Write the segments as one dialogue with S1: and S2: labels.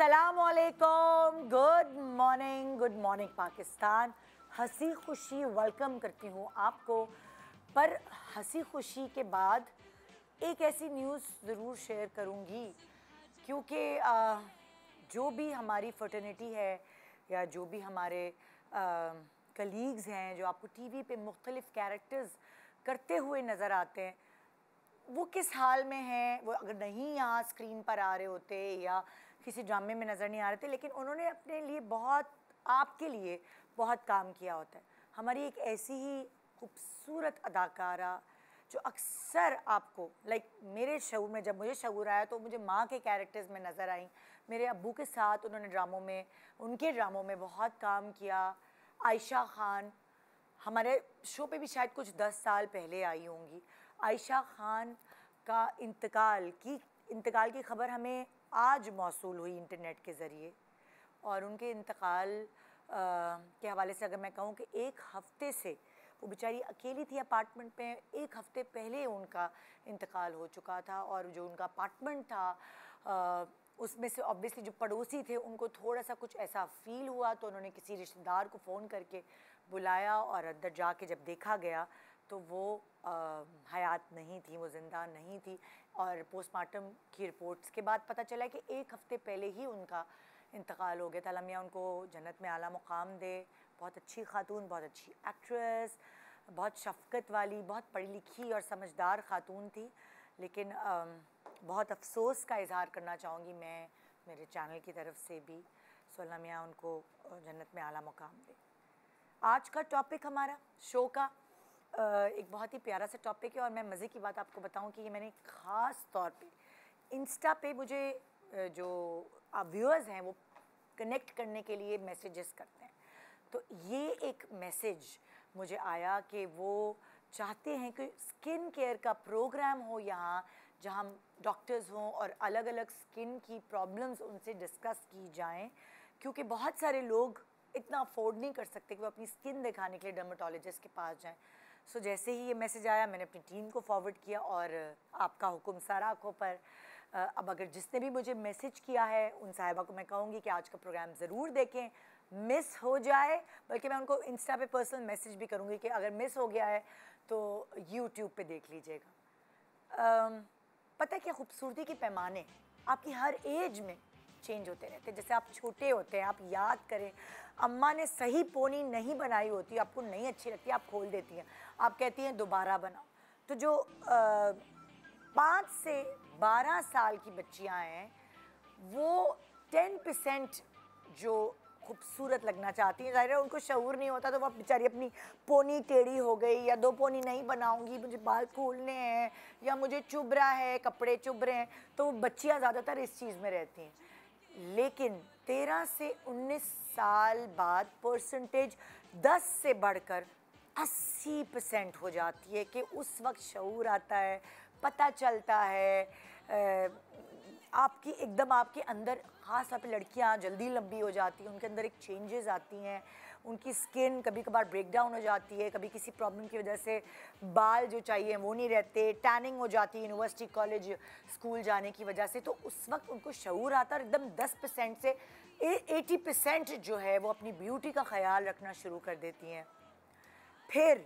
S1: अस्सलामुअलैकुम, good morning Pakistan. हंसी खुशी वेलकम करती हूँ आपको। पर हंसी खुशी के बाद एक ऐसी न्यूज़ ज़रूर शेयर करूँगी, क्योंकि जो भी हमारी फर्टर्निटी है या जो भी हमारे कलीग्स हैं जो आपको टीवी पे मुख्तलिफ़ कैरेक्टर्स करते हुए नज़र आते हैं, वो किस हाल में हैं। वो अगर नहीं यहाँ स्क्रीन पर आ रहे होते या किसी ड्रामे में नज़र नहीं आ रहे थे, लेकिन उन्होंने अपने लिए बहुत, आपके लिए बहुत काम किया होता है। हमारी एक ऐसी ही खूबसूरत अदाकारा जो अक्सर आपको मेरे शऊर में, जब मुझे शऊर आया तो मुझे माँ के कैरेक्टर्स में नज़र आई। मेरे अब्बू के साथ उन्होंने उनके ड्रामों में बहुत काम किया। आयशा खान हमारे शो पे भी शायद कुछ 10 साल पहले आई होंगी। आयशा खान का इंतकाल की ख़बर हमें आज मौसूल हुई इंटरनेट के ज़रिए, और उनके इंतकाल के हवाले से अगर मैं कहूँ कि एक हफ़्ते से वो बेचारी अकेली थी अपार्टमेंट में। एक हफ़्ते पहले उनका इंतकाल हो चुका था, और जो उनका अपार्टमेंट था उसमें से ऑब्वियसली जो पड़ोसी थे उनको थोड़ा सा कुछ ऐसा फ़ील हुआ, तो उन्होंने किसी रिश्तेदार को फ़ोन करके बुलाया, और अंदर जाके जब देखा गया तो वो हयात नहीं थी, वो ज़िंदा नहीं थी। और पोस्टमार्टम की रिपोर्ट्स के बाद पता चला कि एक हफ़्ते पहले ही उनका इंतकाल हो गया था। अल्लाह मियां उनको जन्नत में आला मुकाम दे। बहुत अच्छी खातून, बहुत अच्छी एक्ट्रेस, बहुत शफ़क़त वाली, बहुत पढ़ी लिखी और समझदार खातून थी। लेकिन बहुत अफसोस का इज़हार करना चाहूँगी मैं मेरे चैनल की तरफ से भी। सो अल्लाह मियां उनको जन्नत में आला मुकाम दे। आज का टॉपिक हमारा शो का एक बहुत ही प्यारा सा टॉपिक है, और मैं मज़े की बात आपको बताऊं कि ये मैंने ख़ास तौर पे इंस्टा पे मुझे जो व्यूअर्स हैं वो कनेक्ट करने के लिए मैसेजेस करते हैं। तो ये एक मैसेज मुझे आया कि वो चाहते हैं कि स्किन केयर का प्रोग्राम हो यहाँ, जहाँ डॉक्टर्स हों और अलग अलग स्किन की प्रॉब्लम्स उनसे डिस्कस की जाएं, क्योंकि बहुत सारे लोग इतना अफोर्ड नहीं कर सकते कि वो अपनी स्किन दिखाने के लिए डर्मेटोलॉजिस्ट के पास जाएं। सो जैसे ही ये मैसेज आया मैंने अपनी टीम को फॉरवर्ड किया, और आपका हुक्म सार आँखों पर। अब अगर जिसने भी मुझे मैसेज किया है उन साहिबा को मैं कहूँगी कि आज का प्रोग्राम ज़रूर देखें, मिस हो जाए। बल्कि मैं उनको इंस्टा पे पर्सनल मैसेज भी करूँगी कि अगर मिस हो गया है तो यूट्यूब पे देख लीजिएगा। पता है क्या, खूबसूरती के पैमाने आपकी हर एज में चेंज होते रहते हैं। जैसे आप छोटे होते हैं, आप याद करें, अम्मा ने सही पोनी नहीं बनाई होती, आपको नहीं अच्छी लगती, आप खोल देती हैं, आप कहती हैं दोबारा बनाओ। तो जो 5 से 12 साल की बच्चियां हैं वो 10% जो खूबसूरत लगना चाहती हैं, ज़ाहिर है उनको शऊर नहीं होता, तो वो बेचारी अपनी पोनी टेढ़ी हो गई, या 2 पोनी नहीं बनाऊंगी, मुझे बाल खोलने हैं, या मुझे चुभ रहा है, कपड़े चुभ रहे हैं, तो बच्चियां ज़्यादातर इस चीज़ में रहती हैं। लेकिन 13 से 19 साल बाद परसेंटेज 10 से बढ़कर 80% हो जाती है कि उस वक्त शऊर आता है, पता चलता है आपकी एकदम आपके अंदर, ख़ास तौर पे लड़कियां जल्दी लंबी हो जाती हैं, उनके अंदर एक चेंजेस आती हैं, उनकी स्किन कभी कभार ब्रेक डाउन हो जाती है, कभी किसी प्रॉब्लम की वजह से बाल जो चाहिए वो नहीं रहते, टैनिंग हो जाती है यूनिवर्सिटी कॉलेज स्कूल जाने की वजह से। तो उस वक्त उनको शऊर आता है, और एकदम 10% से 80% जो है वो अपनी ब्यूटी का ख्याल रखना शुरू कर देती हैं। फिर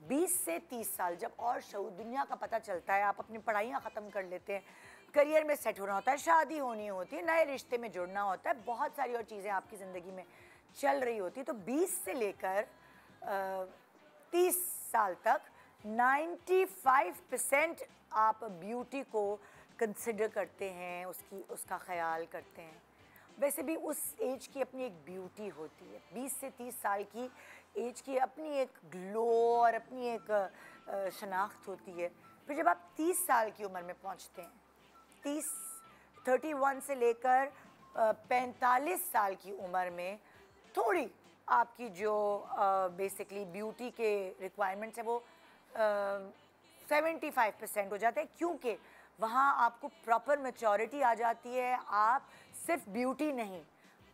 S1: 20 से 30 साल जब और शऊर, दुनिया का पता चलता है, आप अपनी पढ़ाइयाँ ख़त्म कर लेते हैं, करियर में सेट होना होता है, शादी होनी होती है, नए रिश्ते में जुड़ना होता है, बहुत सारी और चीज़ें आपकी ज़िंदगी में चल रही होती है। तो 20 से लेकर 30 साल तक 95% आप ब्यूटी को कंसिडर करते हैं, उसका ख्याल करते हैं। वैसे भी उस एज की अपनी एक ब्यूटी होती है, 20 से 30 साल की एज की अपनी एक ग्लो और अपनी एक शनाख्त होती है। फिर जब आप 30 साल की उम्र में पहुंचते हैं, 31 से लेकर 45 साल की उम्र में थोड़ी आपकी जो बेसिकली ब्यूटी के रिक्वायरमेंट्स है वो 75% हो जाते हैं, क्योंकि वहाँ आपको प्रॉपर मैच्योरिटी आ जाती है। आप सिर्फ ब्यूटी नहीं,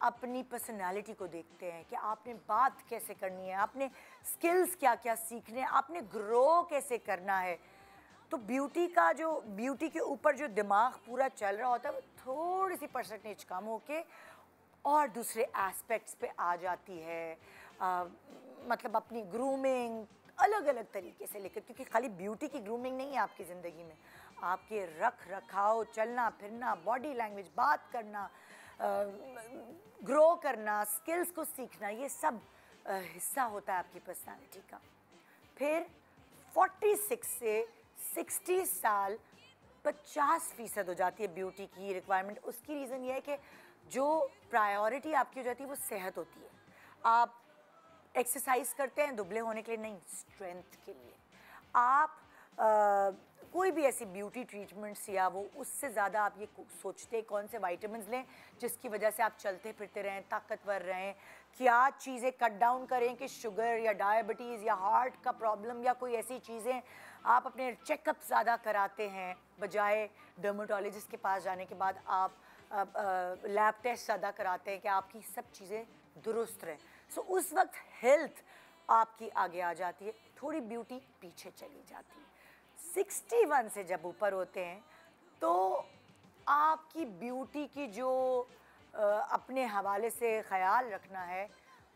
S1: अपनी पर्सनालिटी को देखते हैं कि आपने बात कैसे करनी है, आपने स्किल्स क्या क्या सीखने हैं, आपने ग्रो कैसे करना है। तो ब्यूटी के ऊपर जो दिमाग पूरा चल रहा होता है वो थोड़ी सी परसेंटेज कम होके और दूसरे एस्पेक्ट्स पे आ जाती है। मतलब अपनी ग्रूमिंग अलग अलग तरीके से लेकर, क्योंकि खाली ब्यूटी की ग्रूमिंग नहीं है आपकी ज़िंदगी में, आपके रख रखाव, चलना फिरना, बॉडी लैंग्वेज, बात करना, ग्रो करना, स्किल्स को सीखना, ये सब हिस्सा होता है आपकी पर्सनालिटी का। फिर 46 से 60 साल 50% हो जाती है ब्यूटी की रिक्वायरमेंट। उसकी रीज़न ये है कि जो प्रायोरिटी आपकी हो जाती है वो सेहत होती है। आप एक्सरसाइज करते हैं दुबले होने के लिए नहीं, स्ट्रेंथ के लिए। आप कोई भी ऐसी ब्यूटी ट्रीटमेंट्स या वो उससे ज़्यादा आप ये सोचते हैं कौन से विटामिन्स लें जिसकी वजह से आप चलते फिरते रहें, ताकतवर रहें, क्या चीज़ें कट डाउन करें कि शुगर या डायबिटीज़ या हार्ट का प्रॉब्लम या कोई ऐसी चीज़ें आप अपने चेकअप ज़्यादा कराते हैं बजाय डर्मेटोलॉजिस्ट के पास जाने के बाद आप लैब टेस्ट ज़्यादा कराते हैं कि आपकी सब चीज़ें दुरुस्त रहें। सो उस वक्त हेल्थ आपकी आगे आ जाती है, थोड़ी ब्यूटी पीछे चली जाती है। 61 से जब ऊपर होते हैं तो आपकी ब्यूटी की जो अपने हवाले से ख्याल रखना है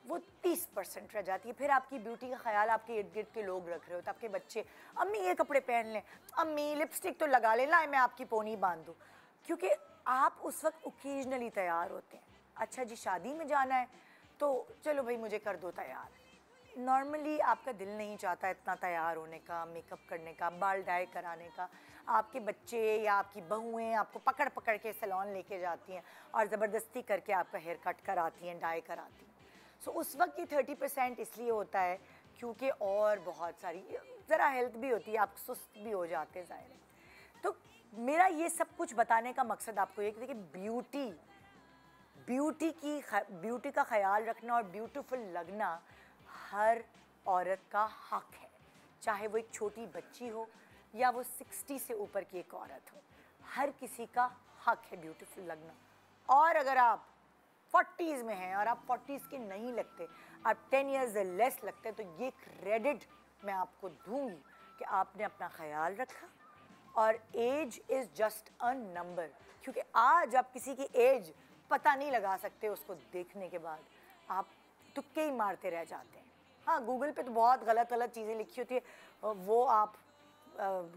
S1: वो 30% रह जाती है। फिर आपकी ब्यूटी का ख्याल आपके इर्द गिर्द के लोग रख रहे होते हैं, आपके बच्चे, अम्मी ये कपड़े पहन लें, अम्मी लिपस्टिक तो लगा लें, लाए मैं आपकी पोनी बांध दूँ, क्योंकि आप उस वक्त ओकेजनली तैयार होते हैं। अच्छा जी शादी में जाना है तो चलो भाई मुझे कर दो तैयार। नॉर्मली आपका दिल नहीं चाहता इतना तैयार होने का, मेकअप करने का, बाल डाई कराने का। आपके बच्चे या आपकी बहुएं आपको पकड़ पकड़ के सैलून लेके जाती हैं और ज़बरदस्ती करके आपका हेयर कट कराती हैं, डाई कराती हैं। सो उस वक्त ये 30% इसलिए होता है क्योंकि और बहुत सारी ज़रा हेल्थ भी होती है, आप सुस्त भी हो जाते हैं ज़ाहिर है। तो मेरा ये सब कुछ बताने का मकसद आपको ये कि देखिए ब्यूटी का ख्याल रखना और ब्यूटीफुल लगना हर औरत का हक है, चाहे वो एक छोटी बच्ची हो या वो 60 से ऊपर की एक औरत हो, हर किसी का हक है ब्यूटीफुल लगना। और अगर आप 40s में हैं और आप 40s के नहीं लगते, आप 10 ईयर्स लेस लगते हैं, तो ये क्रेडिट मैं आपको दूंगी कि आपने अपना ख्याल रखा। और age is just a number, क्योंकि आज आप किसी की एज पता नहीं लगा सकते, उसको देखने के बाद आप तुक्के ही मारते रह जाते हैं। हाँ, गूगल पे तो बहुत गलत गलत चीज़ें लिखी होती है, वो आप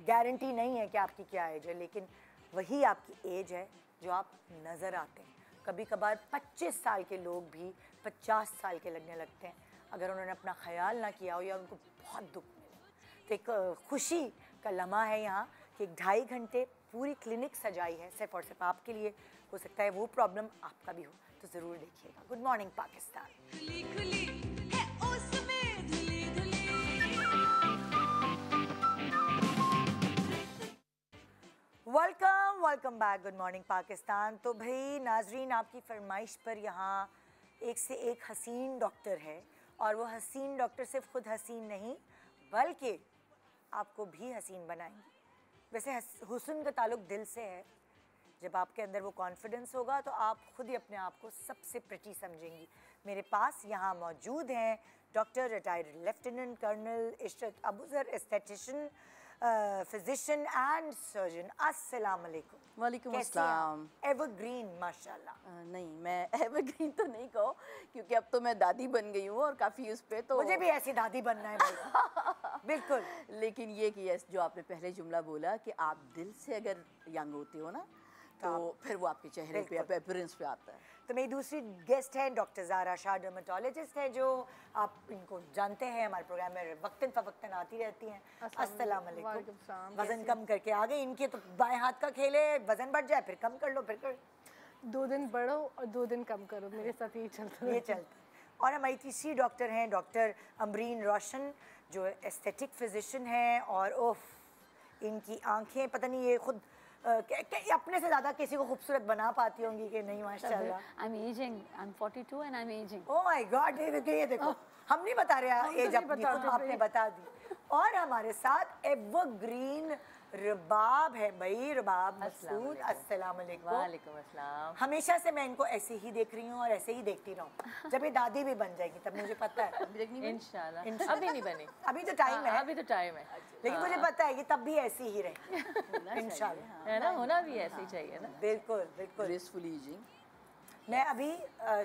S1: गारंटी नहीं है कि आपकी क्या एज है, लेकिन वही आपकी एज है जो आप नज़र आते हैं। कभी कभार 25 साल के लोग भी 50 साल के लगने लगते हैं अगर उन्होंने अपना ख्याल ना किया हो या उनको बहुत दुख मिले। तो एक खुशी का लम्हा है यहाँ कि 2.5 घंटे पूरी क्लिनिक सजाई है सिर्फ और सिर्फ आपके लिए। हो सकता है वो प्रॉब्लम आपका भी हो, तो ज़रूर देखिएगा। Good morning Pakistan. खुली खुली है उसमें धुली धुली। Welcome back. Good morning Pakistan. तो भाई नाजरीन, आपकी फरमाइश पर यहाँ एक से एक हसीन डॉक्टर है, और वो हसीन डॉक्टर सिर्फ खुद हसीन नहीं बल्कि आपको भी हसीन बनाएंगे। वैसे हुस्न का ताल्लुक दिल से है। जब आपके अंदर वो कॉन्फिडेंस होगा तो आप खुद ही अपने आप को सबसे प्रिटी समझेंगी। मेरे पास यहाँ मौजूद हैं doctor retired lieutenant colonel Ishrat Abuzar, aesthetician, physician and surgeon. अस्सलाम वालेकुम।
S2: वालेकुम अस्सलाम।
S1: एवरग्रीन माशाल्लाह।
S2: नहीं, मैं एवरग्रीन तो नहीं कहो, क्योंकि अब तो मैं दादी बन गई हूँ और काफ़ी उस पर तो
S1: मुझे भी ऐसी दादी बनना है भाई। बिल्कुल।
S2: लेकिन ये कि जो आपने पहले जुमला बोला कि आप दिल से अगर यंग होते हो ना, तो फिर वो आपके चेहरे पे, अपीयरेंस पे आता है।
S1: तो मेरी दूसरी गेस्ट हैं डॉक्टर ज़ारा शाह, डर्मेटोलॉजिस्ट हैं, जो आप इनको जानते हैं, हमारे प्रोग्राम में वक्तन फ़वक्तन आती रहती हैं। अस्सलाम वालेकुम। वज़न कम करके आ गए, इनके तो बाएं हाथ का खेल है, वज़न बढ़ जाए फिर कम कर लो, फिर कर
S3: 2 दिन बढ़ो और 2 दिन कम करो, मेरे साथ ये चलता है।
S1: और हमारी तीसरी डॉक्टर हैं डॉक्टर अमरीन रोशन, जो एस्थेटिक फिजिशियन हैं, और ओफ इनकी आंखें पता नहीं ये खुद अपने से ज़्यादा किसी को खूबसूरत बना पाती होंगी कि नहीं माशाल्लाह।
S3: I'm aging, I'm 42 and I'm aging.
S1: Oh my God, ये देखो हम नहीं बता रहे एज अपनी, खुद आपने बता दी। और हमारे साथ एवरग्रीन रुबाब है भाई, रुबाब मसूद। अस्सलाम वालेकुम।
S2: वालेकुम अस्सलाम।
S1: हमेशा से मैं इनको ऐसे ही देख रही हूँ और ऐसे ही देखती रहूँ। जब ये दादी भी बन जाएगी तब मुझे पता है।
S2: इंशाल्लाह। अभी नहीं बनी,
S1: अभी तो टाइम है,
S2: अभी तो टाइम है,
S1: लेकिन मुझे पता है कि तब भी ऐसी ही रहे इंशाल्लाह,
S2: है ना, होना भी ऐसे ही चाहिए ना।
S1: बिल्कुल बिल्कुल।
S2: Graceful ageing.
S1: मैं अभी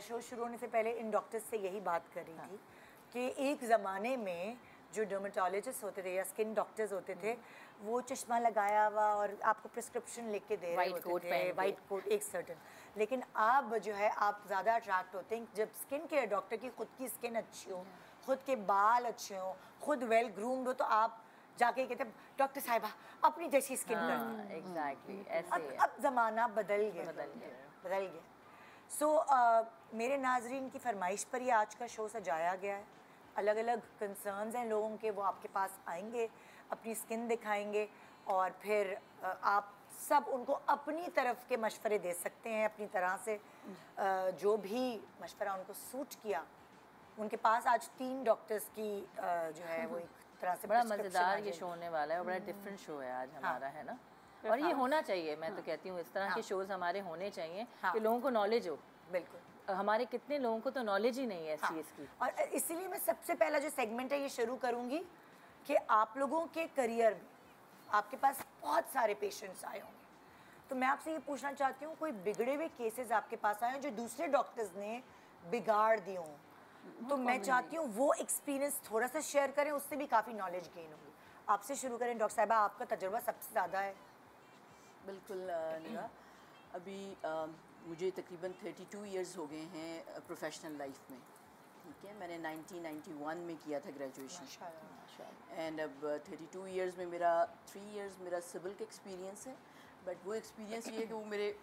S1: शो शुरू होने से पहले इन डॉक्टर्स से यही बात कर रही थी कि एक ज़माने में जो डर्मेटोलॉजिस्ट होते थे या स्किन डॉक्टर्स होते थे, वो चश्मा लगाया हुआ और आपको प्रिस्क्रिप्शन लिख के दे रहे होते थे, वाइट कोट एक सर्टन। लेकिन अब जो है आप ज़्यादा अट्रैक्ट होते हैं जब स्किन केयर डॉक्टर की खुद की स्किन अच्छी हो, खुद के बाल अच्छे हो, खुद वेल ग्रूम्ड हो, तो आप जाके कहते डॉक्टर साहिबा अपनी जैसी स्किन कर।
S2: एग्जैक्टली ऐसे ही है।
S1: अब ज़माना बदल गया। सो मेरे नाजरीन की फरमाइश पर ही आज का शो सजाया गया है। अलग अलग कंसर्न्स हैं लोगों के, वो आपके पास आएंगे, अपनी स्किन दिखाएंगे और फिर आप सब उनको अपनी तरफ के मशवरे दे सकते हैं अपनी तरह से। जो भी मशवरा उनको सूट किया, उनके पास आज 3 डॉक्टर्स की जो है वो एक तरह से
S2: बड़ा मज़ेदार ये शो होने वाला है और बड़ा डिफरेंट शो है आज हमारा, है ना। और ये होना चाहिए, मैं तो कहती हूँ इस तरह के शोज़ हमारे होने चाहिए कि लोगों को नॉलेज हो।
S1: बिल्कुल।
S2: हमारे कितने लोगों को तो नॉलेज ही नहीं है इस चीज़ की।
S1: और इसीलिए मैं सबसे पहला जो सेगमेंट है ये शुरू करूँगी कि आप लोगों के करियर में आपके पास बहुत सारे पेशेंट्स आए होंगे, तो मैं आपसे ये पूछना चाहती हूँ कोई बिगड़े हुए केसेस आपके पास आए हैं जो दूसरे डॉक्टर्स ने बिगाड़ दिए हों, तो मैं चाहती हूँ वो एक्सपीरियंस थोड़ा सा शेयर करें, उससे भी काफ़ी नॉलेज गेन होगी। आपसे शुरू करें डॉक्टर साहिबा, आपका तजुर्बा सबसे ज़्यादा है।
S4: बिल्कुल निगा, अभी मुझे तकरीबन 32 इयर्स हो गए हैं प्रोफेशनल लाइफ में, ठीक है। मैंने 1991 में किया था ग्रेजुएशन, एंड अब 32 इयर्स में मेरा 3 इयर्स मेरा सिविल का एक्सपीरियंस है। बट वो एक्सपीरियंस ये है कि वो मेरे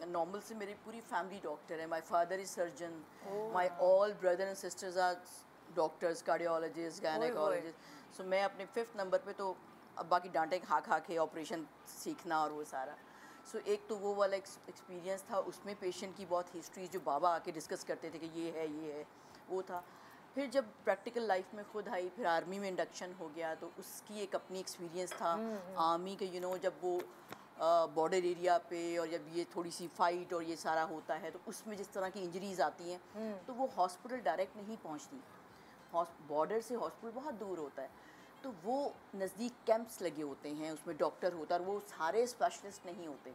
S4: नॉर्मल से मेरी पूरी फैमिली डॉक्टर है। My father is surgeon, my all brother and sisters are doctors, cardiologist, gynaecologist. So मैं अपने 5th नंबर पे तो अब्बा की डांटे खा खा के ऑपरेशन सीखना और वो सारा। सो एक तो वो वाला एक्सपीरियंस था, उसमें पेशेंट की बहुत हिस्ट्री जो बाबा आके डिस्कस करते थे कि ये है वो था। फिर जब प्रैक्टिकल लाइफ में खुद आई, फिर आर्मी में इंडक्शन हो गया, तो उसकी एक अपनी एक्सपीरियंस था आर्मी के। जब वो बॉर्डर एरिया पे और जब ये थोड़ी सी फाइट और ये सारा होता है, तो उसमें जिस तरह की इंजरीज आती हैं, तो वो हॉस्पिटल डायरेक्ट नहीं पहुंचती, बॉर्डर से हॉस्पिटल बहुत दूर होता है, तो वो नज़दीक कैंप्स लगे होते हैं, उसमें डॉक्टर होता है और वो सारे स्पेशलिस्ट नहीं होते।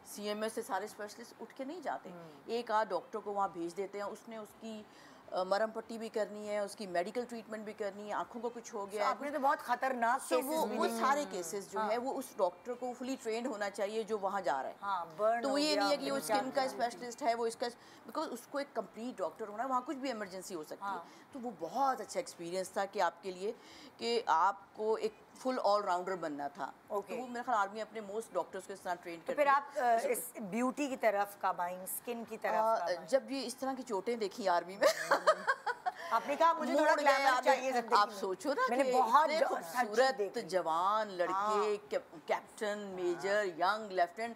S4: CMS से सारे स्पेशलिस्ट उठ के नहीं जाते, एक आध डॉक्टर को वहाँ भेज देते हैं, उसने उसकी मरहम पट्टी भी करनी है, उसकी मेडिकल ट्रीटमेंट भी करनी है, आँखों को कुछ हो गया है।
S1: आपने तो बहुत खतरनाक केसेस
S4: वो सारे केसेस जो है वो उस डॉक्टर को फुली ट्रेंड होना चाहिए जो वहाँ जा रहा है। तो ये नहीं है कि वो स्किन का स्पेशलिस्ट है, वो इसका, बिकॉज उसको एक कंप्लीट डॉक्टर होना है, वहाँ कुछ भी इमरजेंसी हो सकती है। तो वो बहुत अच्छा एक्सपीरियंस था कि आपके लिए कि आपको एक फुल ऑलराउंडर बनना था। तो वो मेरे ख्याल आर्मी अपने मोस्ट डॉक्टर्स को इस तरह ट्रेन करती है।
S1: फिर आप इस ब्यूटी की तरफ कब आई, स्किन की तरफ?
S4: जब ये इस तरह की चोटें देखी आर्मी में
S1: आपने कहा मुझे थोड़ा ग्लैमर चाहिए जिंदगी में।
S4: आप सोचो ना,
S1: मैंने बहुत
S4: खूबसूरत जवान लड़के, कैप्टन, मेजर, यंग लेफ्टिनेंट,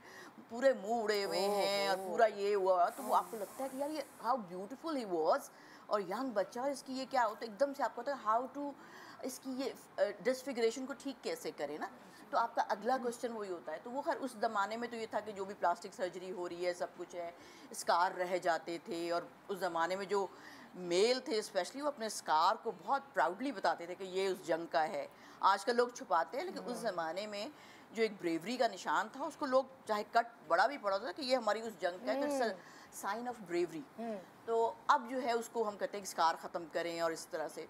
S4: पूरे मुंह उड़े हुए हैं और पूरा ये हुआ, तो वो आपको लगता है कि यार ये हाउ ब्यूटीफुल ही वाज, और यंग बच्चा, और इसकी ये क्या होता है, एकदम से आपको होता है हाउ टू इसकी ये डिसफिगरेशन को ठीक कैसे करें ना। तो आपका अगला क्वेश्चन वही होता है। तो वो खैर उस ज़माने में तो ये था कि जो भी प्लास्टिक सर्जरी हो रही है, सब कुछ है, स्कार रह जाते थे, और उस ज़माने में जो मेल थे स्पेशली वो अपने स्कार को बहुत प्राउडली बताते थे कि ये उस जंग का है। आजकल लोग छुपाते हैं, लेकिन उस ज़माने में जो एक ब्रेवरी का निशान था उसको लोग चाहे कट बड़ा भी पड़ा था कि ये हमारी उस जंग का है, तो साइन ऑफ ब्रेवरी। तो अब जो है उसको हम कहते हैं कि स्कार ख़त्म करें और इस तरह से।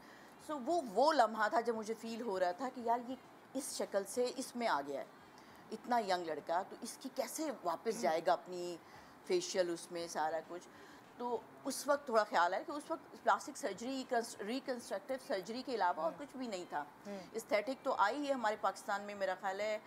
S4: सो वो लम्हा था जब मुझे फ़ील हो रहा था कि यार ये इस शक्ल से इसमें आ गया है, इतना यंग लड़का, तो इसकी कैसे वापस जाएगा अपनी फेशियल उसमें सारा कुछ। तो उस वक्त थोड़ा ख्याल है कि उस वक्त प्लास्टिक सर्जरी, रिकन्स्ट्रक्टिव सर्जरी के अलावा और कुछ भी नहीं था। एस्थेटिक तो आई है हमारे पाकिस्तान में, मेरा ख्याल है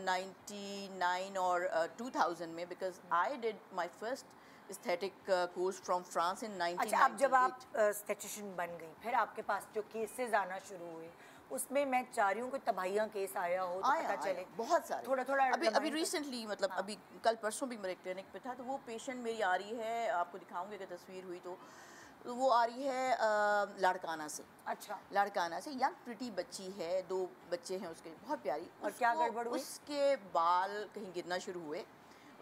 S4: 99 और 2000 में, because I did my first aesthetic course from France in 1998।
S1: अच्छा, अब जब आप एस्थेटिशियन बन गई, फिर आपके पास जो केसेस आना शुरू हुए, उसमें मैं चाह रही हूँ कोई तबाहियाँ केस आया हो तो पता चले।
S4: बहुत सारे,
S1: थोड़ा
S4: अभी रिसेंटली, मतलब अभी कल परसों भी मेरे क्लिनिक पे था, तो वो पेशेंट मेरी आ रही है, आपको दिखाऊंगी अगर तस्वीर हुई तो वो आ रही है लाड़काना से।
S1: अच्छा।
S4: लाड़काना से यंग प्रिटी बच्ची है, 2 बच्चे हैं उसके, बहुत प्यारी।
S1: और क्या गड़बड़ हुई?
S4: उसके बाल कहीं गिरना शुरू हुए,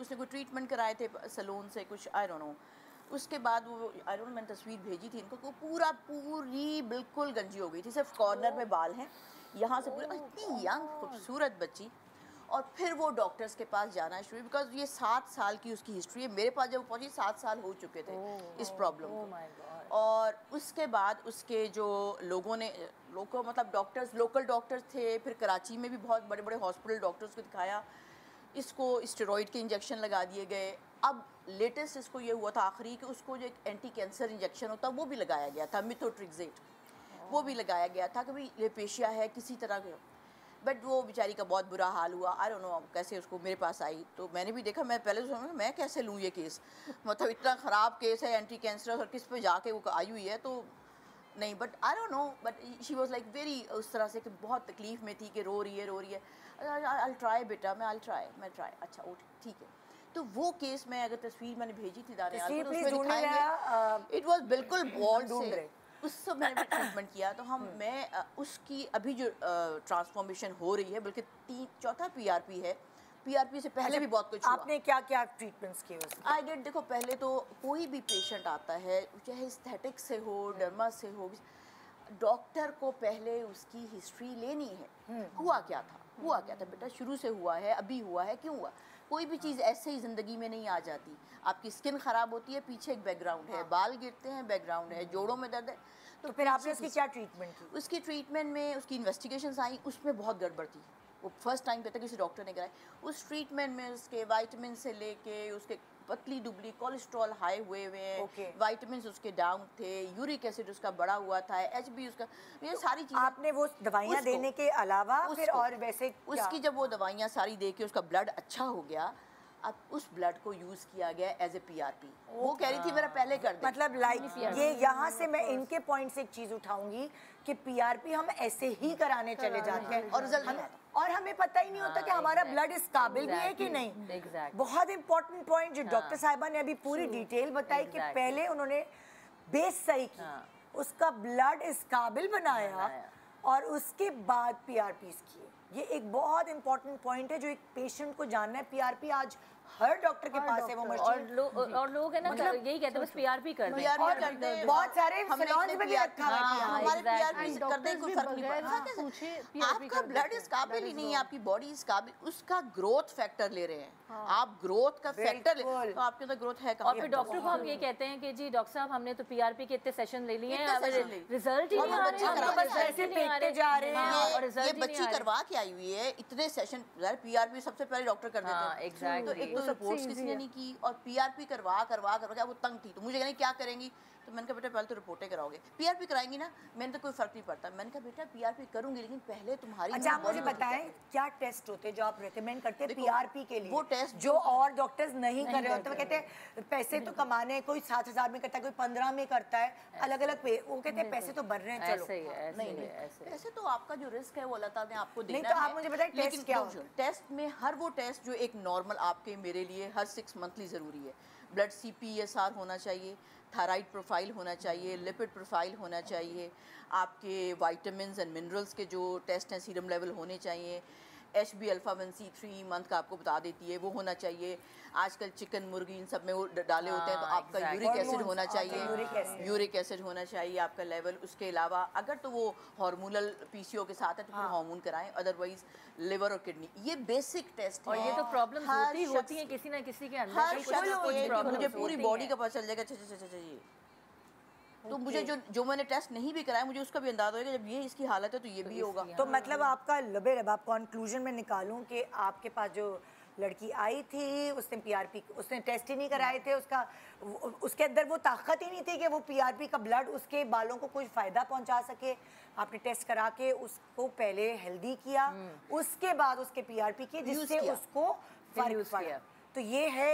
S4: उसने कोई ट्रीटमेंट कराए थे सैलून से कुछ, आई डोंट नो। उसके बाद वो आई डोंट नो, मैंने तस्वीर भेजी थी इनको, वो पूरी बिल्कुल गंजी हो गई थी, सिर्फ कॉर्नर में बाल हैं, यहाँ से पूरी, इतनी यंग खूबसूरत बच्ची। और फिर वो डॉक्टर्स के पास जाना शुरू, बिकॉज ये 7 साल की उसकी हिस्ट्री है। मेरे पास जब वो पहुंची 7 साल हो चुके थे इस प्रॉब्लम को। और उसके बाद उसके जो लोगों मतलब डॉक्टर्स, लोकल डॉक्टर्स थे, फिर कराची में भी बहुत बड़े बड़े हॉस्पिटल डॉक्टर्स को दिखाया, इसको स्टेरॉइड के इंजेक्शन लगा दिए गए। अब लेटेस्ट इसको ये हुआ था आखिरी कि उसको जो एक एंटी कैंसर इंजेक्शन होता है वो भी लगाया गया था, मिथोट्रिक्सेट, वो भी लगाया गया था कि भाई लेपेशिया है किसी तरह का। बट वो बेचारी का बहुत बुरा हाल हुआ। आई डोंट नो कैसे उसको मेरे पास आई, तो मैंने भी देखा, मैं पहले तो समझा मैं कैसे लूँ ये केस, मतलब इतना ख़राब केस है एंटी कैंसर और किस पे जाके वो आई हुई है, तो नहीं। But I don't know, but she was like very उस तरह से कि बहुत तकलीफ़ में थी कि रो रही है। आई ट्राई बेटा, मैं ट्राई। अच्छा ओ ठीक है। तो वो केस में अगर तस्वीर मैंने भेजी थी दानियाल को, तो उसमें दिखाएंगे इट वाज बिल्कुल बॉल से उससे मैंने ट्रीटमेंट किया। तो मैं उसकी अभी जो ट्रांसफॉर्मेशन हो रही है, बल्कि 4था PRP है। PRP से पहले भी बहुत कुछ हुआ।
S1: आपने क्या क्या ट्रीटमेंट्स किए उसके?
S4: आई डिड, देखो पहले तो कोई भी पेशेंट आता है, चाहे एस्थेटिक से हो, डर्मा से हो, डॉक्टर को पहले उसकी हिस्ट्री लेनी है। हुआ क्या था बेटा, शुरू से हुआ है, अभी हुआ है, क्यों हुआ। कोई भी चीज़ ऐसे ही ज़िंदगी में नहीं आ जाती। आपकी स्किन ख़राब होती है, पीछे एक बैकग्राउंड है, बाल गिरते हैं, बैकग्राउंड है, जोड़ों में दर्द है।
S1: तो फिर आपने उसकी क्या ट्रीटमेंट की?
S4: उसकी ट्रीटमेंट में उसकी इन्वेस्टिगेशंस आई, उसमें बहुत गड़बड़ थी। वो फर्स्ट टाइम पे तक किसी डॉक्टर ने कराई। उस ट्रीटमेंट में उसके वाइटामिन से लेके उसके पतली दुबली, कोलेस्ट्रॉल हाई हुए हैं, वाइटामिन उसके डाउन थे, यूरिक एसिड उसका बड़ा हुआ था, HB उसका, ये सारी चीज़ें।
S1: आपने वो दवाइयाँ देने के अलावा फिर और वैसे
S4: उसकी जब वो दवाइयाँ सारी दे के उसका ब्लड अच्छा हो गया, अब उस ब्लड को यूज़ किया गया एज ए PRP। वो कह रही थी मेरा पहले कर दे।
S1: मतलब लाइक ये यहाँ से मैं इनके पॉइंट से एक चीज़ उठाऊंगी कि PRP हम ऐसे ही कराने चले जाते हैं
S4: और रिजल्ट
S1: और हमें पता ही नहीं होता कि हमारा ब्लड इस काबिल भी है कि नहीं। बहुत इंपॉर्टेंट पॉइंट जो डॉक्टर साहिबा ने अभी पूरी डिटेल बताई कि पहले उन्होंने बेस सही की, उसका ब्लड इस काबिल बनाया और उसके बाद PRPs किए। ये एक बहुत इंपॉर्टेंट पॉइंट है जो एक पेशेंट को जानना है। PRP आज हर डॉक्टर के पास है वो मशीन,
S2: और लोग है ना यही कहते हैं बस PRP कर दें।
S1: बहुत सारे सैलून्स में भी रखा हुआ है।
S4: हमारे PRP कर दें कोई फर्क नहीं पड़ता। आपका ब्लड इस काबिल ही नहीं है, आपकी बॉडी इस काबिल, उसका ग्रोथ फैक्टर ले रहे हैं आप, ग्रोथ का फैक्टर तो आपके अंदर ग्रोथ है।
S2: और फिर डॉक्टर को हम ये कहते हैं कि जी डॉक्टर साहब हमने तो PRP के इतने सेशन ले लिए हैं, रिजल्ट ही नहीं आ रहे हैं, और
S4: ये बच्ची करवा के आई हुई है इतने सेशन। PRP सबसे पहले डॉक्टर कर देते हैं, तो एक तो रिपोर्ट्स किसी ने नहीं की, और PRP करवा वो तंग थी। तो मुझे कहने क्या करेंगी, तो मैंने कहा बेटा पहले तो रिपोर्टें कराओगे, PRP कराएंगी ना। मैंने तो कोई फर्क नहीं पड़ता, मैंने कहा बेटा PRP करूंगी लेकिन पहले तुम्हारी।
S1: अच्छा आप मुझे बताएं क्या टेस्ट होते हैं जो आप रेकमेंड करते हैं PRP के लिए?
S4: वो टेस्ट
S1: जो और डॉक्टर्स नहीं कर रहे होते, वो कहते हैं पैसे तो कमाने, कोई 7,000 में करता है, कोई 15 में करता है, अलग अलग वो कहते हैं पैसे तो बन रहे हैं, चलो
S4: नहीं ऐसे तो आपका जो रिस्क है वो अल्लाह ताला ने आपको देना है।
S1: नहीं तो आप मुझे बताएं टेस्ट क्या होता है?
S4: टेस्ट में हर वो टेस्ट जो एक नॉर्मल आपके मेरे लिए हर 6 मंथली ज़रूरी है। ब्लड CPSR होना चाहिए, थायराइड प्रोफाइल होना चाहिए, लिपिड प्रोफाइल होना चाहिए, आपके वाइटामिन्स एंड मिनरल्स के जो टेस्ट हैं सीरम लेवल होने चाहिए, HB alpha-1c3 मंथ का आपको बता देती है वो होना चाहिए। आजकल चिकन मुर्गी इन सब में वो डाले होते हैं, तो आपका यूरिक एसिड होना चाहिए, यूरिक एसिड होना चाहिए आपका लेवल। उसके अलावा अगर तो वो हार्मोनल PCO के साथ है तो फिर हार्मोन कराएं, अदरवाइज लिवर और किडनी, ये बेसिक टेस्ट है।
S2: और ये तो प्रॉब्लम होती है किसी ना किसी के अंदर,
S4: मुझे पूरी बॉडी का पता चल जाएगा अच्छा ये तो मुझे जो मैंने टेस्ट नहीं भी कराया मुझे उसका भी अंदाजा होगा जब ये इसकी हालत है तो ये भी होगा।
S1: तो मतलब आपका लबे आप कंक्लूजन में निकालूं कि आपके पास जो लड़की आई थी उसने PRP, उसने टेस्ट ही नहीं कराए थे, उसके अंदर वो ताकत ही नहीं थी कि वो PRP का ब्लड उसके बालों को कुछ फ़ायदा पहुंचा सके। आपने टेस्ट करा के उसको पहले हेल्दी किया, उसके बाद उसके PRP किए जिससे उसको फर्क पड़ा। तो ये है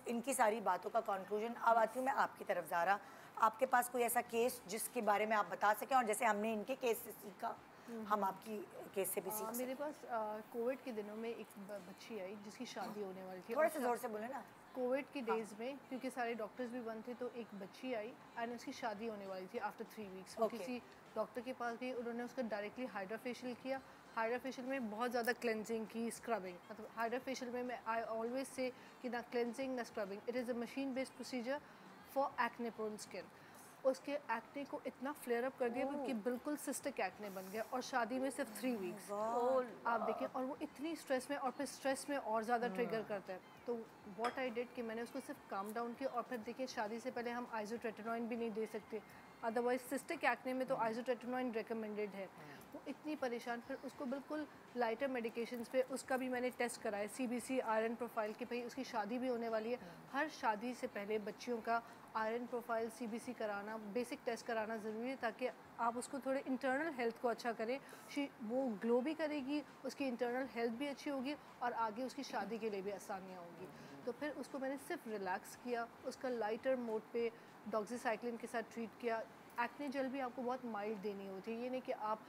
S1: इनकी सारी बातों का कंक्लूजन। अब आती हूँ मैं आपकी तरफ ज़ारा, आपके पास कोई ऐसा केस जिसके बारे में आप बता सकें और जैसे हमने इनके केस से सीखा हम आपकी केस से भी सीख सकते।
S3: मेरे पास कोविड के दिनों में एक बच्ची आई जिसकी शादी होने वाली थी।
S1: थोड़ा सा जोर से बोले ना।
S3: कोविड की डेज में क्योंकि सारे डॉक्टर्स भी बंद थे, तो एक बच्ची आई एंड उसकी शादी होने वाली थी आफ्टर 3 वीक्स। वो किसी डॉक्टर के पास गई, उन्होंने उसका डायरेक्टली हाइड्रा फेशियल किया। हाइड्रा फेशियल में बहुत ज़्यादा क्लेंजिंग की, स्क्रबिंग। मतलब हाइड्रा फेशियल में मैं आई ऑलवेज से कि ना क्लेंजिंग ना scrubbing, it is a machine based procedure for acne prone skin. उसके एक्ने को इतना फ्लेयर अप कर दिया कि बिल्कुल सिस्टिक एक्ने बन गया, और शादी में सिर्फ 3 वीक्स। आप देखिए, और वो इतनी स्ट्रेस में, और फिर स्ट्रेस में और ज़्यादा ट्रिगर करता है। तो व्हाट आई डिड कि मैंने उसको सिर्फ काम डाउन किया, और फिर देखिए शादी से पहले हम आइसोट्रेटिनोइन भी नहीं दे सकते, अदरवाइज सिस्टिक एक्ने में तो आइसोट्रेटिनोइन रिकमेंडेड है। वो इतनी परेशान, फिर उसको बिल्कुल लाइटर मेडिकेशंस पे, उसका भी मैंने टेस्ट कराया CBC आयरन प्रोफाइल की, भाई उसकी शादी भी होने वाली है। हर शादी से पहले बच्चियों का आयरन प्रोफाइल CBC कराना, बेसिक टेस्ट कराना ज़रूरी है, ताकि आप उसको थोड़े इंटरनल हेल्थ को अच्छा करें। वो ग्लो भी करेगी, उसकी इंटरनल हेल्थ भी अच्छी होगी, और आगे उसकी शादी के लिए भी आसानियाँ होंगी। तो फिर उसको मैंने सिर्फ रिलैक्स किया, उसका लाइटर मोड पे डॉक्सीसाइक्लिन के साथ ट्रीट किया। एक्ने जेल भी आपको बहुत माइल्ड देनी होती है, ये नहीं कि आप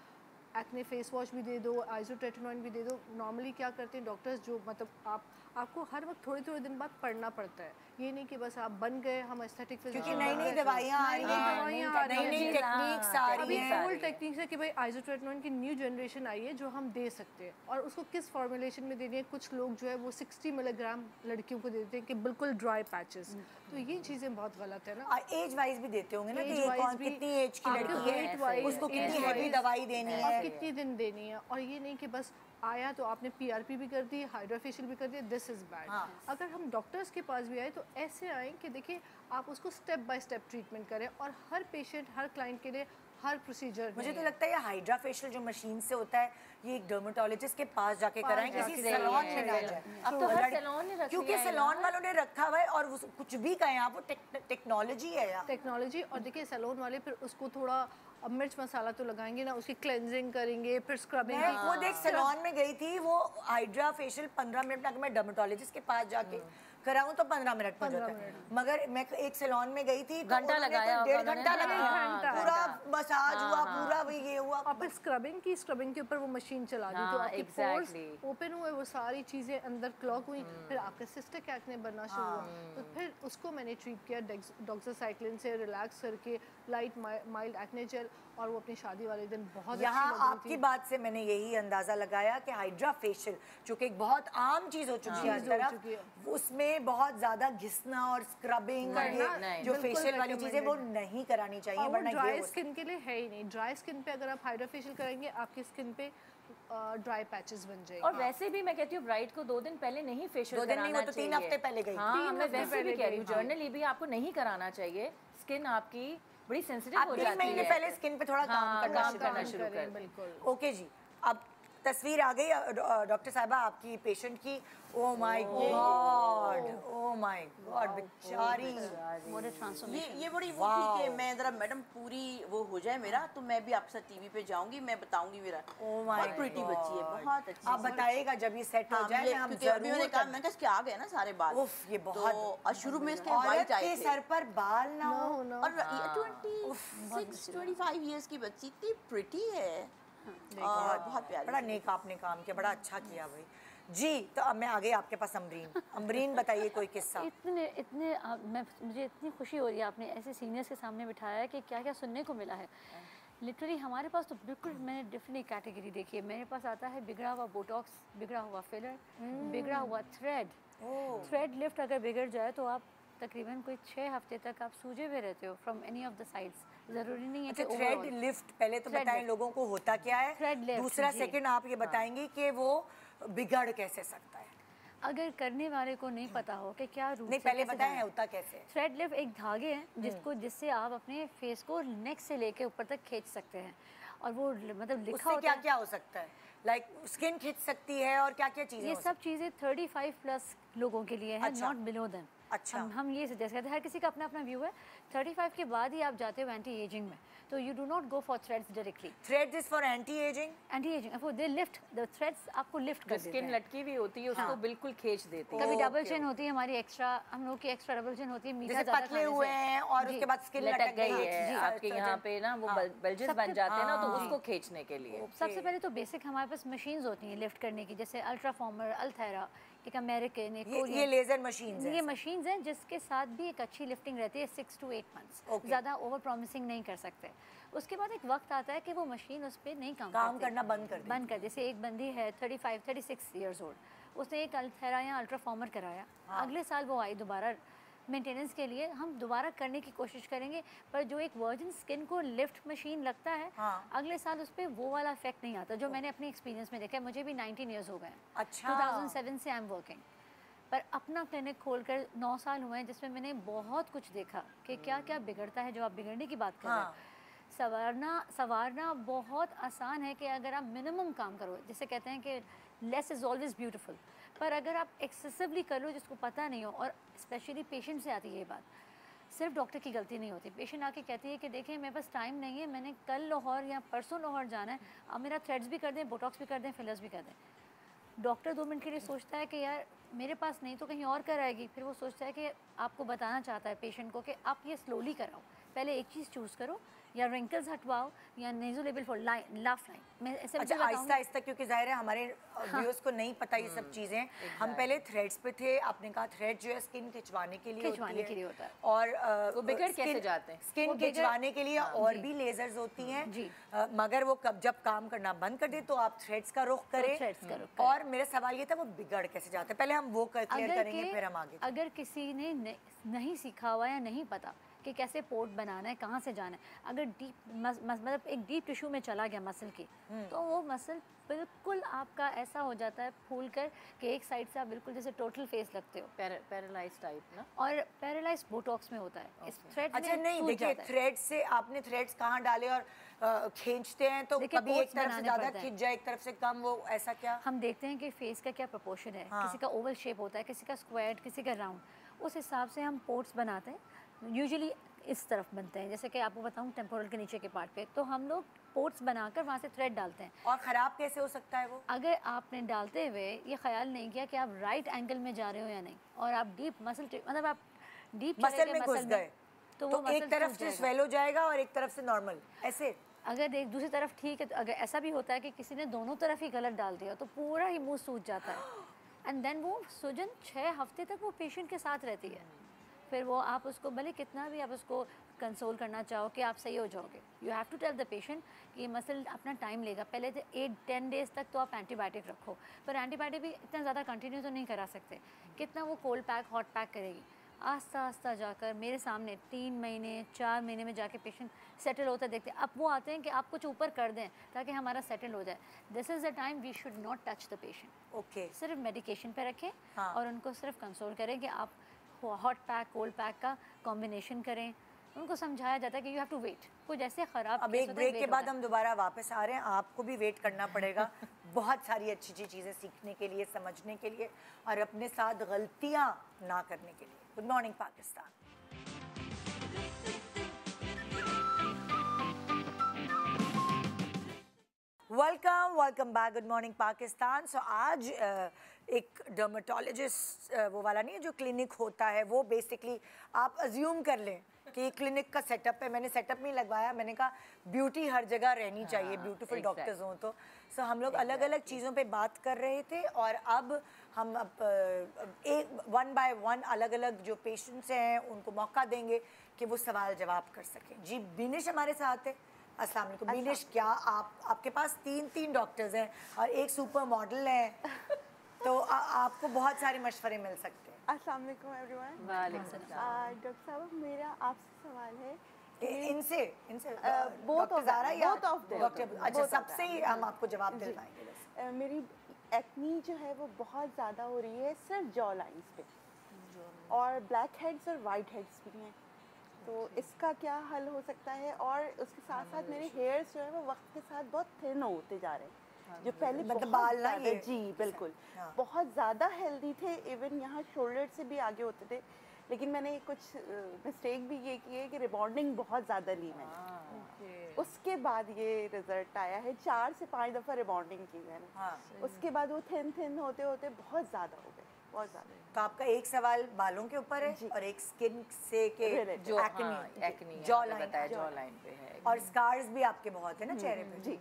S3: एक्ने फेस वॉश भी दे दो, आइसोट्रेटिनोइन भी दे दो। नॉर्मली क्या करते हैं डॉक्टर्स, जो मतलब आपको हर वक्त थोड़े थोड़े दिन बाद पढ़ना पड़ता है। ये नहीं कि बस आप बन गए हम एस्थेटिक फिजिशियन,
S1: क्योंकि नई नई दवाइयाँ आ रही हैं, नई नई टेक्निक्स आ रही हैं।
S3: अभी ओल्ड टेक्निक्स है कि भाई आइसोट्रेटिनोइन की न्यू जनरेशन आई है जो हम दे सकते हैं, और उसको किस फॉर्मुलेशन में देनी है। कुछ लोग जो है वो 60 मिलीग्राम लड़कियों को देते हैं कि बिल्कुल ड्राई पैचेस। तो ये चीज़ें बहुत गलत है ना।
S1: एज वाइज भी देते होंगे ना, कि कितनी एज की लड़की है, उसको कितनी हैवी दवाई देनी है,
S3: कितनी दिन देनी है। और ये नहीं कि बस आया तो आपने PRP भी कर दी, हाइड्रा फेशियल भी कर दिया, दिस इज़ बैड। अगर हम डॉक्टर्स के पास भी आए तो ऐसे आए कि देखिए आप उसको स्टेप बाय स्टेप ट्रीटमेंट करें, और हर पेशेंट, हर क्लाइंट के लिए हर प्रोसीजर।
S1: मुझे तो लगता है ये हाइड्रा फेशियल जो मशीन से होता है, ये एक डर्मेटोलॉजिस्ट के पास जाके कराएं, किसी सैलून में ना जाए।
S2: अब तो हर सैलून ने रखा है,
S1: क्योंकि सैलून वालों ने रखा हुआ है, और कुछ भी कहें आप, वो टेक्नोलॉजी है यार,
S3: टेक्नोलॉजी। और देखिए सैलून वाले फिर उसको थोड़ा मिर्च मसाला तो लगाएंगे ना, उसकी क्लेंजिंग करेंगे, फिर स्क्रबिंग।
S1: वो देख सैलून में गई थी, वो हाइड्रा फेशियल 15 मिनट में, मैं डर्मेटोलॉजिस्ट के पास जाके कराऊं तो 15 मिनट में होता है, मगर मैं एक सैलून में गई थी,
S2: घंटा लगाया,
S1: 1.5 घंटा लगाया, पूरा मसाज हुआ, पूरा भी ये हुआ।
S3: और फिर स्क्रबिंग के ऊपर वो मशीन चला दी, तो आपके पोर्स ओपन हुए, वो सारी चीज़ें अंदर क्लॉग हुई, फिर आपका सिस्टिक एक्ने बनना शुरू हुआ। तो फिर उसको मैंने ट्रीट किया डॉक्सीसाइक्लिन से, रिलैक्स करके, लाइट माइल्ड एक्ने जेल, और वो अपनी शादी वाले दिन बहुत
S1: यहाँ आपकी बात से मैंने यही अंदाजा लगाया कि हाइड्रा फेशियल जो कि एक बहुत आम चीज हो चुकी है हर तरफ, उसमें बहुत ज्यादा घिसना और स्क्रबिंग, जो फेशियल वाली चीजें वो नहीं करानी चाहिए, वरना
S3: ड्राई स्किन के लिए है ही नहीं। ड्राई स्किन पे अगर आप हाइड्रा फेशियल कराएंगे, आपकी स्किन पे ड्राई पैचेस बन जाएंगे।
S2: और वैसे भी मैं कहती हूँ ब्राइड को 2 दिन पहले नहीं फेशियल कराना चाहिए।
S1: 2 दिन नहीं, वो तो 3 हफ्ते पहले गई।
S2: हाँ, मैं वैसे भी कह रही हूँ, जर्नली भी आपको नहीं कराना चाहिए। स्किन आपकी बड़ी सेंसिटिव हो जाती है।
S1: 3 महीने पहले स्किन पे थोड़ा काम करना शुरू करें।
S3: बिल्कुल।
S1: ओके जी, अब तस्वीर आ गई डॉक्टर साहिबा आपकी पेशेंट की। Oh my God, oh my God, बेचारी।
S4: ये बड़ी वो थी कि मैं जरा मैडम पूरी वो हो जाए मेरा, तो मैं भी आपसे टीवी पे जाऊंगी, मैं बताऊंगी मेरा। बहुत प्रीटी बच्ची है, बहुत अच्छी।
S1: आप बताइएगा जब ये सेट हो जाए, हम जरूर।
S4: मैंने कहा मैं इसके आ गए ना सारे बाल।
S1: उफ, ये बहुत।
S4: और शुरू में इसके
S1: औरत के सर पर बाल ना हो,
S4: और 25 इयर्स की बच्ची इतनी प्रीटी है, बहुत प्यारी।
S1: बड़ा नेक आपने काम किया, बड़ा अच्छा किया भाई जी। तो अब मैं आ गई आपके पास अमरीन बताइए कोई किस्सा।
S5: मुझे इतनी खुशी हो रही है, आपने ऐसे सीनियर्स के सामने बिठाया है कि क्या क्या सुनने को मिला है। लिटरली हमारे पास तो बिल्कुल मैंने डिफरेंट कैटेगरी देखी है। मेरे पास आता है बिगड़ा हुआ बोटॉक्स, बिगड़ा हुआ फिलर, बिगड़ा हुआ थ्रेड लिफ्ट अगर बिगड़ जाए तो आप तकरीबन कोई 6 हफ्ते तक आप सूजे हुए रहते हो from any of the sides. जरूरी नहीं है कि
S1: थ्रेड लिफ्ट, पहले तो बताएं लोगों को होता क्या है, दूसरा सेकंड आप ये बताएंगी कि वो बिगड़ कैसे सकता है।
S5: अगर करने वाले को नहीं पता हो कि क्या रूट,
S1: नहीं पहले बताएं होता कैसे।
S5: थ्रेड लिफ्ट एक धागे हैं जिससे आप अपने फेस को नेक से लेके ऊपर तक खींच सकते हैं, और वो मतलब लिखा होता है
S1: क्या क्या हो सकता है, लाइक स्किन खींच सकती है, और क्या क्या चीजें।
S5: ये सब चीज़ें 35 प्लस लोगों के लिए है, नॉट बिलो देम।
S1: अच्छा,
S5: हम ये सजेस्ट करते हैं, हर किसी का अपना अपना व्यू है। 35 के बाद ही आप जाते हो एंटी एजिंग में, तो you do not go for threads directly.
S1: Threads is for anti ageing
S5: वो दे लिफ्ट द थ्रेड्स, आपको लिफ्ट कर देते हैं।
S2: स्किन लटकी हुई होती है उसको बिल्कुल खींच देती है।
S5: कभी डबल चिन होती है हमारी एक्स्ट्रा, हम लोग की एक्स्ट्रा डबल चिन होती है मीठा
S1: जैसे
S5: ज़्यादा
S1: पतले हुए हैं और उसके बाद स्किन
S2: लटक गई है आपके यहाँ पे ना, वो बल्जेस बन जाते हैं ना, तो उसको खींचने के लिए
S5: सबसे पहले तो बेसिक हमारे पास मशीन्स होती हैं लिफ्ट करने की, जैसे अल्ट्राफॉर्मर, अल्थेरा, एक अमेरिकन, एक
S1: ये लेजर मशीन्स हैं।
S5: ये मशीन्स हैं जिसके साथ भी एक अच्छी लिफ्टिंग रहती है 6 to 8 मंथ्स। ज़्यादा ओवर प्रॉमिसिंग नहीं कर सकते। उसके बाद एक वक्त आता है कि वो मशीन उस पर नहीं काम
S1: करना बंद कर
S5: जैसे एक बंदी है 35-36 ईयर्स ओल्ड, उसने एक अल्थेरा या अल्ट्राफॉर्मर कराया, अगले साल वो आई दोबारा मेंटेनेंस के लिए, हम दोबारा करने की कोशिश करेंगे, पर जो एक वर्जिन स्किन को लिफ्ट मशीन लगता है अगले साल उस पर वो वाला इफेक्ट नहीं आता, जो मैंने अपने एक्सपीरियंस में देखा है। मुझे भी 19 ईयर्स हो गए।
S1: अच्छा।
S5: 2007 से आई एम वर्किंग, पर अपना क्लिनिक खोलकर 9 साल हुए हैं, जिसमें मैंने बहुत कुछ देखा कि क्या क्या बिगड़ता है। जो आप बिगड़ने की बात कर रहे हैं, संवारना बहुत आसान है कि अगर आप मिनिमम काम करो, जैसे कहते हैं कि लेस इज़ ऑलवेज ब्यूटीफुल, पर अगर आप एक्सेसिवली कर लो जिसको पता नहीं हो, और स्पेशली पेशेंट से आती है ये बात, सिर्फ डॉक्टर की गलती नहीं होती। पेशेंट आके कहती है कि देखिए मेरे पास टाइम नहीं है, मैंने कल लाहौर या परसों लाहौर जाना है, अब मेरा थ्रेड्स भी कर दें, बोटॉक्स भी कर दें, फिलर्स भी कर दें। डॉक्टर 2 मिनट के लिए सोचता है कि यार मेरे पास नहीं तो कहीं और कराएगी, फिर वो सोचता है कि आपको बताना चाहता है पेशेंट को कि आप ये स्लोली कराओ, पहले एक चीज़ चूज़ करो, या रिंकल्स हटवाओ या नेज़ोलेबल फॉर लाफ लाइन। मैं ऐसे
S1: आहिस्ता आहिस्ता, क्योंकि जाहिर है हमारे व्यूअर्स को नहीं पता ये सब चीज़ें। हम पहले थ्रेड्स पे थे, आपने कहा थ्रेड जो है स्किन खिंचवाने के लिए होता है, और
S2: वो बिगड़ कैसे जाते हैं
S1: स्किन खिंचवाने के लिए और भी लेजर्स होती हैं, मगर वो जब काम करना बंद कर दे तो आप थ्रेड्स का रुख करें। और मेरा सवाल ये था वो बिगड़ कैसे जाते हैं, पहले हम वो क्लियर करेंगे फिर हम आगे।
S5: अगर किसी ने नहीं सीखा हुआ या नहीं पता कि कैसे पोर्ट बनाना है, कहाँ से जाना है, अगर डीप मतलब एक डीप टिश्यू में चला गया मसल की, तो वो मसल बिल्कुल आपका ऐसा हो जाता है फूल कर कि एक साइड से आप बिल्कुल जैसे टोटल फेस लगते हो,
S2: पैरालाइज टाइप ना।
S5: और पैरालाइज बोटॉक्स में होता है इस थ्रेड।
S1: अच्छा नहीं, देखिए थ्रेड से आपने थ्रेड्स कहाँ डाले और खींचते हैं तो कभी एक तरफ से ज़्यादा खींच जाए, एक तरफ से कम, वो ऐसा क्या?
S5: हम देखते हैं कि फेस का क्या प्रोपोर्शन है, किसी का ओवल शेप होता है, किसी का स्क्वायर, किसी का राउंड, उस हिसाब से हम पोर्ट्स बनाते हैं। यूजुअली इस तरफ बनते हैं, जैसे कि आपको बताऊं टेम्पोरल के नीचे के पार्ट पे, तो हम लोग पोर्ट्स बनाकर वहाँ से थ्रेड डालते हैं।
S1: और ख़राब कैसे हो सकता है वो?
S5: अगर आपने डालते हुए ये ख्याल नहीं किया कि आप राइट एंगल में जा रहे हो या नहीं, और आप डीप मसल मतलब आप डीप
S1: मसल में घुस गए तो एक तरफ से स्वेल हो जाएगा और एक तरफ से नॉर्मल ऐसे।
S5: अगर एक दूसरी तरफ ठीक है, तो अगर ऐसा भी होता है कि किसी ने दोनों तरफ ही गलत डाल दिया तो पूरा ही मुंह सूज जाता है, एंड देन वो सूजन 6 हफ्ते तक वो पेशेंट के साथ रहती है। फिर वो आप उसको भले कितना भी आप उसको कंसोल करना चाहो कि आप सही हो जाओगे, you have to tell the patient कि मसल अपना टाइम लेगा। पहले तो 8-10 डेज़ तक तो आप एंटीबायोटिक रखो, पर एंटीबायोटिक भी इतना ज़्यादा कंटिन्यू तो नहीं करा सकते, कितना वो कोल्ड पैक हॉट पैक करेगी। आस्ता आस्ता जाकर मेरे सामने 3 महीने 4 महीने में जाके पेशेंट सेटल होता देखते हैं। अब वो आते हैं कि आप कुछ ऊपर कर दें ताकि हमारा सेटल हो जाए। This is the time we should not touch the patient.
S1: Okay,
S5: सिर्फ मेडिकेशन पे रखें और उनको सिर्फ कंसोल करें कि आप हॉट पैक कोल्ड पैक का कॉम्बिनेशन करें। उनको समझाया जाता है कि यू हैव टू वेट, कुछ ऐसे ख़राब।
S1: अब एक ब्रेक के बाद हम दोबारा वापस आ रहे हैं, आपको भी वेट करना पड़ेगा बहुत सारी अच्छी अच्छी चीज़ें सीखने के लिए, समझने के लिए और अपने साथ गलतियाँ ना करने के लिए। Good morning Pakistan. Welcome back. Good morning Pakistan. So आज एक डर्मेटोलॉजिस्ट वो वाला नहीं है जो क्लिनिक होता है, वो बेसिकली आप अज्यूम कर लें कि क्लिनिक का सेटअप है। मैंने सेटअप नहीं लगवाया, मैंने कहा ब्यूटी हर जगह रहनी चाहिए, ब्यूटीफुल डॉक्टर्स हों तो। सो हम लोग अलग अलग चीज़ों पे बात कर रहे थे और अब हम एक 1 by 1 अलग अलग जो पेशेंट्स हैं उनको मौका देंगे कि वो सवाल जवाब कर सकें। जी बिनिश हमारे साथ है। अस्सलाम वालेकुम बिनिश, क्या आपके पास 3 डॉक्टर्स हैं और एक सुपर मॉडल है तो आपको बहुत सारे मशवरे मिल सकते हैं।
S6: अस्सलाम वालेकुम एवरीवन। डॉक्टर साहब मेरा आपसे सवाल है
S1: इनसे
S6: बोथ ऑफ
S1: डॉक्टर, अच्छा सबसे ही हम आपको जवाब दिलवाएंगे।
S6: मेरी एक्नी जो है वो बहुत ज़्यादा हो रही है सिर्फ जॉ लाइंस पे, और ब्लैक हेड्स और वाइट हेड्स भी हैं, तो इसका क्या हल हो सकता है? और उसके साथ साथ मेरे हेयर्स जो है वो वक्त के साथ बहुत थिन होते जा रहे हैं, जो पहले
S1: मतलब
S6: बहुत
S1: बाल ना
S6: ज़्यादा-
S1: ये
S6: जी बिल्कुल
S1: हाँ।
S6: बहुत ज़्यादा हेल्दी थे, इवन यहाँ शोल्डर से भी आगे होते थे, लेकिन मैंने कुछ मिस्टेक भी ये की है कि रिबॉन्डिंग बहुत ज़्यादा ली मैंने। उसके बाद ये रिजल्ट आया है, 4 से 5 दफ़ा रिबॉन्डिंग की मैंने।
S1: हाँ।
S6: उसके बाद वो थिन होते होते बहुत ज़्यादा हो गए, बहुत ज़्यादा।
S1: तो आपका एक सवाल बालों के ऊपर है और एक स्किन से के
S6: Related।
S2: जो
S1: acne,
S2: एक्नी
S1: जॉ
S2: बताया
S1: लाइन
S2: जॉ लाइन पे है।
S1: और स्कार्स भी आपके बहुत है ना चेहरे पे।
S6: जी।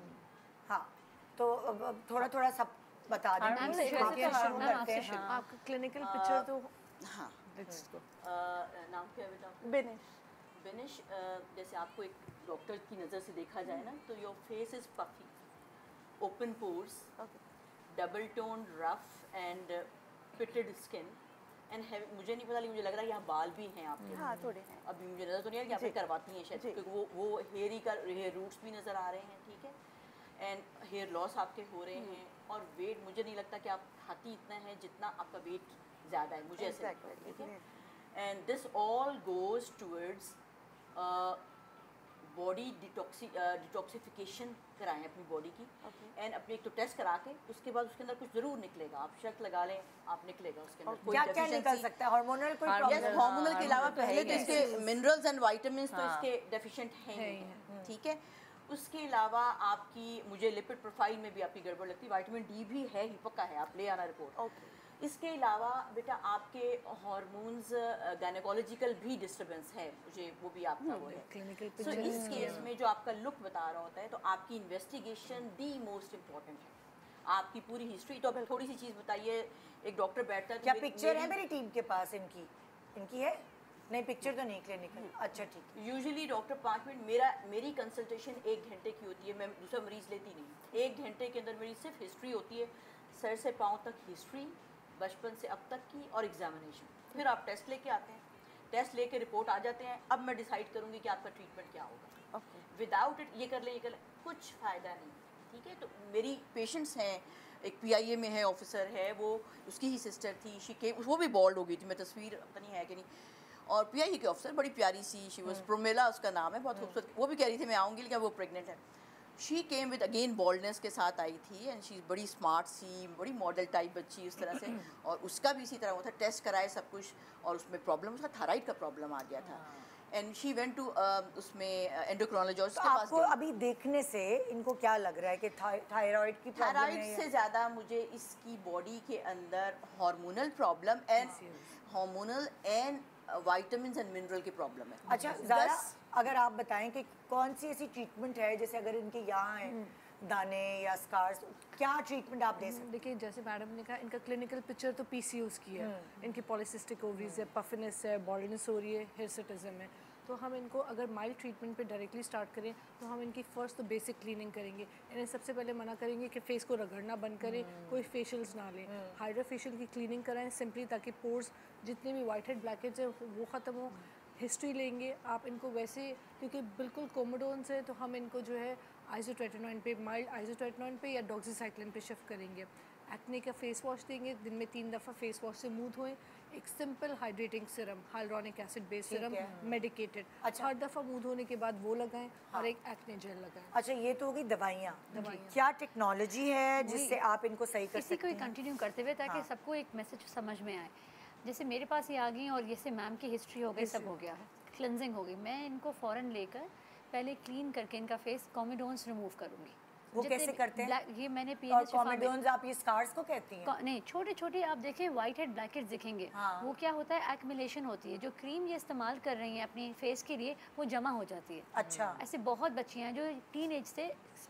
S1: हाँ, तो अब थोड़ा थोड़ा सब बता दें
S5: मैम,
S1: please।
S5: वैसे
S1: आपसे
S5: तो हाँ,
S1: शुरू
S5: मैम,
S1: करते
S5: आपसे
S1: हैं।
S3: आपका क्लिनिकल पिक्चर तो
S4: हाँ
S3: लेट्स गो।
S4: नाम क्या है बेटा?
S6: बिनिश।
S4: बिनिश, जैसे आपको एक डॉक्टर की नज़र से देखा जाए ना, तो your face is puffy, open pores, double tone, rough and pitted skin and मुझे नहीं पता, लेकिन मुझे लग रहा है यहाँ बाल भी हैं आपके।
S6: हाँ थोड़े हैं।
S4: अभी मुझे नज़र तो नहीं आ रहा कि आप ये करवाती हैं शायद,
S6: जी।
S4: क्योंकि वो हेयर ही का हेयर रूट्स भी नज़र आ रहे हैं, ठीक है, एंड हेयर लॉस आपके हो रहे हैं, और वेट मुझे नहीं लगता कि आप खाती इतना है जितना आपका वेट ज़्यादा है, मुझे ऐसा लगता है, ठीक है। And this all goes towards body detoxification कराएं अपनी बॉडी की, एंड अपने एक तो टेस्ट करा के उसके बाद उसके अंदर कुछ ज़रूर निकलेगा, आप शर्त लगा लें, आप निकलेगा उसके अंदर कोई
S1: क्या क्या निकल
S4: deficiency-
S1: सकता है? हार्मोनल कोई
S4: यस,
S1: प्रॉब्लम?
S4: हार्मोनल के अलावा पहले तो
S1: है।
S4: इसके मिनरल्स एंड विटामिन्स तो
S2: हाँ।
S4: इसके डेफिशिएंट हैं ही हैं, ठीक है। उसके अलावा आपकी, मुझे लिपिड प्रोफाइल में भी आपकी गड़बड़ लगती है, विटामिन डी भी है ही, पक्का है, आप ले आना रिपोर्ट। इसके अलावा बेटा आपके हार्मोन्स गायनेकोलॉजिकल भी डिस्टर्बेंस है, मुझे वो भी आपका वो है।
S3: क्लिनिकल
S4: सो
S3: पिक्चर
S4: इस केस में जो आपका लुक बता रहा होता है, तो आपकी इन्वेस्टिगेशन दी मोस्ट इम्पॉर्टेंट है, आपकी पूरी हिस्ट्री। तो अब थोड़ी सी चीज़ बताइए, एक डॉक्टर बैठता है तो
S1: क्या पिक्चर है मेरी टीम के पास इनकी? इनकी है? नहीं, पिक्चर तो नहीं क्लिनिकल। अच्छा ठीक है।
S4: यूजुअली डॉक्टर 5 मिनट, मेरी कंसल्टेशन 1 घंटे की होती है, मैं दूसरा मरीज लेती नहीं। 1 घंटे के अंदर मेरी सिर्फ हिस्ट्री होती है, सर से पाँव तक हिस्ट्री, बचपन से अब तक की, और एग्जामिनेशन। फिर आप टेस्ट लेके आते हैं, टेस्ट लेके रिपोर्ट आ जाते हैं, अब मैं डिसाइड करूँगी कि आपका ट्रीटमेंट क्या होगा। विदाउट इट ये कर ले कुछ फ़ायदा नहीं, ठीक है। तो मेरी पेशेंट्स हैं, एक PIA में है, ऑफिसर है, वो उसकी ही सिस्टर थी, शी केम, वो भी बॉल्ड हो गई थी, मैं तस्वीर पता नहीं है कि नहीं, और PIA की ऑफिसर बड़ी प्यारी सी, शी वाज प्रोमेला उसका नाम है, बहुत खूबसूरत। वो भी कह रही थी मैं आऊँगी, लेकिन वो प्रेग्नेंट है। She came with again baldness के साथ आई थी, एंड शी बड़ी स्मार्ट सी, बड़ी मॉडल टाइप बच्ची उस तरह से, और उसका भी इसी तरह वो था, टेस्ट कराए सब कुछ, और उसमें प्रॉब्लम, उसका थायराइड का प्रॉब्लम आ गया था, एंड शी वेंट टू उसमें एंडोक्रोनोलॉजिस्ट
S1: तो
S4: के पास
S1: आपको
S4: गई।
S1: अभी देखने से इनको क्या लग रहा है कि थायराइड की प्रॉब्लम
S4: थायराइड
S1: है?
S4: से ज़्यादा मुझे इसकी बॉडी के अंदर hormonal problem and vitamins and mineral की प्रॉब्लम है।
S1: अच्छा ज़रा अगर आप बताएं कि कौन सी ऐसी ट्रीटमेंट है, जैसे अगर इनके यहाँ है दाने या स्कार्स, क्या ट्रीटमेंट आप दे सकते हैं?
S3: देखिए, जैसे मैडम ने कहा, इनका क्लिनिकल पिक्चर तो PCOS की है, इनकी पॉलीसिस्टिक ओवरीज है, पफिनेस है, बॉल्डनेस हो रही है, हिरसुटिज्म है। तो हम इनको अगर माइल्ड ट्रीटमेंट पे डायरेक्टली स्टार्ट करें, तो हम इनकी फर्स्ट तो बेसिक क्लीनिंग करेंगे। इन्हें सबसे पहले मना करेंगे कि फेस को रगड़ना बंद करें, कोई फेशियल्स ना लें, हाइड्रा फेशियल की क्लीनिंग कराएं सिंपली, ताकि पोर्स जितने भी वाइट हेड ब्लैक हेड्स है वो ख़त्म हो। हिस्ट्री लेंगे आप इनको, वैसे क्योंकि बिल्कुल कोमोडोन्स है, तो हम इनको जो है आइसोट्रेटिनोइन पे, माइल्ड आइसोट्रेटिनोइन पे या डॉक्सीसाइक्लिन पे शिफ्ट करेंगे। एक्ने का फेस वॉश देंगे, दिन में 3 दफ़ा फेस वॉश से मुंह धोएं। एक simple hydrating Siram, hyaluronic acid based Siram, medicated,
S1: अच्छा।
S3: हर दफ़ा मुंह धोने के बाद वो लगाएं, और एक एक्ने जेल लगाएं।
S1: अच्छा, ये तो हो गई दवाइयाँ। क्या टेक्नोलॉजी है जिससे आप इनको सही कर
S5: इसी
S1: सकते
S5: को ही
S1: हैं?
S5: कंटिन्यू करते हुए, ताकि सबको एक मैसेज समझ में आए। जैसे मेरे पास ये आ गई, और जैसे मैम की हिस्ट्री हो गई, सब हो गया है, क्लिनजिंग हो गई, मैं इनको फ़ौरन लेकर पहले क्लीन करके इनका फेस कॉमिडोन्स रिमूव करूँगी।
S1: वो कैसे करते हैं?
S5: ये मैंने
S1: और
S5: PNS शिफा में,
S1: कॉमेडोन्स आप ये स्कार्स को कहती हैं?
S5: नहीं, छोटे छोटे आप देखें वाइट हेड ब्लैक हेड दिखेंगे, वो क्या होता है, एक्युमुलेशन होती है। जो क्रीम ये इस्तेमाल कर रही हैं अपनी फेस के लिए, वो जमा हो जाती है।
S1: अच्छा।
S5: ऐसे बहुत बच्चियाँ हैं जो टीन एज से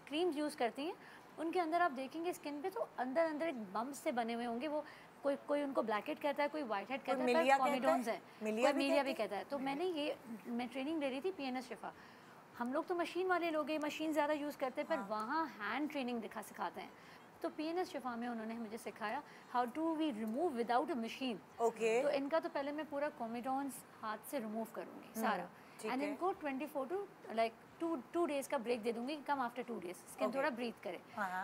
S5: क्रीम्स यूज़ करती हैं, उनके अंदर आप देखेंगे स्किन पे तो अंदर अंदर एक बम्प से बने हुए होंगे। वो कोई उनको ब्लैक हेड कहता है, कोई वाइट हेड कहता है,
S1: मिलिया
S5: पर कॉमिडोन्स है,
S1: मिलिया
S5: कोई
S1: भी
S5: मिलिया
S1: कहते
S5: भी कहता है। तो मैं ट्रेनिंग ले रही थी PNS शिफा। हम लोग तो मशीन वाले लोग हैं, मशीन ज़्यादा यूज़ करते हैं, पर वहाँ हैंड ट्रेनिंग सिखाते हैं। तो PNS शिफा में उन्होंने मुझे सिखाया how to we remove without a machine.
S1: Okay.
S5: तो इनका तो पहले मैं पूरा कॉमिडोन्स हाथ से रिमूव करूँगी सारा, एंड इनको 24 to टू डेज़ का ब्रेक दे दूंगी, कम आफ्टर 2 डेज, स्किन थोड़ा ब्रीथ करे।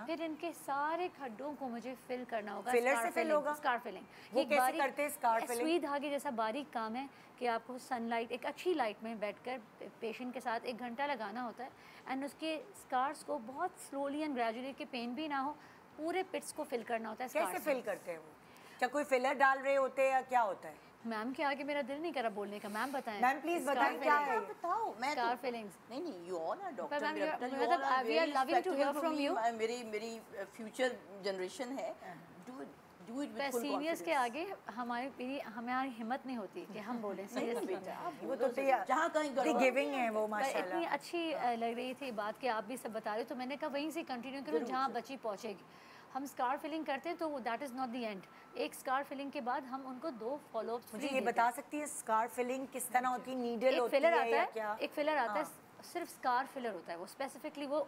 S5: फिर इनके सारे खड्डों को मुझे फिल करना होगा।
S1: फिलर से फिल होगा?
S5: Scar filling.
S1: वो कैसे करते हैं स्कार फिलिंग?
S5: सुई धागे जैसा बारीक काम है कि आपको सनलाइट, एक अच्छी लाइट में बैठकर पेशेंट के साथ 1 घंटा लगाना होता है एंड उसके स्कार्स को बहुत स्लोली एंड ग्रेजुअली, कि पेन भी ना हो, पूरे पिट्स को फिल करना होता है।
S1: कैसे फिल करते हैं वो? क्या कोई फिलर डाल रहे होते हैं या क्या होता है?
S5: मैम के आगे मेरा दिल नहीं करा बोलने का, मैम बताएं।
S1: मैम प्लीज बताएं क्या है?
S4: बताओ। मैं
S5: स्कार फिलिंग्स।
S4: नहीं, यू ऑल आर डॉक्टर।
S5: मतलब we are loving to hear from you.
S4: मेरी फ्यूचर जनरेशन है। Do it with full
S5: seniors के आगे हमारी हिम्मत नहीं होती कि हम बोलें।
S1: वो तो
S4: जहाँ कहीं
S1: गिविंग है वो माशाल्लाह।
S5: इतनी अच्छी लग रही थी बात कि आप भी सब बता रहे हो, तो मैंने कहा वहीं से कंटिन्यू करूँ जहाँ बच्ची पहुँचेगी। हम स्कार फिलिंग करते हैं तो that is not the end. एक स्कार फिलिंग के बाद हम उनको 2 फॉलोअप्स।
S1: मुझे ये बता सकती है स्कार फिलिंग किस तरह होती है? नीडल होती
S5: फिलर
S1: है
S5: आता
S1: या
S5: है,
S1: क्या?
S5: एक फिलर आता है, सिर्फ स्कार फिलर होता है। वो स्पेसिफिकली वो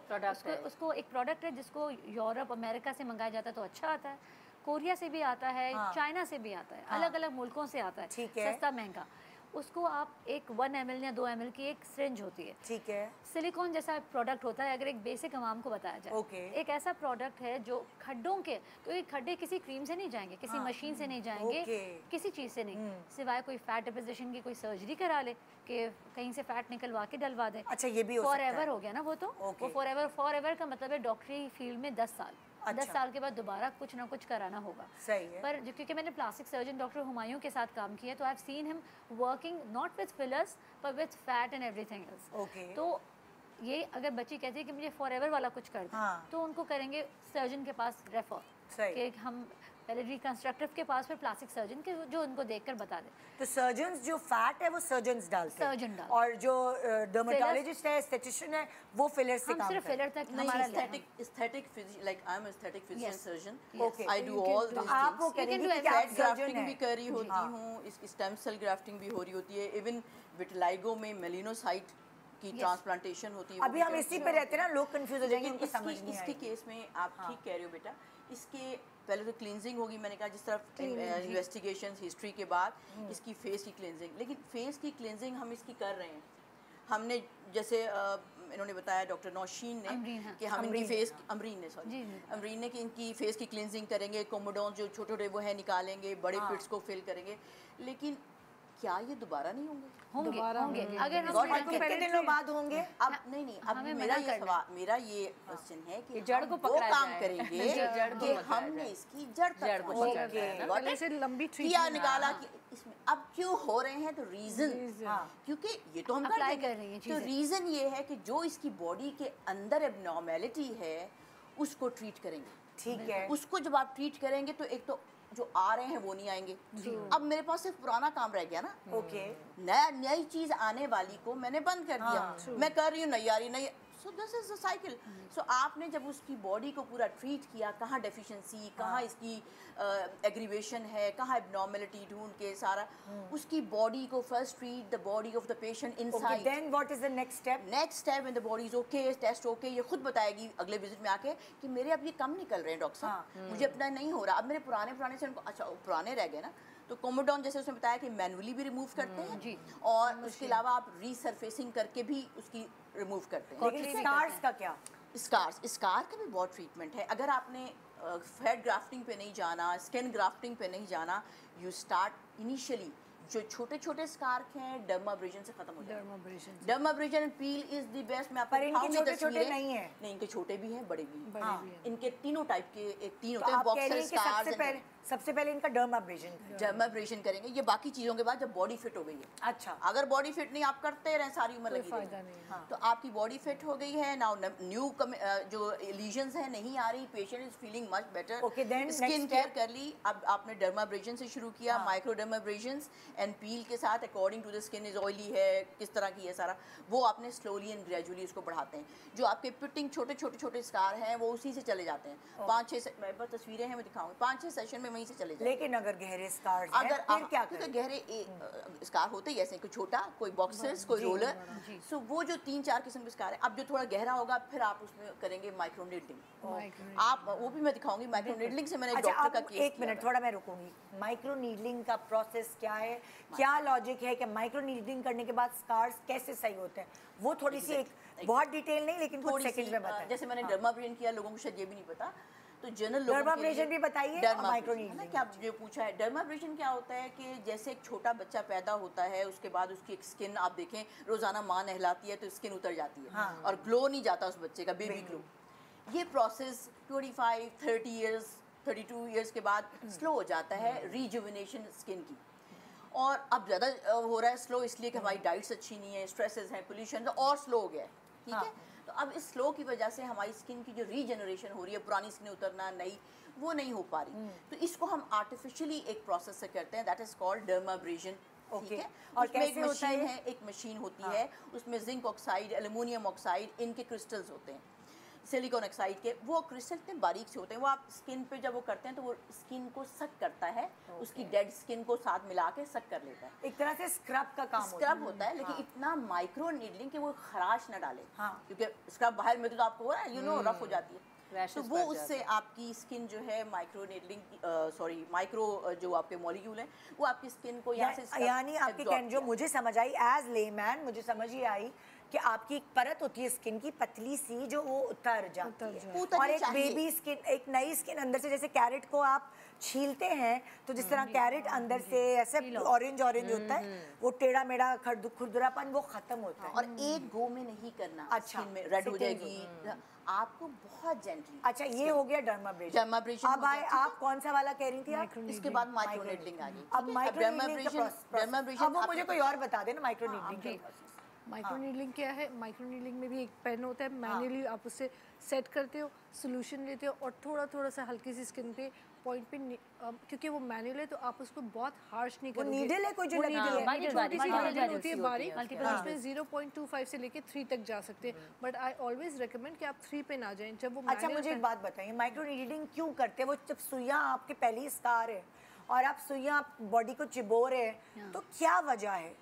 S5: उसको एक प्रोडक्ट है जिसको यूरोप अमेरिका से मंगाया जाता है तो अच्छा आता है, कोरिया से भी आता है, चाइना से भी आता है, अलग अलग मुल्कों से आता है, सस्ता महंगा। उसको आप 1 ml या 2 ml की एक सिरिंज होती है,
S1: ठीक है,
S5: सिलिकॉन जैसा प्रोडक्ट होता है। अगर एक बेसिक अवाम को बताया जाए, एक ऐसा प्रोडक्ट है जो खड्डों के, क्योंकि खड्डे किसी क्रीम से नहीं जाएंगे, किसी मशीन से नहीं जाएंगे, किसी चीज़ से नहीं, सिवाय कोई फैट डिपोजिशन की कोई सर्जरी करा ले कि कहीं से फैट निकलवा के डलवा दे।
S1: अच्छा, ये भी हो
S5: फॉर
S1: सकता है।
S5: एवर हो गया ना वो, तो वो फॉर एवर का मतलब है डॉक्टरी फील्ड में 10 साल। 10 साल के बाद दोबारा कुछ ना कुछ कराना होगा।
S1: सही है।
S5: पर क्योंकि मैंने प्लास्टिक सर्जन डॉक्टर हुमायूं के साथ काम किया, तो I have seen him working not with fillers पर with fat and everything else. तो ये अगर बच्ची कहती है कि मुझे फॉर एवर वाला कुछ कर दो, तो उनको करेंगे सर्जन के पास रेफर, कि हम पहले रिकंस्ट्रक्टिव के पास, फिर प्लास्टिक सर्जन के, जो उनको देखकर बता दे।
S1: तो सर्जन्स जो फैट है वो सर्जन्स डालते हैं,
S5: सर्जन डालते,
S1: और जो डर्मेटोलॉजिस्ट है, एस्थेटिशियन है, वो फिलर से काम
S5: सिर्फ फिलर तक हमारा
S4: aesthetic like I am aesthetic physician surgeon.
S1: Okay,
S4: I do all this things.
S1: आप वो करेंगे कि आप
S4: फैट
S1: सर्जन
S4: ग्राफ्टिंग भी
S1: हैं।
S4: कर रही होती हूँ, इस स्टेम सेल ग्राफ्टिंग भी हो रही होती है, इवन विटिलाइगो में मेलिनोसाइट की ट्रांसप्लांटेशन होती है।
S1: अभी हम इसी पे रहते हैं ना, लोग कंफ्यूज हो जाएंगे, उनको समझ नहीं आएगी।
S4: इसके केस में आप ठीक कह रहे हो बेटा, इसके पहले तो क्लींजिंग होगी, मैंने कहा जिस तरह इन्वेस्टिगेशन हिस्ट्री के बाद इसकी फेस की क्लींजिंग। लेकिन फेस की क्लींजिंग हम इसकी कर रहे हैं। हमने जैसे इन्होंने बताया डॉक्टर नौशीन ने कि हम इनकी फेस, अमरीन ने कि इनकी फेस की क्लींजिंग करेंगे, कोमोडोन जो छोटे छोटे वो है निकालेंगे, बड़े पिट्स को फिल करेंगे। लेकिन क्या ये दोबारा नहीं होंगे?
S5: होंगे। अगर हम
S1: कितने दिनों बाद होंगे?
S4: अब नहीं, अब मेरा ये क्वेश्चन है कि
S2: जड़ को पकड़ा
S4: काम करेंगे कि हमने इसकी जड़
S3: पहले से लंबी
S4: किया निकाला कि इसमें अब क्यों हो रहे हैं, तो रीजन, क्योंकि ये तो हम कर रहे हैं, तो रीजन ये है कि जो इसकी बॉडी के अंदर एबनॉर्मेलिटी है उसको ट्रीट करेंगे।
S1: ठीक है,
S4: उसको जब आप ट्रीट करेंगे तो एक तो जो आ रहे हैं वो नहीं आएंगे। अब मेरे पास सिर्फ पुराना काम रह गया ना।
S1: ओके,
S4: नई चीज आने वाली को मैंने बंद कर दिया। मैं कर रही हूँ नई आ रही नहीं, so this is a cycle. So आपने जब उसकी बॉडी को पूरा ट्रीट किया, कहाँ डेफिशिएंसी, कहाँ इसकी एग्रीवेशन है, कहाँ एबनॉर्मेलिटी ढूंढ के सारा उसकी बॉडी को first treat the body of the patient inside.
S1: Then what is the next step?
S4: Next step when the body is okay, test okay, ये खुद बताएगी अगले विजिट में आके कि मेरे अब ये कम निकल रहे हैं डॉक्टर साहब, मुझे अपना नहीं हो रहा, अब मेरे पुराने से उनको, अच्छा पुराने रह गए ना, तो कोमोडोन जैसे उसने बताया कि मैनुअली भी रिमूव करते हैं और उसके अलावा आप रीसरफेसिंग करके भी उसकी रिमूव करते हैं।
S1: लेकिन स्कार्स का क्या?
S4: स्कार का भी बहुत ट्रीटमेंट है। अगर आपने फैट ग्राफ्टिंग पे नहीं जाना, स्किन ग्राफ्टिंग पे नहीं जाना, यू स्टार्ट इनिशियली जो छोटे छोटे स्कार हैं डर्माब्रेजन से खत्म हो जाए। डर्माब्रेजन पील इज द बेस्ट। मैं आपको
S1: दिखाऊंगी छोटे नहीं है।
S4: नहीं, इनके छोटे भी हैं, बड़े भी हैं। इनके तीनों टाइप के, एक तीन होते हैं बॉक्सर स्कार्स।
S1: सबसे पहले इनका डर्माब्रेशन
S4: करेंगे, ये बाकी चीजों के बाद जब बॉडी फिट हो गई है।
S1: अच्छा,
S4: अगर बॉडी फिट नहीं आप करते रहे सारी उम्र लगी रहेगी, तो आपकी बॉडी फिट हो गई है। नाउ न्यू जो लीजन्स हैं नहीं आ रही, patient is feeling much better. Skin care कर ली, अब आपने डर्माब्रेशन से शुरू किया, माइक्रो डर्माब्रेशंस एंड पील के साथ according to the skin is oily है, किस तरह की है सारा, वो आपने स्लोली एंड ग्रेजुअली उसको बढ़ाते हैं। जो आपके पिटिंग छोटे छोटे स्कार हैं वो उसी से चले जाते हैं। 5-6 मेरे पास तस्वीरें हैं, मैं दिखाऊंगी, 5-6 सेशन में वहीं से चले जाएंगे।
S1: लेकिन अगर गहरे स्कार्स हैं,
S4: अगर
S1: फिर क्या
S4: क्योंकि
S1: करें?
S4: गहरे स्कार होते ही ऐसे, कोई छोटा, कोई बॉक्सेस, कोई रोलर, सो वो जो 3-4 किस्म के स्कार है। अब जो थोड़ा गहरा होगा फिर आप उसमें करेंगे माइक्रो नीडलिंग। आप वो भी मैं दिखाऊंगी, माइक्रो नीडलिंग से मैंने
S1: अच्छा,
S4: डॉक्टर का
S1: अब
S4: केस
S1: एक मिनट थोड़ा मैं रुकूंगी। माइक्रो नीडलिंग का प्रोसेस क्या है, क्या लॉजिक है कि माइक्रो नीडलिंग करने के बाद स्कार्स कैसे सही होते हैं? वो थोड़ी सी एक बहुत डिटेल नहीं, लेकिन कुछ सेकंड में बताएं।
S4: जैसे मैंने डर्माब्रेशन किया, लोगों को शायद ये भी नहीं पता, तो जनरल
S1: डर्माब्रेशन भी बताइए और माइक्रो नीडलिंग।
S4: क्या जो पूछा है, डर्माब्रेशन क्या होता है कि जैसे एक छोटा बच्चा पैदा होता है, उसके बाद उसकी एक स्किन आप देखें, रोजाना माँ नहलाती है तो स्किन उतर जाती है और ग्लो नहीं जाता उस बच्चे का, बेबी ग्लो। ये प्रोसेस 25, 30 इयर्स, 32 इयर्स के बाद स्लो हो जाता है, रिजुविनेशन स्किन की। और अब ज़्यादा हो रहा है स्लो, इसलिए कि हमारी डाइट्स अच्छी नहीं है, स्ट्रेसेस हैं, पोल्यूशन, तो और स्लो हो गया है, ठीक है। तो अब इस स्लो की वजह से हमारी स्किन की जो रीजनरेशन हो रही है, पुरानी स्किन उतरना, नई, वो नहीं हो पा रही। तो इसको हम आर्टिफिशियली एक प्रोसेस से करते हैं, दैट इज कॉल्ड डर्माब्रेशन, ठीक है।
S1: और
S4: उसमें
S1: कैसे
S4: एक
S1: होता
S4: मशीन
S1: है?
S4: एक मशीन होती है, उसमें जिंक ऑक्साइड, एल्युमिनियम ऑक्साइड, इनके क्रिस्टल्स होते हैं, सिलिकॉन ऑक्साइड के। वो क्रिस्टल इतने बारीक से होते हैं, वो आप स्किन पे जब वो करते हैं तो वो स्किन को सक करता है, उसकी डेड स्किन को साथ मिला के सक कर लेता है।
S1: एक तरह से स्क्रब का काम
S4: स्क्रब होता है, लेकिन इतना माइक्रो नीडलिंग कि वो खराश ना डाले, क्योंकि स्क्रब बाहर में तो आपको रफ हो जाती है, तो वो उससे आपकी स्किन जो है माइक्रो नीडलिंग, सॉरी माइक्रो जो आपके मॉलिक्यूल हैं वो आपकी स्किन को यहाँ से,
S1: यानी आपके कहने जो मुझे समझ आई एज लेमैन, मुझे समझ ये आई कि आपकी एक परत होती है स्किन की पतली सी, जो वो उतर जाती है, और एक बेबी स्किन, एक नई स्किन अंदर से, जैसे कैरेट को आप छीलते हैं तो जिस तरह कैरेट अंदर से ऐसे ऑरेंज ऑरेंज होता है, वो टेढ़ा मेढ़ा खुरदुरापन वो खत्म होता है।
S4: और एक गो में नहीं करना,
S1: अच्छा,
S4: स्किन में रेड हो जाएगी, आपको बहुत जेंटली।
S1: अच्छा, ये हो गया डर्माब्रेशन। अब आए आप कौन सा वाला कह रही थी आप?
S4: इसके बाद माइक्रो नीडलिंग आ गई।
S1: अब माइक्रो नीडलिंग, अब वो मुझे कोई और बता देना माइक्रो नीडलिंग।
S3: माइक्रो नीडलिंग क्या है? माइक्रो नीडलिंग में भी एक पेन होता है, मैन्युअली आप उससे सेट करते हो, सोल्यूशन लेते हो और थोड़ा थोड़ा सा हल्की सी स्किन पे पॉइंट पे, क्योंकि वो मैनुअल है तो आप उसको बहुत हार्श नहीं करोगे।
S1: नीडल है कोई जो लगी है,
S3: छोटी सी नीडल होती है बारीक, उसमें 0.25 से लेके 3 तक जा सकते हैं, बट आई ऑलवेज रिकमेंड कि आप 3 पे ना जाएं जब वो।
S1: अच्छा, मुझे एक बात बताइए, माइक्रो नीडलिंग क्यों करते हैं? वो जब सुइयां आपके पहली स्कार है और आप सुइयां बॉडी को चिबो रहे हैं, तो क्या वजह है,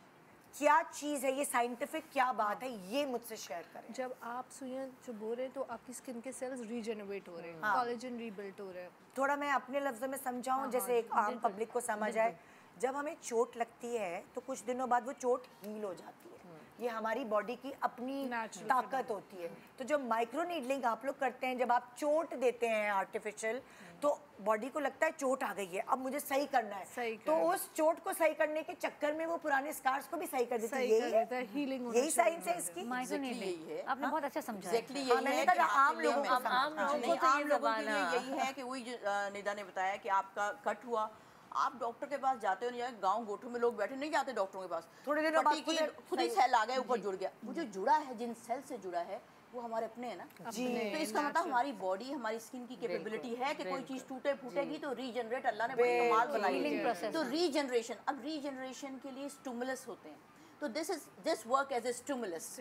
S1: क्या चीज़ है, ये साइंटिफिक क्या बात है, ये मुझसे शेयर करें।
S3: जब आप सुइयां चुबो रहे हैं तो आपकी स्किन के सेल्स रीजनरेट हो रहे हैं, कोलेजन रीबिल्ड हो रहा है।
S1: थोड़ा मैं अपने लफ्ज़ों में समझाऊं, जैसे एक आम पब्लिक को समझ आए। जब हमें चोट लगती है तो कुछ दिनों बाद वो चोट हील हो जाती है, ये हमारी बॉडी की अपनी ताकत होती है। तो जब माइक्रो नीडलिंग आप लोग करते हैं, जब आप चोट देते हैं आर्टिफिशियल, तो बॉडी को लगता है चोट आ गई है, अब मुझे सही करना है, तो उस चोट को सही करने के चक्कर में वो पुराने स्कार्स को भी सही कर देती है। यही साइंस है इसकी।
S5: माइक्रो नीडलिंग आपने बहुत अच्छा समझा।
S4: एग्जैक्टली यही है कि आम लोगों के लिए यही है कि वही निदा ने बताया कि आपका कट हुआ, आप डॉक्टर के पास जाते हो, नहीं गांव गोठों में लोग बैठे नहीं जाते डॉक्टरों के पास,
S1: थोड़ी देर बाद
S4: खुद ही सेल आ गए, ऊपर जुड़ गया। वो जो जुड़ा है, जिन सेल से जुड़ा है वो हमारे अपने हैं ना जी। तो इसका मतलब हमारी बॉडी, हमारी स्किन की कैपेबिलिटी है कि कोई चीज टूटे फूटेगी तो रीजनरेट, अल्लाह ने बड़ी कमाल बनाई है। तो रीजनरेशन, अब रीजनरेशन के लिए स्टिमुलस होते हैं, तो this work as a stimulus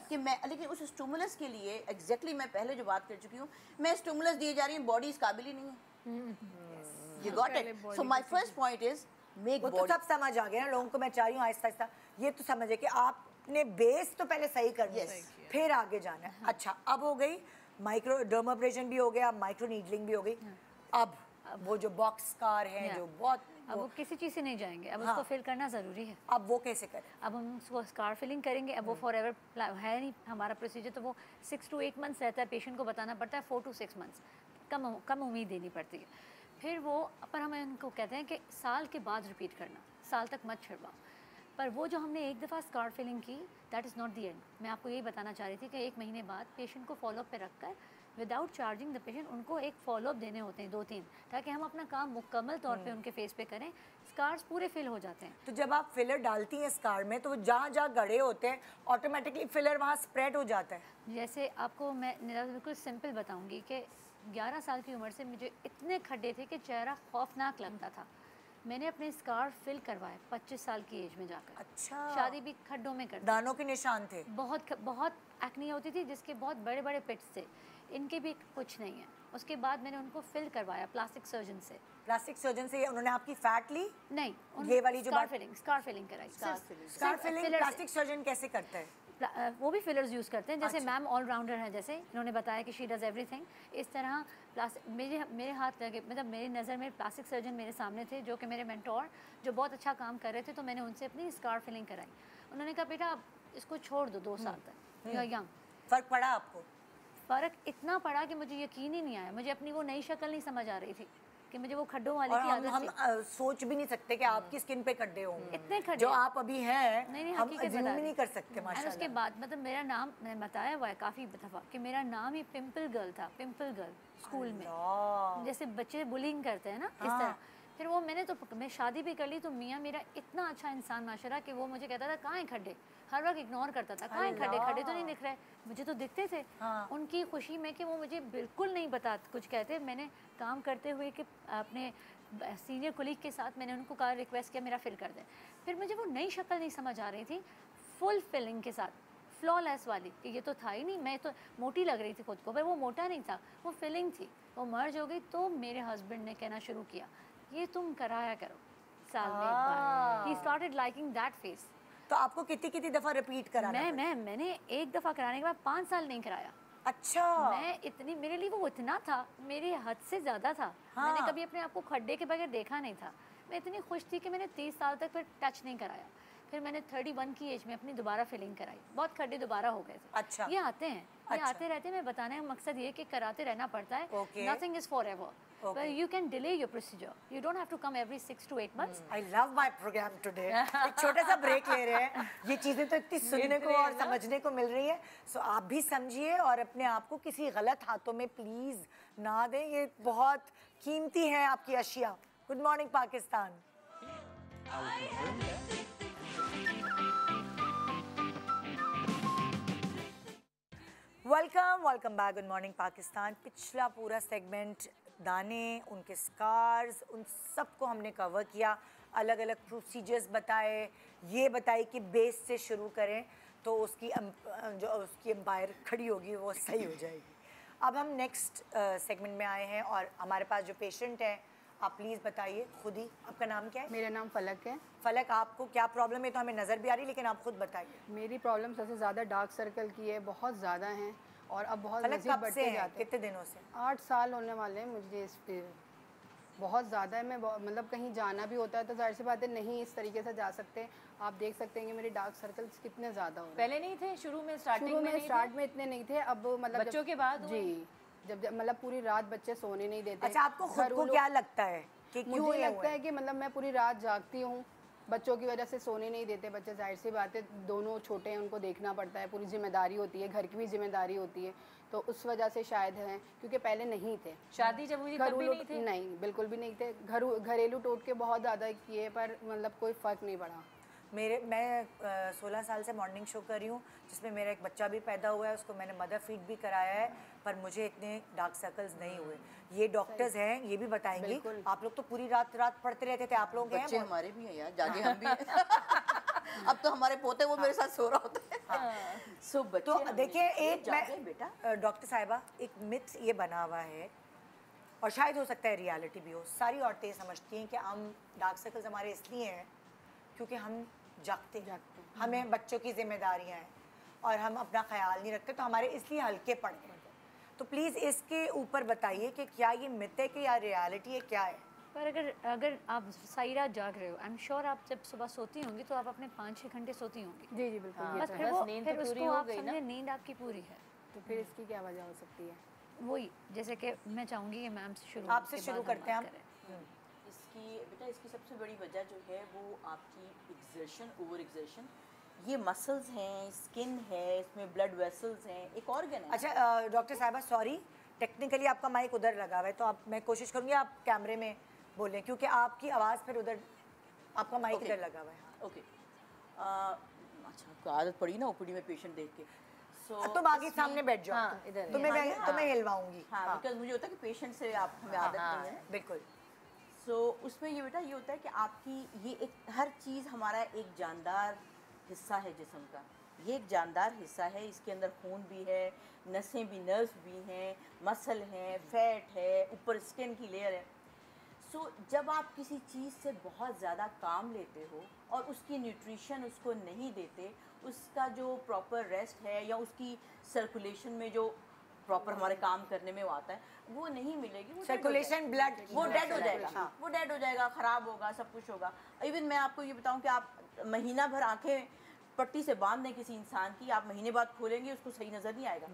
S4: कि मैं, लेकिन उस स्टिमुलस के लिए एग्जैक्टली मैं पहले जो बात कर चुकी हूँ, मैं स्टिमुलस दिए जा रही हूँ, बॉडी इस काबिल ही नहीं है। You got it? So my first point is make body.
S1: वो तो सब समझ आ गया ना लोगों को, मैं चाह रही हूँ आहिस्ता आहिस्ता ये तो समझे कि आपने बेस तो पहले सही करना है, फिर आगे जाना है। अच्छा, अब हो गई माइक्रो डर्माब्रेशन भी हो गया, माइक्रो नीडलिंग भी हो गई। अब वो जो बॉक्स स्कार है, जो बहुत,
S5: अब वो किसी चीज़ से नहीं जाएंगे, अब उसको फिल करना ज़रूरी है।
S1: अब वो कैसे करें?
S5: अब हम उसको स्कार फिलिंग करेंगे। अब वो फॉर एवर है नहीं हमारा प्रोसीजर, तो वो 6 to 8 मंथ्स रहता है, पेशेंट को बताना पड़ता है 4 to 6 मंथ्स, कम उम्मीद देनी पड़ती है। फिर वो पर हम इनको कहते हैं कि साल के बाद रिपीट करना, साल तक मत छिड़वाओ। पर वो जो हमने एक दफ़ा स्कार फिलिंग की, that is not the end. मैं आपको यही बताना चाह रही थी कि 1 महीने बाद पेशेंट को फॉलोअप पे रखकर विदाउट चार्जिंग द पेशेंट, उनको एक फॉलोअप देने होते हैं 2-3, ताकि हम अपना काम मुकम्मल तौर पे उनके फेस पे करें। स्कार्स पूरे फिल हो जाते हैं।
S1: तो जब आप फिलर डालती हैं स्कार में, तो जहाँ जहाँ गड़े होते हैं ऑटोमेटिकली फिलर वहाँ स्प्रेड हो जाता है।
S5: जैसे आपको मैं बिल्कुल सिंपल बताऊँगी कि 11 साल की उम्र से मुझे इतने खड्डे थे कि चेहरा खौफनाक लगता था। मैंने अपने स्कार फिल करवाए 25 साल की एज में जाकर।
S1: अच्छा।
S5: शादी भी खड्डों में कर,
S1: दानों के निशान थे,
S5: बहुत एक्ने होती थी, जिसके बहुत बड़े बड़े पिट्स थे। इनके भी कुछ नहीं है, उसके बाद मैंने उनको फिल करवाया प्लास्टिक सर्जन से।
S1: प्लास्टिक सर्जन से उन्होंने आपकी फैट ली?
S5: नहीं,
S1: ये वाली जो
S5: स्कार फिलिंग कराई।
S1: स्कार फिलिंग प्लास्टिक सर्जन कैसे करता है?
S5: वो भी फिलर्स यूज़ करते हैं, जैसे मैम ऑलराउंडर हैं, जैसे इन्होंने बताया कि शी डज़ एवरीथिंग। इस तरह प्लास्टिक मेरे हाथ लगे, मतलब मेरी नज़र में प्लास्टिक सर्जन मेरे सामने थे जो कि मेरे मेंटोर, जो बहुत अच्छा काम कर रहे थे, तो मैंने उनसे अपनी स्कार फिलिंग कराई। उन्होंने कहा बेटा आप इसको छोड़ दो 2 साल तक, यू आर यंग।
S1: फ़र्क पड़ा आपको?
S5: फ़र्क इतना पड़ा कि मुझे यकीन ही नहीं आया, मुझे अपनी वो नई शक्ल नहीं समझ आ रही थी कि मुझे वो खड्डों वाली की आदत
S1: हम सोच भी नहीं सकते कि आपकी स्किन पे खड्डे होंगे,
S5: इतने खड्डे
S1: जो आप अभी हैं।
S5: नहीं,
S1: हम
S5: हकीकत
S1: अज्यूम
S5: बता
S1: भी नहीं
S5: रही।
S1: कर सकते माशाल्लाह।
S5: उसके बाद मतलब मेरा नाम मैंने बताया हुआ है काफ़ी दफ़ा कि मेरा नाम ही पिंपल गर्ल था, पिंपल गर्ल स्कूल में, जैसे बच्चे बुलिंग करते हैं ना इस तरह। फिर वो मैं शादी भी कर ली तो मियाँ मेरा इतना अच्छा इंसान माशाल्लाह कि वो मुझे कहता था कहाँ हैं खड्डे, हर वक्त इग्नोर करता था, कहाँ हैं खड्डे, खड्डे तो नहीं दिख रहे, मुझे तो दिखते थे। उनकी खुशी में कि वो मुझे बिल्कुल नहीं बताते कुछ कहते। मैंने काम करते हुए कि अपने सीनियर कोलीग के साथ मैंने उनको कहा, रिक्वेस्ट किया मेरा फिल कर दें। फिर मुझे वो नई शक्ल नहीं समझ आ रही थी, फुल फिलिंग के साथ, फ्लॉलेस वाली, कि ये तो था ही नहीं, मैं तो मोटी लग रही थी खुद को, पर वो मोटा नहीं था, वो फिलिंग थी। वो मर्ज हो गई तो मेरे हस्बैंड ने कहना शुरू किया ये तुम कराया करो साल में एक बार। He started liking that face.
S1: तो आपको कितनी दफ़ा रिपीट कराना पड़ा?
S5: मैंने एक दफ़ा कराने के बाद 5 साल नहीं कराया।
S1: अच्छा।
S5: मैं इतनी, मेरे लिए वो इतना था, मेरी हद से ज़्यादा था। मैंने कभी अपने आप को खड्डे के बगैर देखा नहीं था। मैं इतनी खुश थी कि मैंने 30 साल तक फिर टच नहीं कराया। फिर मैंने 31 की एज में अपनी दोबारा फिलिंग कराई, बहुत खड्डे दोबारा हो गए थे।
S1: अच्छा।
S5: ये आते हैं, ये आते रहते हैं। मैं बताने का मकसद ये कि कराते रहना पड़ता है। Nothing is for ever, but you can delay your procedure. You don't have to come every 6 to 8 months.
S1: I love my program today. एक छोटा सा ब्रेक ले रहे हैं। ये चीज़ें तो इतनी सुनने को और समझने को मिल रही है। सो आप भी समझिए और अपने आप को किसी गलत हाथों में प्लीज़ ना दें। ये बहुत कीमती है आपकी अशिया। Good morning Pakistan. Welcome back. Good morning Pakistan. पिछला पूरा सेगमेंट दाने, उनके स्कार्स, उन सबको हमने कवर किया, अलग अलग प्रोसीजर्स बताए, ये बताई कि बेस से शुरू करें तो उसकी जो उसकी एम्पायर खड़ी होगी वो सही हो जाएगी। अब हम नेक्स्ट सेगमेंट में आए हैं और हमारे पास जो पेशेंट हैं, आप प्लीज़ बताइए खुद ही, आपका नाम क्या है?
S7: मेरा नाम फलक है।
S1: फलक, आपको क्या प्रॉब्लम है? तो हमें नज़र भी आ रही है, लेकिन आप खुद बताइए।
S7: मेरी प्रॉब्लम सबसे ज़्यादा डार्क सर्कल की है, बहुत ज़्यादा हैं और अब बहुत
S1: फलक
S7: मज़ीद
S1: कब से
S7: बढ़ते
S1: हैं?
S7: जाते हैं।
S1: कितने दिनों से?
S7: 8 साल होने वाले हैं मुझे इस पे। बहुत ज़्यादा है। मैं मतलब कहीं जाना भी होता है तो जाहिर सी बात है नहीं इस तरीके से जा सकते। आप देख सकते हैं कि मेरे डार्क सर्कल्स कितने ज़्यादा हो रहे हैं।
S2: पहले नहीं थे? शुरू में स्टार्ट
S7: में इतने नहीं थे। अब मतलब
S2: बच्चों के बाद
S7: जी, जब मतलब पूरी रात बच्चे सोने नहीं देते।
S1: अच्छा, आपको खुद को क्या लगता है कि क्यों
S7: मुझे लगता है कि मतलब मैं पूरी रात जागती हूँ, बच्चों की वजह से सोने नहीं देते बच्चे। जाहिर सी बात है, दोनों छोटे हैं, उनको देखना पड़ता है, पूरी जिम्मेदारी होती है, घर की भी जिम्मेदारी होती है, तो उस वजह से शायद हैं, क्योंकि पहले नहीं थे।
S2: शादी जब हुई तब भी नहीं थे?
S7: नहीं, बिल्कुल भी नहीं थे। घरेलू टोटके बहुत ज़्यादा किए पर मतलब कोई फ़र्क नहीं पड़ा।
S1: मैं 16 साल से मॉर्निंग शो कर रही हूँ, जिसमें मेरा एक बच्चा भी पैदा हुआ है, उसको मैंने मदर फीड भी कराया है, पर मुझे इतने डार्क सर्कल्स नहीं हुए। ये डॉक्टर्स हैं, ये भी बताएंगी। आप लोग तो पूरी रात पढ़ते रहते थे, आप लोग
S4: बच्चे हमारे भी हैं यार, जागे हम भी अब तो हमारे पोते वो मेरे साथ सो रहा होता है। सो बच्चे
S1: तो देखिए, एक
S4: बेटा
S1: डॉक्टर साहिबा, एक मिथ ये बना हुआ है और शायद हो सकता है रियलिटी भी हो। सारी औरतें समझती हैं कि हम डार्क सर्कल्स हमारे इसलिए हैं क्योंकि हम जागते हैं, हमें बच्चों की जिम्मेदारियां हैं और हम अपना ख्याल नहीं रखते, तो हमारे इसलिए हल्के पड़ गए। तो प्लीज़ इसके ऊपर बताइए कि क्या ये मिथ है कि या रियलिटी है, क्या है?
S5: पर अगर आप सारी रात जाग रहे हो, आई एम श्योर आप जब सुबह सोती होंगी तो आप अपने 5-6 घंटे सोती होंगी।
S7: जी जी बिल्कुल।
S5: बस फिर उसको आप समझे नींद आपकी पूरी है।
S7: तो फिर इसकी क्या वजह हो सकती है?
S5: वही, जैसे कि मैं चाहूँगी कि मैम से
S1: आपसे शुरू करते हैं हम।
S4: इसकी सबसे बड़ी वजह जो है वो आपकी एग्जर्शन, ओवर एग्जर्शन। ये मसल्स हैं, स्किन है, इसमें ब्लड वेसल्स हैं, एक ऑर्गन है।
S1: अच्छा डॉक्टर साहिबा, सॉरी, टेक्निकली आपका माइक उधर लगा हुआ है, तो मैं कोशिश करूँगी आप कैमरे में बोलें, क्योंकि आपकी आवाज़ फिर उधर, आपका माइक इधर लगा हुआ है।
S4: ओके। अच्छा, आपको आदत पड़ी ना ओपीडी में पेशेंट देख के।
S1: तुम आगे सामने बैठ जाओ, तुम्हें हिलवाऊंगी।
S4: बिकॉज मुझे होता है कि पेशेंट से आप हमें आदत नहीं है।
S1: बिल्कुल।
S4: सो उसमें ये बेटा ये होता है कि आपकी ये एक हर चीज़ हमारा एक जानदार हिस्सा है जिस्म का। ये एक जानदार हिस्सा है, इसके अंदर खून भी है, नसें भी, नर्व्स भी हैं, मसल हैं, फैट है, ऊपर स्किन की लेयर है। सो जब आप किसी चीज़ से बहुत ज़्यादा काम लेते हो और उसकी न्यूट्रिशन उसको नहीं देते, उसका जो प्रॉपर रेस्ट है या उसकी सर्कुलेशन में जो प्रॉपर हमारे काम करने में वो आता है, वो नहीं मिलेगी, वो
S1: सर्कुलेशन ब्लड
S4: वो डेड हो जाएगा, वो डेड हो जाएगा, ख़राब होगा, सब कुछ होगा। इवन मैं आपको ये बताऊं कि आप महीना भर आंखें पट्टी से बांध दें किसी इंसान की, आप महीने बाद खोलेंगे उसको सही नज़र नहीं आएगा,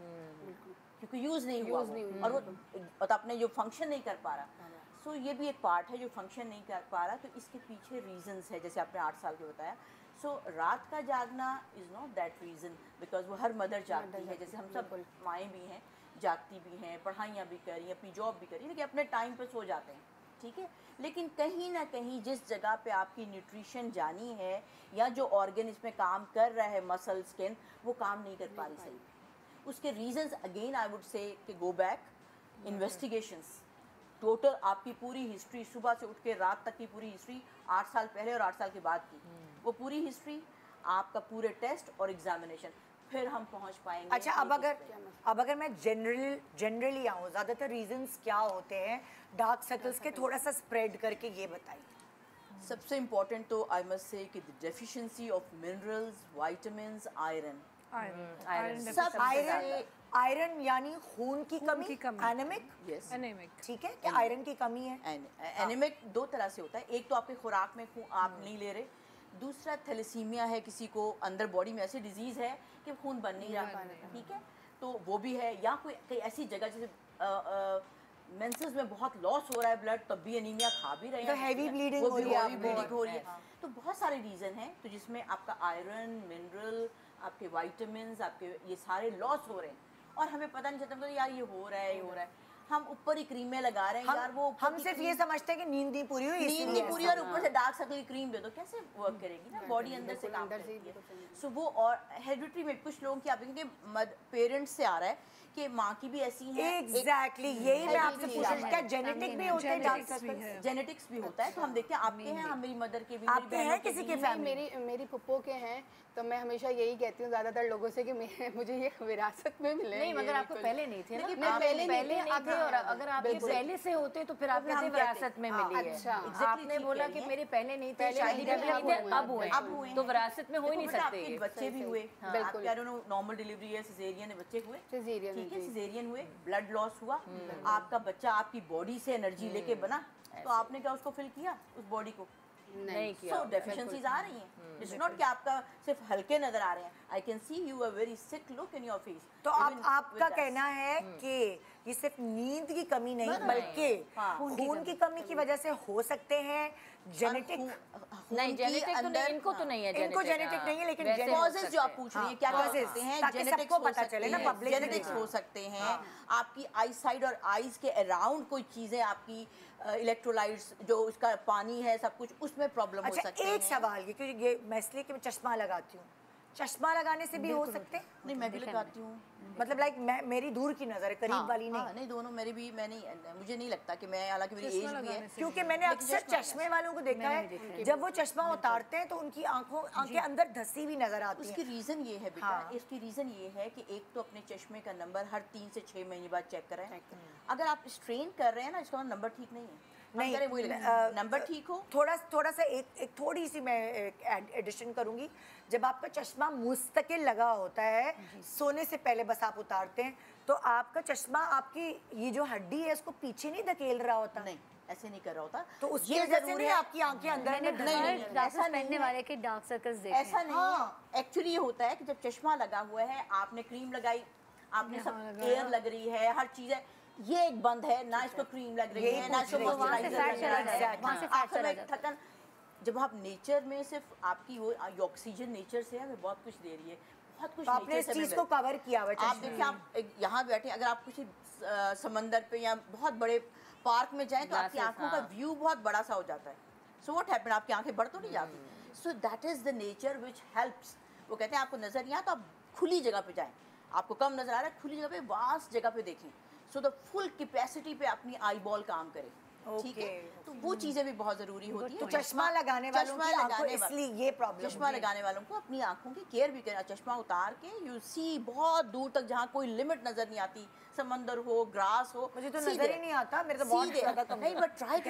S4: क्योंकि यूज़ नहीं हुआ और वो अपने जो फंक्शन नहीं कर पा रहा। सो ये भी एक पार्ट है जो फंक्शन नहीं कर पा रहा, तो इसके पीछे रीजंस है, जैसे आपने 8 साल के बताया। सो रात का जागना is not that reason, because वो हर मदर जागती है, जैसे हम सब माएँ भी हैं, जागती भी हैं, पढ़ाइयाँ भी करी, अपनी जॉब भी करी, लेकिन अपने टाइम पर सो जाते हैं, ठीक है। लेकिन कहीं ना कहीं जिस जगह पे आपकी न्यूट्रिशन जानी है या जो ऑर्गन इसमें काम कर रहा है, मसल, स्किन, वो काम नहीं कर पा रही सही। उसके reasons again I would say कि गो बैक, इन्वेस्टिगेशंस, टोटल आपकी पूरी हिस्ट्री, सुबह से उठ के रात तक की पूरी हिस्ट्री, 8 साल पहले और 8 साल के बाद की, वो पूरी हिस्ट्री, आपका पूरे टेस्ट और एग्जामिनेशन, फिर हम पहुंच पाएंगे।
S1: अच्छा, अब अगर मैं जनरली आऊँ, ज़्यादातर रीजंस क्या होते हैं डार्क सर्कल्स के, थोड़ा सा स्प्रेड करके ये बताइए।
S4: सबसे इम्पोर्टेंट तो आई मस्ट से कि deficiency of minerals, vitamins, iron.
S1: Iron यानी खून की कमी, एनीमिक,
S4: यस,
S1: एनीमिक, ठीक है, कि आयरन की कमी है।
S4: एनीमिक 2 तरह से होता है, एक तो आपकी खुराक में आप नहीं ले रहे, दूसरा थैलेसीमिया है, किसी को अंदर बॉडी में ऐसी डिजीज़ है कि खून बन नहीं रहा, ठीक है, तो वो भी है। या कोई ऐसी जगह जैसे मेंसेस में बहुत लॉस हो रहा है ब्लड, तब भी एनीमिया खा भी रहे हैं,
S1: तो हैवी ब्लीडिंग हो रही है,
S4: तो बहुत सारे रीज़न हैं, तो जिसमें आपका आयरन, मिनरल, आपके वाइटामिन, आपके ये सारे लॉस हो रहे हैं और हमें पता नहीं चलता, यार ये हो रहा है, ये हो रहा है, हम ऊपर ही क्रीमें लगा रहे हैं, यार वो
S1: हम सिर्फ ये समझते हैं कि नींद नहीं पूरी हुई,
S4: नींद नहीं पूरी और ऊपर से डार्क सर्कल की क्रीम दे दो, कैसे वर्क करेगी ना, बॉडी अंदर से काम करती है। सो वो, और हेरिडिटरी में कुछ लोगों की आप देखेंगे पेरेंट्स से आ रहा है कि माँ की भी ऐसी है।
S1: एग्जैक्टली, यही मैं आपसे पूछ रही हूँ, क्या जेनेटिक भी होते हैं डार्क सर्कल?
S4: जेनेटिक्स भी होता है, तो हम देखते हैं आपके हैं, हम, मेरी मदर के भी,
S1: आपके हैं, किसी के फैमिली?
S7: मेरी पुप्पो के हैं, तो मैं हमेशा यही कहती हूँ ज़्यादातर लोगों से कि मुझे ये विरासत में मिले।
S2: नहीं, मगर आपको पहले नहीं थे ना,
S7: आप पहले
S2: नहीं थे, और अगर आपके पहले से होते तो फिर आप कैसे विरासत में मिली है?
S7: अच्छा,
S2: आपने बोला कि मेरे पहले नहीं थे, शादी में भी नहीं थे, अब हुए, तो विरासत में हो ही नहीं सकते।
S4: बच्चे भी हुए, नॉर्मल डिलीवरी है, सिजेरियन बच्चे हुए,
S7: सिजेरियन,
S4: ठीक है, सिजेरियन हुए, ब्लड लॉस हुआ, आपका बच्चा आपकी बॉडी से एनर्जी लेके बना, तो आपने क्या उसको फिल किया उस बॉडी को?
S2: नहीं किया।
S4: सो डेफिशिएंसीज आ रही हैं, इट्स नॉट कि आपका सिर्फ हल्के नजर आ रहे हैं, I can see you a very sick look in your face.
S1: तो आपका कहना है कि ये सिर्फ नींद की कमी नहीं, बल्कि खून की कमी की वजह से हो सकते हैं, जेनेटिक
S2: नहीं, जेनेटिक तो नहीं, इनको तो नहीं है,
S1: इनको जेनेटिक नहीं है, लेकिन
S4: कॉजेज जो आप पूछ रही हैं क्या कह सकते हैं, जेनेटिक्स हो
S1: पता चले ना, पब्लिक
S4: जेनेटिक्स हो सकते हैं, आपकी आई साइड और आईज के अराउंड कोई चीजें, आपकी इलेक्ट्रोलाइट्स जो उसका पानी है, सब कुछ उसमें प्रॉब्लम हो सकती है।
S1: एक सवाल, क्योंकि ये मैं इसलिए कि मैं चश्मा लगाती हूँ, चश्मा लगाने से भी हो सकते हैं?
S4: नहीं, मैं भी लगाती हूँ,
S1: मतलब लाइक मेरी दूर की नज़र है, करीब वाली नहीं।
S4: नहीं, दोनों मेरी भी, मैं नहीं, मुझे नहीं लगता कि मैं, हालांकि मेरी एज भी है,
S1: क्योंकि मैंने अक्सर चश्मे वालों को देखा है, जब वो चश्मा उतारते हैं तो उनकी आंखें अंदर धसी हुई नजर आती है।
S4: उसकी रीज़न ये है बेटा, इसकी रीज़न ये है कि एक तो अपने चश्मे का नंबर हर 3 से 6 महीने बाद चेक करें। अगर आप स्ट्रेन कर रहे हैं ना, इसका नंबर ठीक नहीं है, नहीं, नंबर ठीक हो।
S1: थोड़ा सा एक थोड़ी सी मैं एडिशन करूंगी, जब आपका चश्मा मुस्तकिल लगा होता है, सोने से पहले बस आप उतारते हैं, तो आपका चश्मा आपकी ये जो हड्डी है उसको पीछे नहीं धकेल रहा होता।
S4: नहीं, ऐसे नहीं कर रहा होता,
S1: तो उसकी वजह से नहीं आपकी आंखें अंदर में
S5: ऐसा पहनने वाले के डार्क सर्कल्स देखे,
S4: ऐसा नहीं है। एक्चुअली ये होता है कि जब चश्मा लगा हुआ है, आपने क्रीम लगाई, आपने सब एयर लग रही है, हर चीज़ है, ये एक बंद है ना, इसको क्रीम लग रही है ना, इसको थकन। जब आप नेचर में सिर्फ आपकी वो ऑक्सीजन नेचर से है, बहुत कुछ दे रही है, बहुत कुछ
S1: आपने इस चीज को कवर किया हुआ है।
S4: आप देखिए, आप यहाँ बैठे, अगर आप किसी समंदर पे या बहुत बड़े पार्क में जाएं तो आपकी आंखों का व्यू बहुत बड़ा सा हो जाता है। सो व्हाट हैपन, आपकी आंखें बढ़ तो नहीं जाती। So that is the nature which helps. वो कहते हैं आपको नजर नहीं आता, आप खुली जगह पे जाएं, आपको कम नजर आ रहा है, खुली जगह पे, वास्ट जगह पे देखें, सो द फुल कैपेसिटी पे अपनी आई बॉल काम करे। ठीक है, तो वो चीज़ें भी बहुत ज़रूरी होती है।
S1: चश्मा लगाने वालों की आंखों इसलिए ये प्रॉब्लम,
S4: चश्मा लगाने वालों को अपनी आंखों की केयर भी करना, चश्मा उतार के यू सी बहुत दूर तक जहाँ कोई लिमिट नज़र नहीं आती, समंदर हो, ग्रास हो,
S1: मुझे तो नजर ही नहीं आता, मेरे तो बहुत लगा कम
S4: नहीं, but try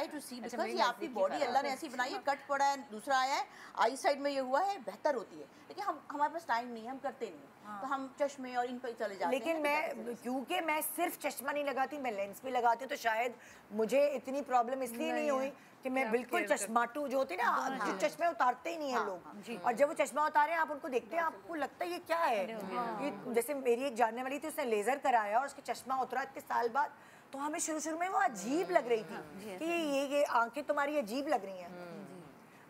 S4: to see because ये आपकी बॉडी अल्लाह ने ऐसी बनाई है, कट पड़ा है, दूसरा आया है, आई साइड में ये हुआ है, बेहतर होती है, लेकिन हम हमारे पास टाइम नहीं है, हम करते नहीं, तो हम चश्मे और इन पर चले जाते हैं।
S1: लेकिन मैं क्योंकि मैं सिर्फ चश्मा नहीं लगाती, मैं लेंस भी लगाती हूँ, तो शायद मुझे इतनी प्रॉब्लम इसलिए नहीं हुई कि मैं बिल्कुल चश्माटू जो होती है ना, जो चश्मे उतारते ही नहीं है लोग, और जब वो चश्मा उतारे आप उनको देखते हैं, आपको लगता है ये क्या है, ये जैसे मेरी एक जानने वाली थी, उसने लेजर कराया और उसके चश्मा उतरा इतने साल बाद, तो हमें शुरू में वो अजीब लग रही थी कि ये आंखें तुम्हारी अजीब लग रही हैं।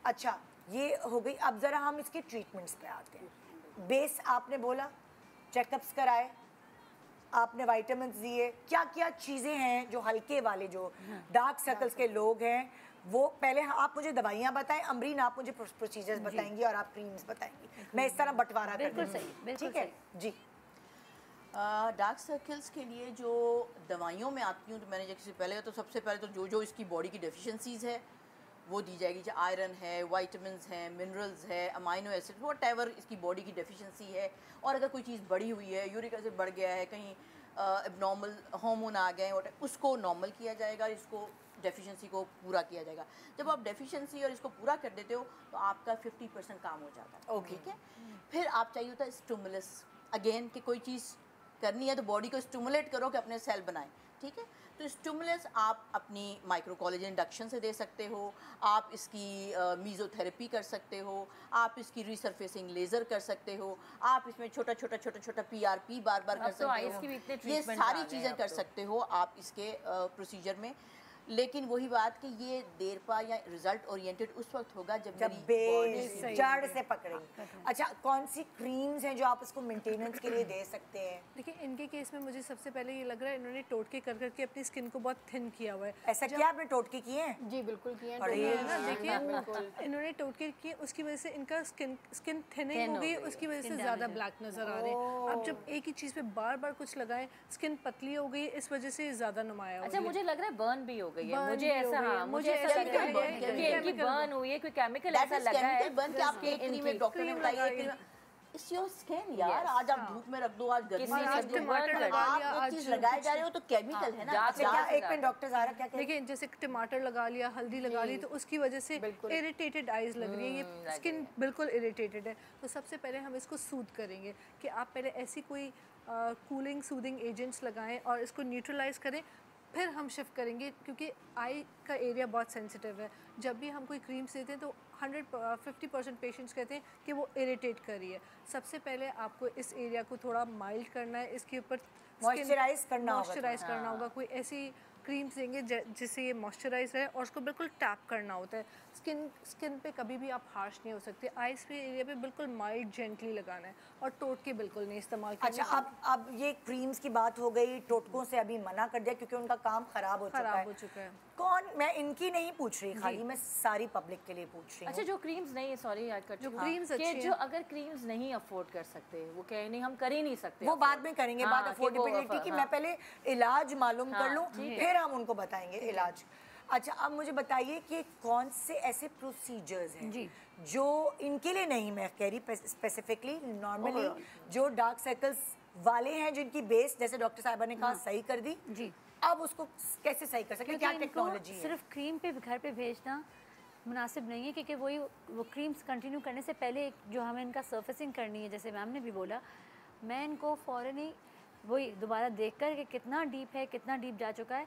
S1: अच्छा, ये हो गई। अब जरा हम इसके ट्रीटमेंट्स पे आते हैं। बेस आपने बोला, चेकअप्स कराए, आपने विटामिन दिए, क्या क्या चीज़ें हैं जो हल्के वाले, जो डार्क सर्कल्स के लोग हैं, वो पहले आप मुझे दवाइयाँ बताएं, अमरीन आप मुझे प्रोसीजर्स बताएंगी और आप क्रीम्स बताएंगी, मैं इस तरह बंटवारा कर दूँगी, ठीक है जी।
S4: डार्क सर्कल्स के लिए जो दवाइयों में आती हूँ, तो मैंने जैसे पहले तो सबसे पहले तो जो जो इसकी बॉडी की डेफिशिएंसीज है वो दी जाएगी, जो आयरन है, वाइटामिन्स हैं, मिनरल्स है, अमाइनो एसिड, वट एवर इसकी बॉडी की डेफिशिएंसी है, और अगर कोई चीज़ बढ़ी हुई है, यूरिक एसिड बढ़ गया है, कहीं एबनॉर्मल हार्मोन आ गए हैं, उसको नॉर्मल किया जाएगा, इसको डेफिशिएंसी को पूरा किया जाएगा। जब आप डेफिशिएंसी और इसको पूरा कर देते हो तो आपका 50% काम हो जाता है, ठीक है। फिर आप चाहिए होता है स्टिमुलस, अगेन कि कोई चीज़ करनी है तो बॉडी को स्टिमुलेट करो कि अपने सेल बनाएं, ठीक है। तो स्टिमुलस आप अपनी माइक्रो कोलेजन इंडक्शन से दे सकते हो, आप इसकी मीज़ोथेरेपी कर सकते हो, आप इसकी रिसरफेसिंग लेज़र कर सकते हो, आप इसमें छोटा छोटा PRP बार बार कर सकते हो, ये सारी चीज़ें कर सकते हो आप इसके प्रोसीजर में। लेकिन वही बात कि ये देर पा या रिजल्ट ओरिएंटेड उस वक्त होगा जब
S1: बेस जड़ से पकड़ेंगे। अच्छा, कौन सी क्रीम्स हैं जो आप इसको मेंटेनेंस के लिए दे सकते हैं?
S3: देखिए, इनके केस में मुझे सबसे पहले ये लग रहा है इन्होंने टोटके कर करके अपनी स्किन को बहुत थिन किया हुआ है।
S1: ऐसा क्या आपने टोटके किए हैं?
S7: जी बिल्कुल किए हैं।
S3: देखिए इन्होंने टोटके किए, उसकी वजह से इनका स्किन थिनिंग हो गई, उसकी वजह से ज़्यादा ब्लैक नज़र आ रहे हैं। अब जब एक ही चीज़ पे बार बार कुछ लगाएं, स्किन पतली हो गई, इस वजह से ज़्यादा नुमाया हो गई।
S2: अच्छा, मुझे लग रहा है बर्न भी हो गई है, मुझे ऐसा, हाँ मुझे ऐसा लग रहा है कि इनकी बर्न हुई है, कोई केमिकल ऐसा लगा है
S4: बर्न के आपके क्रीम में डॉक्टर ने बताया इट्स योर स्किन यार, आज आप धूप में रख दो, आज गर्मी में रख दो, आप एक चीज लगाए जा रहे हो तो केमिकल है ना।
S1: क्या एक मिनट डॉक्टर ज़ारा क्या
S3: देखिए, जैसे टमाटर लगा लिया, हल्दी लगा ली, तो उसकी वजह से इरिटेटेड आईज लग रही है, ये स्किन बिल्कुल इरिटेटेड है। तो सबसे पहले हम इसको सूद करेंगे कि आप पहले ऐसी कोई कूलिंग सूदिंग एजेंट्स लगाएं और इसको न्यूट्रलाइज करें, फिर हम शिफ्ट करेंगे, क्योंकि आई का एरिया बहुत सेंसिटिव है। जब भी हम कोई क्रीम्स देते हैं तो 50% पेशेंट्स कहते हैं कि वो इरिटेट कर रही है। सबसे पहले आपको इस एरिया को थोड़ा माइल्ड करना है, इसके ऊपर
S1: मॉइस्चराइज करना
S3: होगा। कोई ऐसी क्रीम्स देंगे जिससे ये मॉइस्चराइज है, और उसको बिल्कुल टैप करना होता है। स्किन पे कभी भी आप हार्श नहीं हो सकते, आइज पे एरिया पे बिल्कुल माइल्ड जेंटली लगाना है, और टोटके बिल्कुल नहीं इस्तेमाल करना।
S1: अच्छा, अब ये क्रीम्स की बात हो गई, टोटकों से अभी मना कर दिया क्योंकि उनका काम खराब हो चुका है। कौन, मैं इनकी नहीं पूछ रही, खाली मैं सारी पब्लिक के लिए पूछ रही हूँ।
S2: अच्छा, जो क्रीम्स नहीं, सॉरी जो क्रीम्स जो अगर क्रीम्स नहीं अफोर्ड कर सकते, वो कह नहीं हम कर ही नहीं सकते,
S1: वो बाद में करेंगे, बाद अफोर्डेबिलिटी की। मैं पहले इलाज मालूम कर लूँ, फिर हम उनको बताएंगे इलाज। अच्छा, अब मुझे बताइए कि कौन से ऐसे प्रोसीजर्स हैं जी जो इनके लिए नहीं, मैं कह रही स्पेसिफिकली, नॉर्मली जो डार्क सर्कल्स वाले हैं, जिनकी बेस जैसे डॉक्टर साहिबा ने कहा सही कर दी जी, अब उसको कैसे सही कर सकते हैं, क्या टेक्नोलॉजी है?
S5: सिर्फ क्रीम पे घर पे भेजना मुनासिब नहीं है, क्योंकि वो क्रीम्स कंटिन्यू करने से पहले जो हमें इनका सर्फेसिंग करनी है, जैसे मैम ने भी बोला, मैं इनको फ़ौरन ही वही दोबारा देख कर कि कितना डीप है, कितना डीप जा चुका है,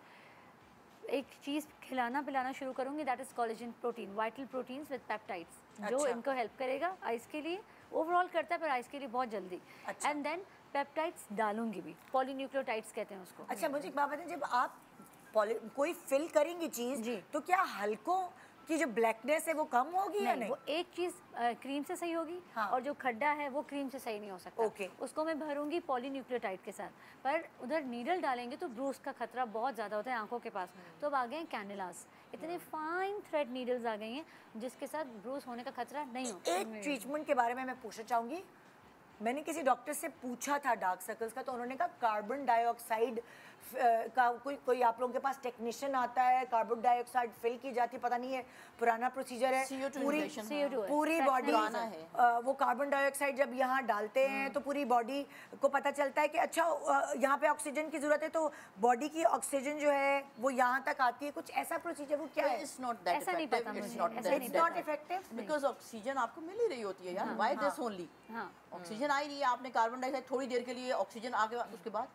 S5: एक चीज़ खिलाना पिलाना शुरू करूँगी, that is collagen protein, vital proteins with peptides, जो इनको हेल्प करेगा आइज़ के लिए, ओवरऑल करता है पर आइज़ के लिए बहुत जल्दी। एंड देन पेप्टाइड्स डालूंगी भी, पॉलीन्यूक्लियोटाइड्स कहते हैं उसको।
S1: अच्छा, मुझे एक बात बताएं, जब आप कोई फिल करेंगी चीज़ तो क्या हल्कों की जो ब्लैकनेस है वो कम होगी या नहीं?
S5: वो एक चीज़ क्रीम से सही होगी, हाँ। और जो खड्डा है वो क्रीम से सही नहीं हो सकता। उसको मैं भरूंगी पॉलीन्यूक्लियोटाइड के साथ, पर उधर नीडल डालेंगे तो ब्रूस का खतरा बहुत ज़्यादा होता है आंखों के पास। तो अब आ गए हैं कैंडिलास, इतने फाइन थ्रेड नीडल्स आ गई हैं जिसके साथ ब्रूस होने का खतरा नहीं होता।
S1: एक ट्रीटमेंट के बारे में मैं पूछना चाहूँगी, मैंने किसी डॉक्टर से पूछा था डार्क सर्कल्स का, तो उन्होंने कहा कार्बन डाइऑक्साइड का कोई आप लोगों के पास टेक्नीशियन आता है, कार्बन डाइऑक्साइड फिल की जाती है, पता नहीं है पुराना प्रोसीजर है, पूरी बॉडी वो कार्बन डाइऑक्साइड जब यहाँ डालते हैं तो पूरी बॉडी को पता चलता है कि अच्छा यहाँ पे ऑक्सीजन की जरूरत है, तो बॉडी की ऑक्सीजन जो है वो यहाँ तक आती है, कुछ ऐसा प्रोसीजर वो क्या है?
S4: It's not that
S5: ऐसा नहीं
S4: effective.
S5: पता
S4: It's
S5: मुझे,
S4: not effective because ऑक्सीजन आपको मिल ही रही होती है यार. Why this only? ऑक्सीजन आ रही है, आपने कार्बन डाइऑक्साइड थोड़ी देर के लिए ऑक्सीजन आ गया, उसके बाद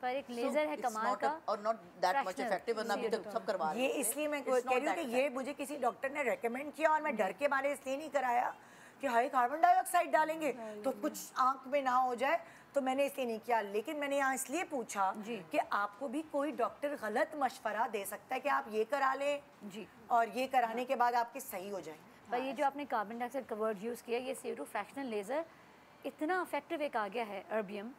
S5: पर एक लेजर है कमाल का
S4: और नॉट दैट मच इफेक्टिव, वरना अभी तक सब करवा रहे
S1: हैं। ये इसलिए मैं कह रही हूँ कि ये मुझे किसी डॉक्टर ने रेकमेंड किया और मैं डर के मारे इसलिए नहीं कराया कि हाय कार्बन डाइऑक्साइड डालेंगे तो कुछ आंख में ना हो जाए, तो मैंने इसलिए नहीं किया। लेकिन मैंने यहाँ इसलिए पूछा कि आपको भी कोई डॉक्टर गलत मशवरा दे सकता है कि आप ये करा लें जी और ये कराने के बाद आपके सही हो जाए।
S5: पर ये जो आपने कार्बन डाइऑक्साइड का वर्ड यूज़ किया, ये CO2 फ्रैक्शनल लेज़र इतना इफेक्टिव एक आ गया है अर्बियम,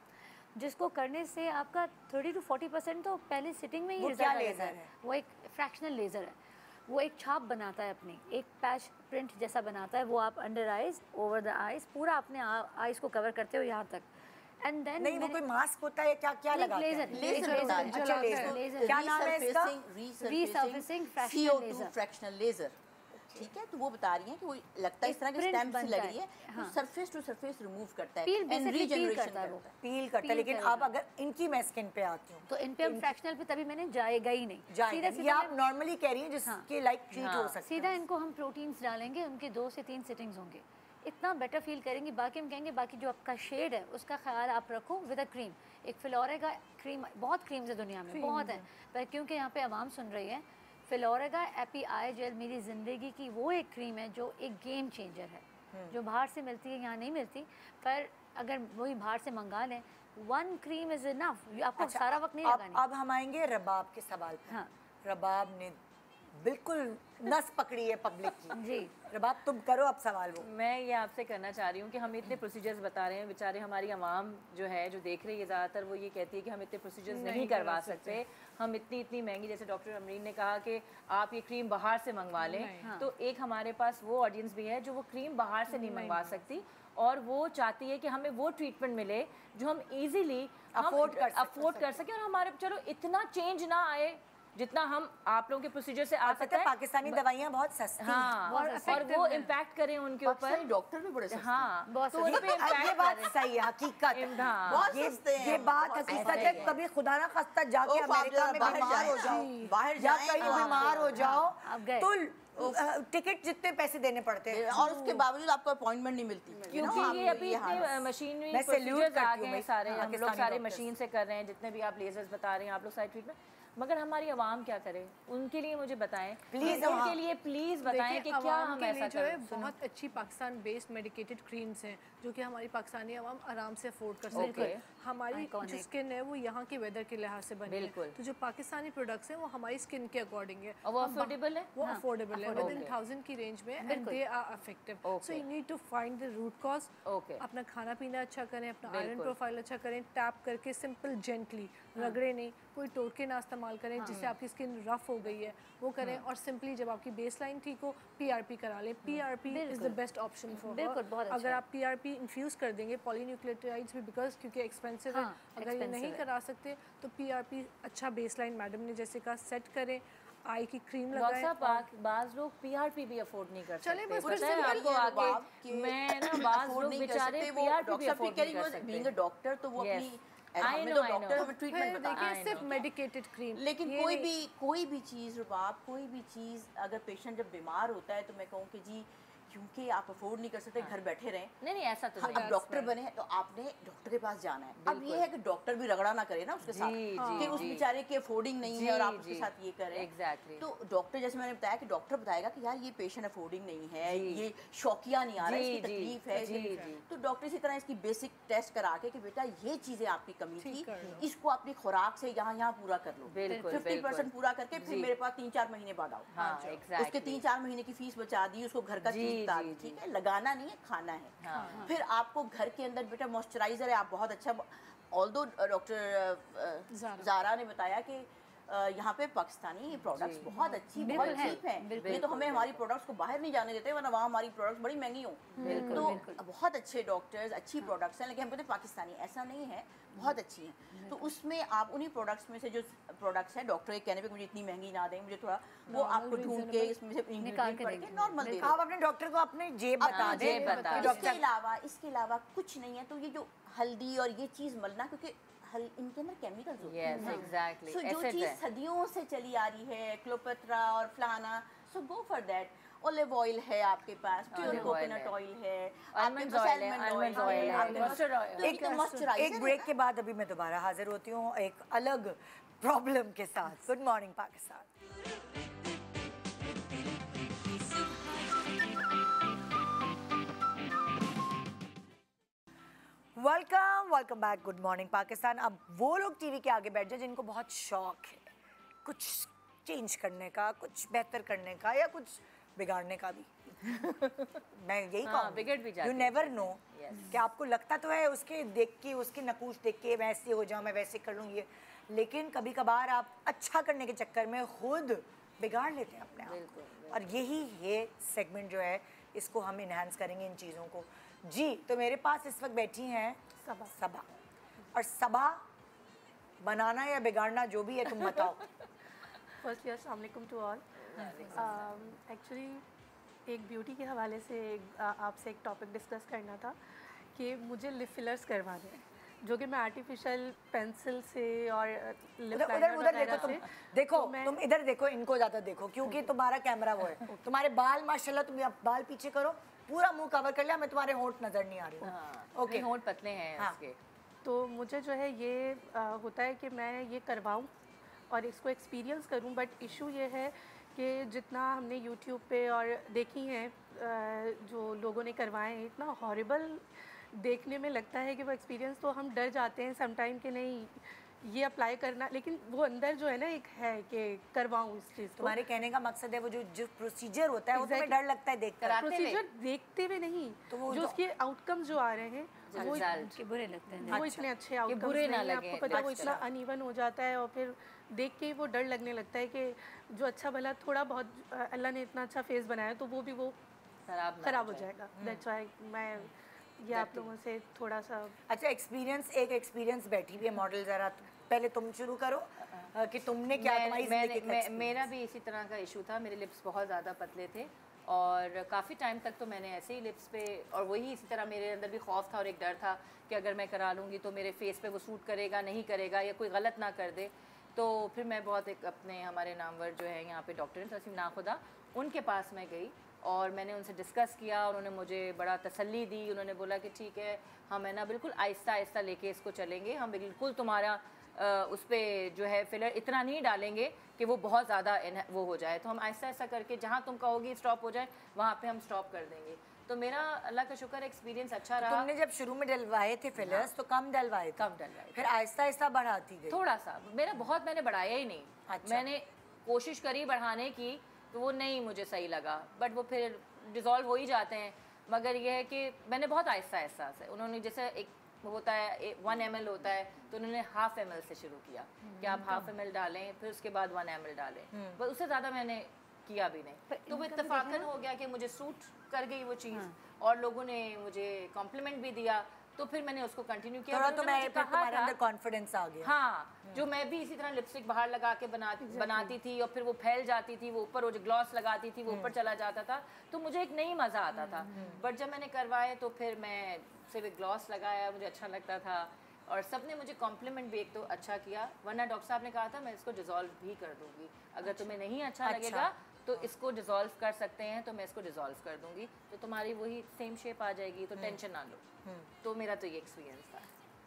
S5: जिसको करने से आपका 30 to 40% तो पहले सिटिंग में ही रिजल्ट आ जाता है। वो एक फ्रैक्शनल लेज़र है, वो एक छाप बनाता है अपनी, एक पैच प्रिंट जैसा बनाता है, वो आप under eyes, over the eyes, पूरा अपने आइज को कवर करते हो यहाँ तक। एंड देन
S1: नहीं वो कोई मास्क होता है क्या क्या लगाते हैं?
S5: लेजर
S1: क्या नाम है इसका?
S5: Resurfacing
S4: fractional laser. ठीक है, तो वो बता रही हैं कि वो लगता है इस तरह के स्टैम्प से लग रही है, तो सरफेस टू सरफेस रिमूव करता है,
S5: पील
S4: रीजनरेशन
S5: करता है,
S1: पील करता है। लेकिन अब अगर इनकी मैं स्किन पे आती हूँ
S5: तो इन पे हम फ्रैक्शनल पे तभी मैंने जाएगा ही नहीं,
S1: सीधा आप नॉर्मली कह रही हैं जिसके लाइक ट्रीट हो सकता है।
S5: सीधा इनको हम प्रोटीन्स डालेंगे, उनके 2 से 3 सिटिंग्स होंगे, इतना बेटर फील करेंगे। बाकी हम कहेंगे बाकी जो आपका शेड है उसका ख्याल आप रखो विद अ क्रीम। एक फिलोरेगा क्रीम, बहुत क्रीम्स है दुनिया में, बहुत है, पर क्योंकि यहाँ पे आवाम सुन रही है, फिलोरेगा एपी आई जेल मेरी ज़िंदगी की वो एक क्रीम है जो एक गेम चेंजर है, जो बाहर से मिलती है यहाँ नहीं मिलती, पर अगर वही बाहर से मंगा लें, 1 क्रीम इज़ इनफ, आपको सारा वक्त नहीं लगानी।
S1: अब हम आएंगे रबाब के सवाल पर। हाँ, रबाब ने बिल्कुल नस पकड़ी है पब्लिक की।
S5: जी
S1: रबाब तुम करो अब सवाल। वो
S2: मैं ये आपसे करना चाह रही हूँ कि हम इतने प्रोसीजर्स बता रहे हैं, बेचारे हमारी आवाम जो है जो देख रही है ज़्यादातर, वो ये कहती है कि हम इतने प्रोसीजर्स नहीं करवा सकते, हम इतनी महंगी, जैसे डॉक्टर अमरीन ने कहा कि आप ये क्रीम बाहर से मंगवा लें, तो एक हमारे पास वो ऑडियंस भी है जो वो क्रीम बाहर से नहीं मंगवा सकती और वो चाहती है कि हमें वो ट्रीटमेंट मिले जो हम इजीली अफोर्ड कर सकें और हमारे चलो इतना चेंज ना आए जितना हम आप लोगों के प्रोसीजर से आ सकते हैं।
S1: पाकिस्तानी दवाइयाँ बहुत सस्ती
S2: हैं और वो इम्पैक्ट करें उनके ऊपर,
S4: डॉक्टर भी बड़े सस्ते हैं,
S2: तो उन पे
S1: ये बात सही है, हकीकत ये बात हकीकत है। कभी खुदा ना खास्ता जाके अमेरिका में बीमार हो जाओ, बाहर या कहीं बीमार हो जाओ तो टिकट जितने पैसे देने पड़ते हैं
S4: और उसके बावजूद आपको अपॉइंटमेंट नहीं मिलती,
S2: क्योंकि ये अभी इतने मशीनरी प्रोसीजर्स आ गए हैं सारे, हम लोग सारे मशीन से कर रहे हैं, जितने भी आप लेजर्स बता रहे हैं आप लोग सारे ट्रीटमेंट, मगर हमारी आवाम क्या करे, उनके लिए मुझे बताएं प्लीज, उनके लिए प्लीज बताएं कि क्या हम ऐसा करें।
S3: बहुत अच्छी पाकिस्तान बेस्ड मेडिकेटेड क्रीम्स हैं जो कि हमारी पाकिस्तानी आवाम आराम से अफोर्ड कर सकते हैं। हमारी जो स्किन है वो यहाँ के वेदर के लिहाज से बनी है, तो जो पाकिस्तानी प्रोडक्ट्स हैं वो हमारी स्किन के अकॉर्डिंग है
S2: और वो अफोर्डेबल है,
S3: वो अफोर्डेबल है, विद इन 1000 की रेंज में, and they are effective. So you need to find the root cause. अपना खाना पीना अच्छा करें, अपना आयरन प्रोफाइल अच्छा करें, टैप करके सिंपल जेंटली, रगड़े नहीं, कोई टोटके ना इस्तेमाल करें जिससे आपकी स्किन रफ हो गई है वो करें, और सिंपली जब आपकी बेसलाइन ठीक हो PRP करा लें। PRP is the best option for her. अगर आप PRP इन्फ्यूज़ कर देंगे, पॉलीन्यूक्लियोटाइड्स भी, बिकॉज क्योंकि एक्सपेंसिव है, अगर ये नहीं करा सकते तो PRP अच्छा बेसलाइन मैडम ने जैसे कहा सेट करें, आई की क्रीम लगाएं।
S2: बाज लोग PRP भी अफोर्ड नहीं कर सकते।
S3: चले बस
S2: पता है आपको आगे मैं ना बाज लोग बेचारे PRP भी अफोर्ड नहीं कर सकते।
S4: बीइंग अ डॉक्टर तो वो अपनी
S3: ट्रीटमेंट देखिए सिर्फ मेडिकेटेड क्रीम,
S4: लेकिन कोई भी चीज़ कोई भी चीज़ अगर पेशेंट जब बीमार होता है तो मैं कहूँ कि जी क्योंकि आप अफोर्ड नहीं कर सकते, घर बैठे रहें।
S2: नहीं ऐसा तो
S4: अब डॉक्टर बने हैं तो आपने डॉक्टर के पास जाना है। अब ये है कि डॉक्टर भी रगड़ा ना करे ना उसके साथ कि उस बेचारे की अफोर्डिंग नहीं है और आप उसके साथ ये करें।
S2: एग्जैक्टली।
S4: तो डॉक्टर जैसे मैंने बताया कि डॉक्टर बताएगा कि यार ये पेशेंट अफोर्डिंग नहीं है, ये शौकिया नहीं आ रहा है, इसकी तकलीफ है, तो डॉक्टर इसी तरह इसकी बेसिक टेस्ट करा के कि बेटा ये चीज़ें आपकी कमी थी, इसको अपनी खुराक से यहाँ पूरा कर लो, 50% पूरा करके फिर मेरे पास 3-4 महीने बाद आओ। उसके 3-4 महीने की फीस बचा दी, उसको घर का चीज डाली, ठीक है, लगाना नहीं है, खाना है। फिर आपको घर के अंदर बेटा मॉइस्चराइजर है, आप बहुत अच्छा, ऑल्दो डॉक्टर जारा ने बताया कि यहाँ पे पाकिस्तानी प्रोडक्ट्स बहुत अच्छी बहुत
S5: बिल्कुल है,
S4: चीप हैं।
S5: बिल्कुल,
S4: ये तो हमें हमारी प्रोडक्ट्स को बाहर नहीं जाने देते, वरना वहाँ हमारी प्रोडक्ट्स बड़ी महंगी हों। तो बहुत अच्छे डॉक्टर्स, अच्छी प्रोडक्ट्स हैं, लेकिन हम कहते हैं पाकिस्तानी, ऐसा नहीं है, बहुत अच्छी हैं। तो उसमें आप उन्हीं प्रोडक्ट्स में से जो प्रोडक्ट्स हैं, डॉक्टर के कहने पे मुझे इतनी महंगी ना दें, मुझे थोड़ा वो आपको ढूंढ के इसमें से इंग्रेडिएंट पढ़ के नॉर्मल दे दें।
S1: आप अपने डॉक्टर को अपने जेब बता दें।
S4: इसके अलावा कुछ नहीं है। तो ये जो हल्दी और ये चीज़ मलना, क्योंकि इनके अंदर केमिकल्स होते हैं।
S2: Yes, exactly.
S4: So, जो
S2: Acid
S4: चीज़
S2: है।
S4: सदियों से चली आ रही है, क्लोपत्रा और फलाना, so go for that. Olive oil है आपके पास, प्योर
S2: Olive oil
S4: कोकोनट
S2: है।
S4: ऑयल है,
S2: Almond oil है, almond oil है, mustard oil।
S1: एक ब्रेक के बाद अभी मैं दोबारा हाजिर होती हूँ एक अलग प्रॉब्लम के साथ। Good morning Pakistan. Welcome back. Good morning Pakistan. अब वो लोग टीवी के आगे बैठ जाए जिनको बहुत शौक है कुछ चेंज करने का, कुछ बेहतर करने का या कुछ बिगाड़ने का भी। मैं यही कहूँ,
S2: बिगड़ भी जाते
S1: यू नेवर नो कि आपको लगता तो है उसके देख के, उसके नकूश देख के मैं ऐसे हो जाऊँ, मैं वैसे कर लूँ ये, लेकिन कभी कभार आप अच्छा करने के चक्कर में खुद बिगाड़ लेते हैं अपने आप। और यही ये सेगमेंट जो है इसको हम इन्हांस करेंगे इन चीज़ों को। जी, तो मेरे पास इस वक्त बैठी हैं सबा। और सबा बनाना या बिगाड़ना जो भी है तुम बताओ।
S8: फर्स्टली अस्सलाम वालेकुम टू ऑल। एक्चुअली एक ब्यूटी के हवाले से आपसे एक टॉपिक डिस्कस करना था कि मुझे लिप फिलर्स करवाने हैं, जो कि मैं आर्टिफिशियल पेंसिल से और लिप लाइनर
S1: उधर देखो
S8: वगैरह
S1: तुम,
S8: से
S1: देखो
S8: तो मैं-
S1: तुम इधर देखो, इनको ज़्यादा देखो क्योंकि तुम्हारा कैमरा वो है। तुम्हारे बाल माशाल्लाह, तुम अब बाल पीछे करो, पूरा मुंह कवर कर लिया, मैं तुम्हारे होंठ नजर नहीं आ रही हूँ।
S2: ओके, होंठ पतले हैं
S1: हाँ।
S2: उसके।
S8: तो मुझे जो है ये होता है कि मैं ये करवाऊँ और इसको एक्सपीरियंस करूँ, बट इशू ये है कि जितना हमने यूट्यूब पे और देखी हैं जो लोगों ने करवाए हैं, इतना हॉरिबल देखने में लगता है कि वो एक्सपीरियंस, तो हम डर जाते हैं समटाइम कि नहीं ये अप्लाई करना, लेकिन वो अंदर जो है ना एक है कि करवाऊँ इस चीज़ को।
S1: तुम्हारे कहने का मकसद है वो जो प्रोसीजर होता है वो तुम्हें
S8: Exactly.
S1: डर लगता है देखकर।
S2: कराते हुए।
S8: प्रोसीजर देखते हुए नहीं,
S1: तो वो
S8: जो
S1: जो-
S8: उसके आउटकम्स जो आ रहे हैं वो
S2: रिजल्ट
S5: कि बुरे लगते हैं।
S8: वो इतने अच्छे आउटकम्स
S2: बुरे ना
S8: नहीं हैं।
S2: लगे।
S8: आपको पता है वो
S2: अच्छा।
S8: इतना अनइवन हो जाता है और फिर देख के ही वो डर लगने लगता है कि जो अच्छा भला थोड़ा बहुत अल्लाह ने इतना अच्छा फेस बनाया तो वो भी वो खराब हो जाएगा। दैट्स व्हाई मैं ये आप लोगों से थोड़ा सा
S1: अच्छा, एक्सपीरियंस बैठी हुई है मॉडल, जरा पहले तुम शुरू करो कि तुमने क्या तुम्हारी जिंदगी का experience?
S2: मेरा भी इसी तरह का इशू था। मेरे लिप्स बहुत ज़्यादा पतले थे और काफ़ी टाइम तक तो मैंने ऐसे ही लिप्स पे, और वही इसी तरह मेरे अंदर भी खौफ था और एक डर था कि अगर मैं करा लूँगी तो मेरे फेस पे वो सूट करेगा नहीं करेगा या कोई गलत ना कर दे। तो फिर मैं बहुत एक अपने हमारे नामवर जो है यहाँ पे डॉक्टर तस्लीम नाखुदा, उनके पास मैं गई और मैंने उनसे डिस्कस किया। उन्होंने मुझे बड़ा तसल्ली दी। उन्होंने बोला कि ठीक है, हम है ना बिल्कुल आहिस्ता आहिस्ता लेके इसको चलेंगे, हम बिल्कुल तुम्हारा उस पर जो है फिलर इतना नहीं डालेंगे कि वो बहुत ज़्यादा वो हो जाए, तो हम आहिस्ता आहिस्ता करके जहाँ तुम कहोगी स्टॉप हो जाए वहाँ पे हम स्टॉप कर देंगे। तो मेरा अल्लाह का शुक्र एक्सपीरियंस अच्छा रहा।
S1: तुमने जब शुरू में डलवाए थे फिलर्स तो कम डलवाए थे?
S2: कम डलवाए थे।
S1: फिर आहिस्ता आहिस्ता बढ़ाती गई?
S2: थोड़ा सा, मेरा बहुत मैंने बढ़ाया ही नहीं।
S1: अच्छा।
S2: मैंने कोशिश करी बढ़ाने की तो वो नहीं मुझे सही लगा, बट वो फिर डिज़ोल्व हो ही जाते हैं। मगर ये है कि मैंने बहुत आहिस्ता आहिस्ता से, उन्होंने जैसे एक होता है 1 ml होता है तो उन्होंने ½ ml से शुरू किया कि आप ½ ml डालें, फिर उसके बाद 1 ml डालें, बस उससे ज़्यादा मैंने किया भी नहीं। तो वो इत्तेफाकन हो गया कि मुझे सूट कर गई वो चीज़ और लोगों ने मुझे कॉम्प्लीमेंट भी दिया, तो फिर मैंने उसको कंटिन्यू किया।
S1: थोड़ा
S2: फिर
S1: तो
S2: उन्होंने
S1: मैं
S2: मुझे कहा
S1: तुम्हारे
S2: था-
S1: अंदर कॉन्फिडेंस आ गया।
S2: हाँ, जो मैं भी इसी तरह लिपस्टिक बाहर लगा के बनाती थी और फिर वो फैल जाती थी, वो ऊपर वो जो ग्लॉस लगाती थी वो ऊपर चला जाता था, तो मुझे एक नई मज़ा आता था। बट जब मैंने करवाए तो फिर मैं सिर्फ ग्लॉस लगाया, मुझे अच्छा लगता था और सबने मुझे कॉम्प्लीमेंट भी एक तो अच्छा किया। वरना डॉक्टर साहब ने कहा था मैं इसको डिज़ोल्व भी कर दूँगी, अगर तुम्हें नहीं अच्छा लगेगा तो इसको डिज़ोल्व कर सकते हैं, तो मैं इसको डिज़ोल्व कर दूँगी तो तुम्हारी वही सेम शेप आ जाएगी, तो टेंशन ना लो। तो मेरा तो ये एक्सपीरियंस था।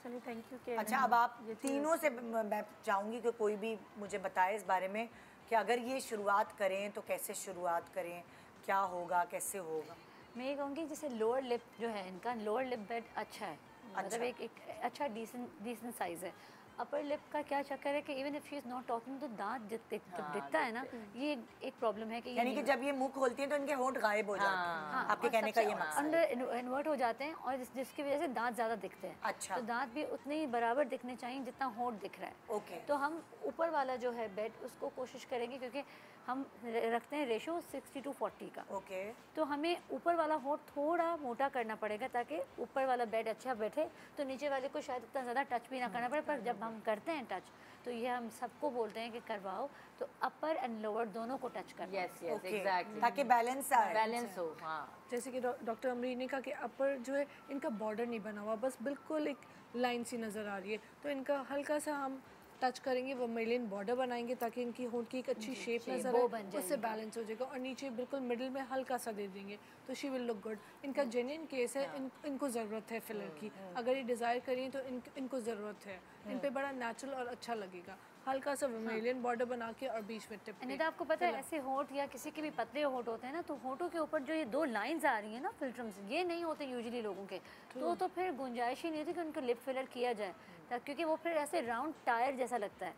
S8: चलिए थैंक यू कि
S1: अच्छा, अब आप तीनों से मैं चाहूँगी कि कोई भी मुझे बताए इस बारे में कि अगर ये शुरुआत करें तो कैसे शुरुआत करें, क्या होगा, कैसे होगा?
S5: मैं ये कहूँगी जैसे लोअर लिप जो है इनका, लोअर लिप बेड अच्छा है, मतलब एक अच्छा डिसेंट साइज़ है। अपर लिप का क्या चक्कर है कि even if she is not talking तो दांत जब दिखता है ना, ये एक प्रॉब्लम है कि
S1: यानी कि जब ये मुंह खोलती हैं तो इनके होंठ गायब हो जाते हैं। आपके कहने का ये मकसद है।
S5: अंडर इन्वर्ट हो जाते हैं और जिसकी वजह से दांत ज़्यादा दिखते हैं।
S1: अच्छा।
S5: तो दांत भी उतने ही बराबर दिखने चाहिए जितना होंठ दिख रहा है।
S1: ओके।
S5: तो हम ऊपर वाला जो है बेड उसको कोशिश करेंगे, क्योंकि हम रखते हैं रेशो 60:40 का।
S1: ओके।
S5: तो हमें ऊपर वाला होंठ थोड़ा मोटा करना पड़ेगा ताकि ऊपर वाला बेड अच्छा बैठे, तो नीचे वाले को शायद इतना ज़्यादा टच भी ना करना पड़े। पर जब हम करते हैं टच तो ये हम सबको बोलते हैं कि करवाओ तो अपर एंड लोअर दोनों को टच करवाओ।
S2: यस यस एग्जैक्टली,
S1: ताकि बैलेंस आए,
S2: बैलेंस हो। हाँ,
S8: जैसे कि डॉक्टर अमरीन ने कहा कि अपर जो है इनका बॉर्डर नहीं बना हुआ, बस बिल्कुल एक लाइन सी नज़र आ रही है, तो इनका हल्का सा हम टच करेंगे, वो मिलियन बॉर्डर बनाएंगे ताकि इनकी होंठ की एक अच्छी शेप नजर आए, उससे बैलेंस हो जाएगा। और नीचे बिल्कुल मिडिल में हल्का सा दे देंगे तो शी विल लुक गुड। इनका जेन्युइन केस है, इनको ज़रूरत है फिलर की। अगर ये डिज़ायर करें तो इनको ज़रूरत है, इन पे बड़ा नेचुरल और अच्छा लगेगा। हल्का सा वर्मिलियन बॉर्डर बना के और बीच में टिप।
S5: अनिता, आपको पता है ऐसे होंठ या किसी के भी पतले होंठ होते हैं ना, तो होंठों के ऊपर जो ये 2 लाइंस आ रही हैं ना फिल्ट्रम्स, ये नहीं होते यूजुअली लोगों के, तो फिर गुंजाइश ही नहीं होती कि उनको लिप फिलर किया जाए, क्योंकि वो फिर ऐसे राउंड टायर जैसा लगता है।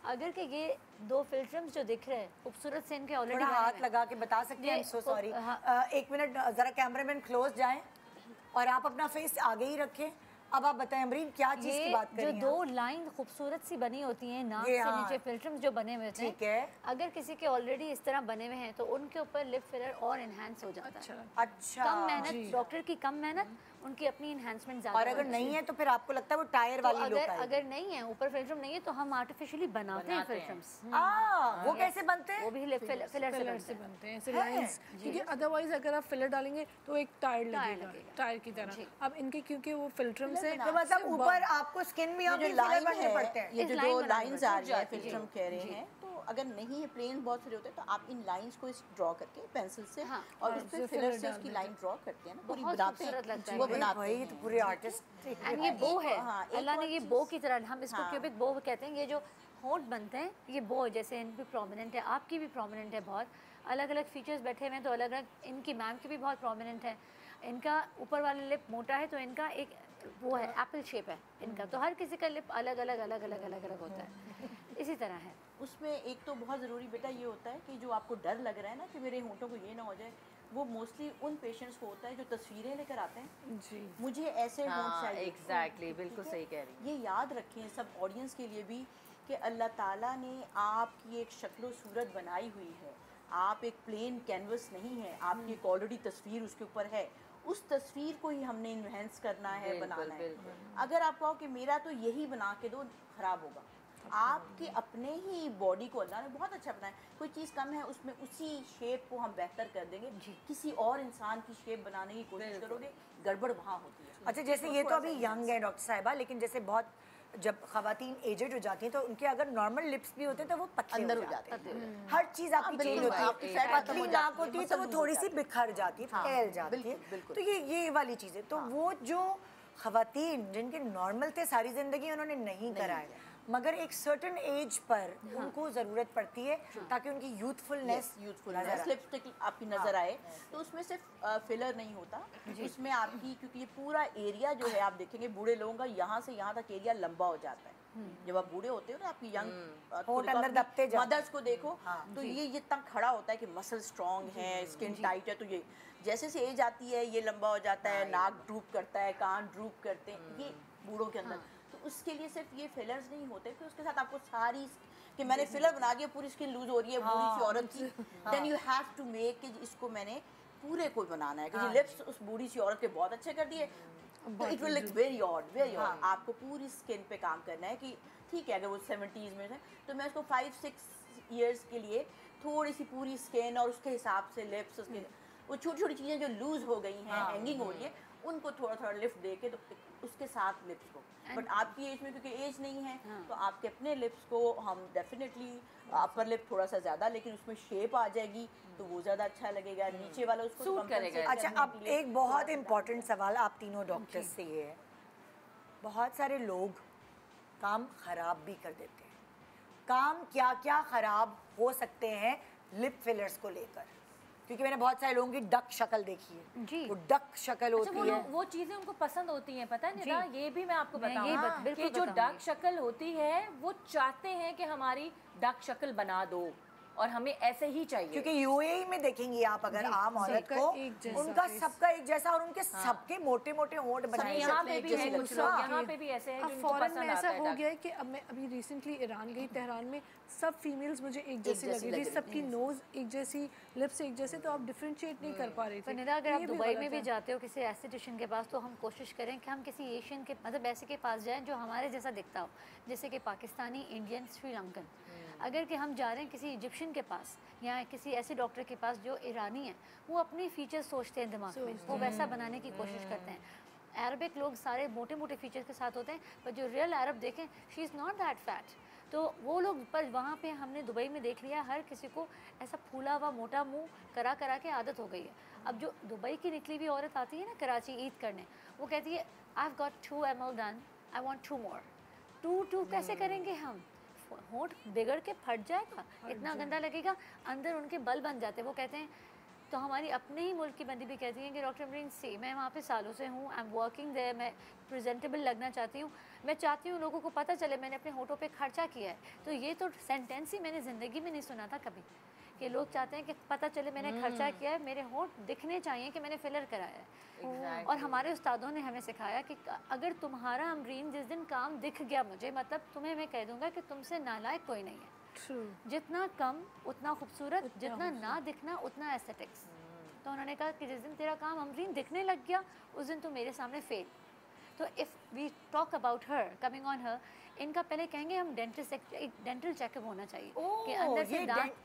S5: अगर कि ये 2 फिल्ट्रम्स जो दिख रहे हैं खूबसूरत से, इनके ऑलरेडी
S1: हाथ लगा के बता सकते हैं? सो सॉरी, एक मिनट जरा कैमरामैन क्लोज जाएं और आप अपना फेस आगे ही रखें। अब आप बताएं अमरीन, क्या चीज की बात कर रही हैं?
S5: जो 2 लाइन खूबसूरत सी बनी होती हैं नाक से नीचे, फिल्ट्रम्स जो बने हुए थे,
S1: ठीक है,
S5: अगर किसी के ऑलरेडी इस तरह बने हुए हैं तो उनके ऊपर लिप फिलर और एनहांस हो जाता है।
S1: अच्छा,
S5: कम मेहनत, डॉक्टर की कम मेहनत, उनकी अपनी इन्हांसमेंट ज़्यादा।
S1: और अगर नहीं है तो फिर आपको लगता है वो टायर वाली लुक आएगी?
S5: अगर नहीं है, ऊपर फिल्ट्रम नहीं है, तो हम आर्टिफिशियली बनाते हैं फिल्ट्रम्स।
S1: वो कैसे बनते हैं?
S5: वो भी लिप फिलर
S8: से बनते हैं, ऐसे लाइंस, क्योंकि अदरवाइज अगर आप फिलर डालेंगे तो एक टायर लगेगा, टायर की तरह। अब इनके क्योंकि वो फिल्ट्रम से
S1: तो मतलब ऊपर आपको स्किन में
S4: जो लाइन बनने पड़ते हैं, ये जो 2 लाइंस आ रही है फिल्ट्रम कह रहे हैं, तो अगर नहीं है प्लेन बहुत सारे होते हैं, तो आप इन लाइंस को ड्रॉ करके पेंसिल से और उस पे फिलर से उसकी लाइन ड्रॉ करते हैं ना, पूरी बनाते हैं, वो बनाते हैं।
S1: तो पूरे आर्टिस्ट।
S5: एंड ये बो है, अल्लाह ने ये बो की तरह, हम इसको क्यूबिक बो कहते हैं। ये जो होंठ बनते हैं ये बो, जैसे इन भी प्रोमिनेंट है, आपकी भी प्रोमिनेंट है, बहुत अलग अलग फीचर्स बैठे हुए हैं, तो अलग अलग, इनकी मैम की भी बहुत प्रोमिनेंट है। इनका ऊपर वाला लिप मोटा है तो इनका एक वो है एप्पल शेप है इनका, तो हर किसी का लिप अलग अलग अलग अलग अलग अलग होता है। इसी तरह है
S4: उसमें एक तो बहुत ज़रूरी बेटा ये होता है कि जो आपको डर लग रहा है ना कि मेरे होंठों को ये ना हो जाए, वो मोस्टली उन पेशेंट्स को होता है जो तस्वीरें लेकर आते हैं जी, मुझे ऐसे होंठ चाहिए।
S2: एग्जैक्टली, बिल्कुल सही कह रही हैं।
S4: ये याद रखें सब ऑडियंस के लिए भी कि अल्लाह ताला ने आपकी एक शक्ल सूरत बनाई हुई है, आप एक प्लेन कैनवस नहीं है, आपकी एक ऑलरेडी तस्वीर उसके ऊपर है, उस तस्वीर को ही हमने इन्हेंस करना है, बनाना है। अगर आप कहो कि मेरा तो यही बना के दो, खराब होगा। आपके अपने ही बॉडी को अल्लाह ने बहुत अच्छा बनाया, कोई चीज़ कम है उसमें उसी शेप को हम बेहतर कर देंगे, किसी और इंसान की शेप बनाने की कोशिश करोगे, गड़बड़ वहाँ होती है।
S1: अच्छा, जैसे ये तो अभी यंग है डॉक्टर साहिबा, लेकिन जैसे बहुत जब खवातीन एजेड हो जाती हैं तो उनके अगर नॉर्मल लिप्स भी होते हैं तो वो पतले
S4: अंदर
S1: हो
S4: हो
S1: जाते हैं,
S4: हैं।
S1: हर चीज़ आपकी चेंज होती है। पतली नाक होती है तो वो थोड़ी सी बिखर जाती है, फैल जाती है, तो ये वाली चीज़ें, तो वो जो खवातीन जिनके नॉर्मल थे सारी ज़िंदगी उन्होंने नहीं कराए, मगर एक सर्टेन एज पर उनको ज़रूरत पड़ती है ताकि उनकी यूथफुलनेस
S4: लिपस्टिक आपकी नज़र आए, तो उसमें सिर्फ फिलर नहीं होता, उसमें आपकी, क्योंकि ये पूरा एरिया जो है आप देखेंगे बूढ़े लोगों का यहाँ से यहाँ तक एरिया लंबा हो जाता है। जब आप बूढ़े होते हो ना, आपकी यंग मदर्स को देखो तो ये इतना खड़ा होता है कि मसल स्ट्रॉन्ग है, स्किन टाइट है, तो ये जैसे से एज आती है ये लंबा हो जाता है, नाक ड्रूप करता है, कान ड्रूप करते हैं, ये बूढ़ों के अंदर। तो उसके लिए सिर्फ ये फिलर्स नहीं होते, फिर उसके साथ आपको सारी कि मैंने फिलर बना दिया, पूरी स्किन लूज हो रही है, बूढ़ी सी औरत की, then you have to make कि इसको मैंने पूरे को बनाना है, क्योंकि लिप्स उस बूढ़ी सी औरत के बहुत अच्छे कर दिए, तो it will look very odd, very odd. आपको पूरी स्किन पे काम करना है कि ठीक है, अगर वो 70s में है तो मैं उसको 5-6 ईयर्स के लिए थोड़ी सी पूरी स्किन और उसके हिसाब से लिप्स, उसके वो छोटी छोटी चीज़ें जो लूज हो गई हैं, हैंगिंग हो रही है, उनको थोड़ा थोड़ा लिफ्ट दे के, तो उसके साथ लिप्स को। बट आपकी एज में क्योंकि एज नहीं है, तो आपके अपने लिप्स को हम डेफिनेटली अपर लिप थोड़ा सा ज़्यादा, लेकिन उसमें शेप आ जाएगी तो वो ज़्यादा अच्छा लगेगा, नीचे वाला उसको
S2: सूट करेगा।
S1: अच्छा, अब एक बहुत इम्पॉर्टेंट सवाल आप तीनों डॉक्टर्स से ये है, बहुत सारे लोग काम ख़राब भी कर देते हैं, काम क्या क्या ख़राब हो सकते हैं लिप फिलर्स को लेकर? क्योंकि मैंने बहुत सारे लोगों की डक शक्ल देखी है
S5: जी।
S1: वो डक शक्ल
S2: अच्छा,
S1: होती है।
S2: वो चीजें उनको पसंद होती हैं, पता है निदा, ये भी मैं आपको
S5: मैं ये
S2: बताऊं
S5: बिल्कुल
S2: कि जो
S5: बताऊंगी।
S2: डक शक्ल होती है वो चाहते हैं कि हमारी डक शक्ल बना दो और हमें ऐसे ही चाहिए।
S1: क्योंकि यूएई में देखेंगी आप अगर आम औरत
S3: सबका
S1: को,
S3: एक जैसा
S1: उनका
S3: face।
S1: सबका एक जैसा और उनके सबके मोटे मोटे होंठ बनाए
S2: यहाँ
S1: जाते
S2: पे भी है कुछ लोग, यहाँ पे भी ऐसे हैं
S3: अब
S2: जिनको
S3: फॉरेन
S2: पसंद
S3: में
S2: आता
S3: ऐसा
S2: है
S3: हो
S2: duck।
S3: गया है कि अब मैं अभी रिसेंटली ईरान गई, तेहरान में सब फीमेल्स मुझे एक जैसी
S4: जैसी
S3: लग रही
S4: लग
S3: थी,
S4: रही
S3: सबकी नोज एक जैसी, लिप्स एक जैसे, तो आप डिफरेंशिएट नहीं कर पा रही
S5: पर
S3: थी।
S5: निदा, अगर
S3: तो
S5: आप
S3: ये
S5: दुबई
S3: गलत
S5: में भी
S3: है।
S5: जाते हो किसी एस्थेटिशियन के पास, तो हम कोशिश करें कि हम किसी एशियन के, मतलब ऐसे के पास जाएं जो हमारे जैसा दिखता हो, जैसे कि पाकिस्तानी, इंडियन, श्रीलंकन। अगर कि हम जा रहे हैं किसी इजिप्शियन के पास या किसी ऐसे डॉक्टर के पास जो ईरानी है, वो अपने फीचर्स सोचते हैं दिमाग में, वो वैसा बनाने की कोशिश करते हैं। अरबिक लोग सारे मोटे मोटे फीचर्स के साथ होते हैं, पर जो रियल अरब देखें, she is not that fat. तो वो लोग, पर वहाँ पे हमने दुबई में देख लिया, हर किसी को ऐसा फूला हुआ मोटा मुंह करा करा के आदत हो गई है। अब जो दुबई की निकली हुई औरत आती है ना कराची ईद करने, वो कहती है I have got 2 ml done, I want 2 more। 2 कैसे करेंगे हम? होंठ बिगड़ के फट जाएगा, इतना गंदा लगेगा, अंदर उनके बल बन जाते हैं। वो कहते हैं, तो हमारी अपने ही मुल्क की बंदी भी कहती हैं कि डॉक्टर अमरीन से, मैं वहाँ पे सालों से हूँ, आई एम वर्किंग देयर, मैं प्रेजेंटेबल लगना चाहती हूँ, मैं चाहती हूँ लोगों को पता चले मैंने अपने होठों पे खर्चा किया है। तो ये तो सेंटेंस ही मैंने ज़िंदगी में नहीं सुना था कभी, कि लोग चाहते हैं कि पता चले मैंने खर्चा किया है, मेरे होंठ दिखने चाहिए कि मैंने फिलर कराया है। और हमारे उस्तादों ने हमें सिखाया कि अगर तुम्हारा अमरीन जिस दिन काम दिख गया मुझे, मतलब तुम्हें मैं कह दूंगा कि तुमसे नालायक कोई नहीं है। जितना कम उतना खूबसूरत, जितना ना दिखना उतना एस्थेटिक्स। तो उन्होंने कहा कि जिस दिन तेरा काम अमरीन दिखने लग गया, उस दिन तुम मेरे सामने फेल। तो if we talk about her, coming on her, इनका पहले कहेंगे हम डेंटल चेकअप होना चाहिए कि अंदर से दांत,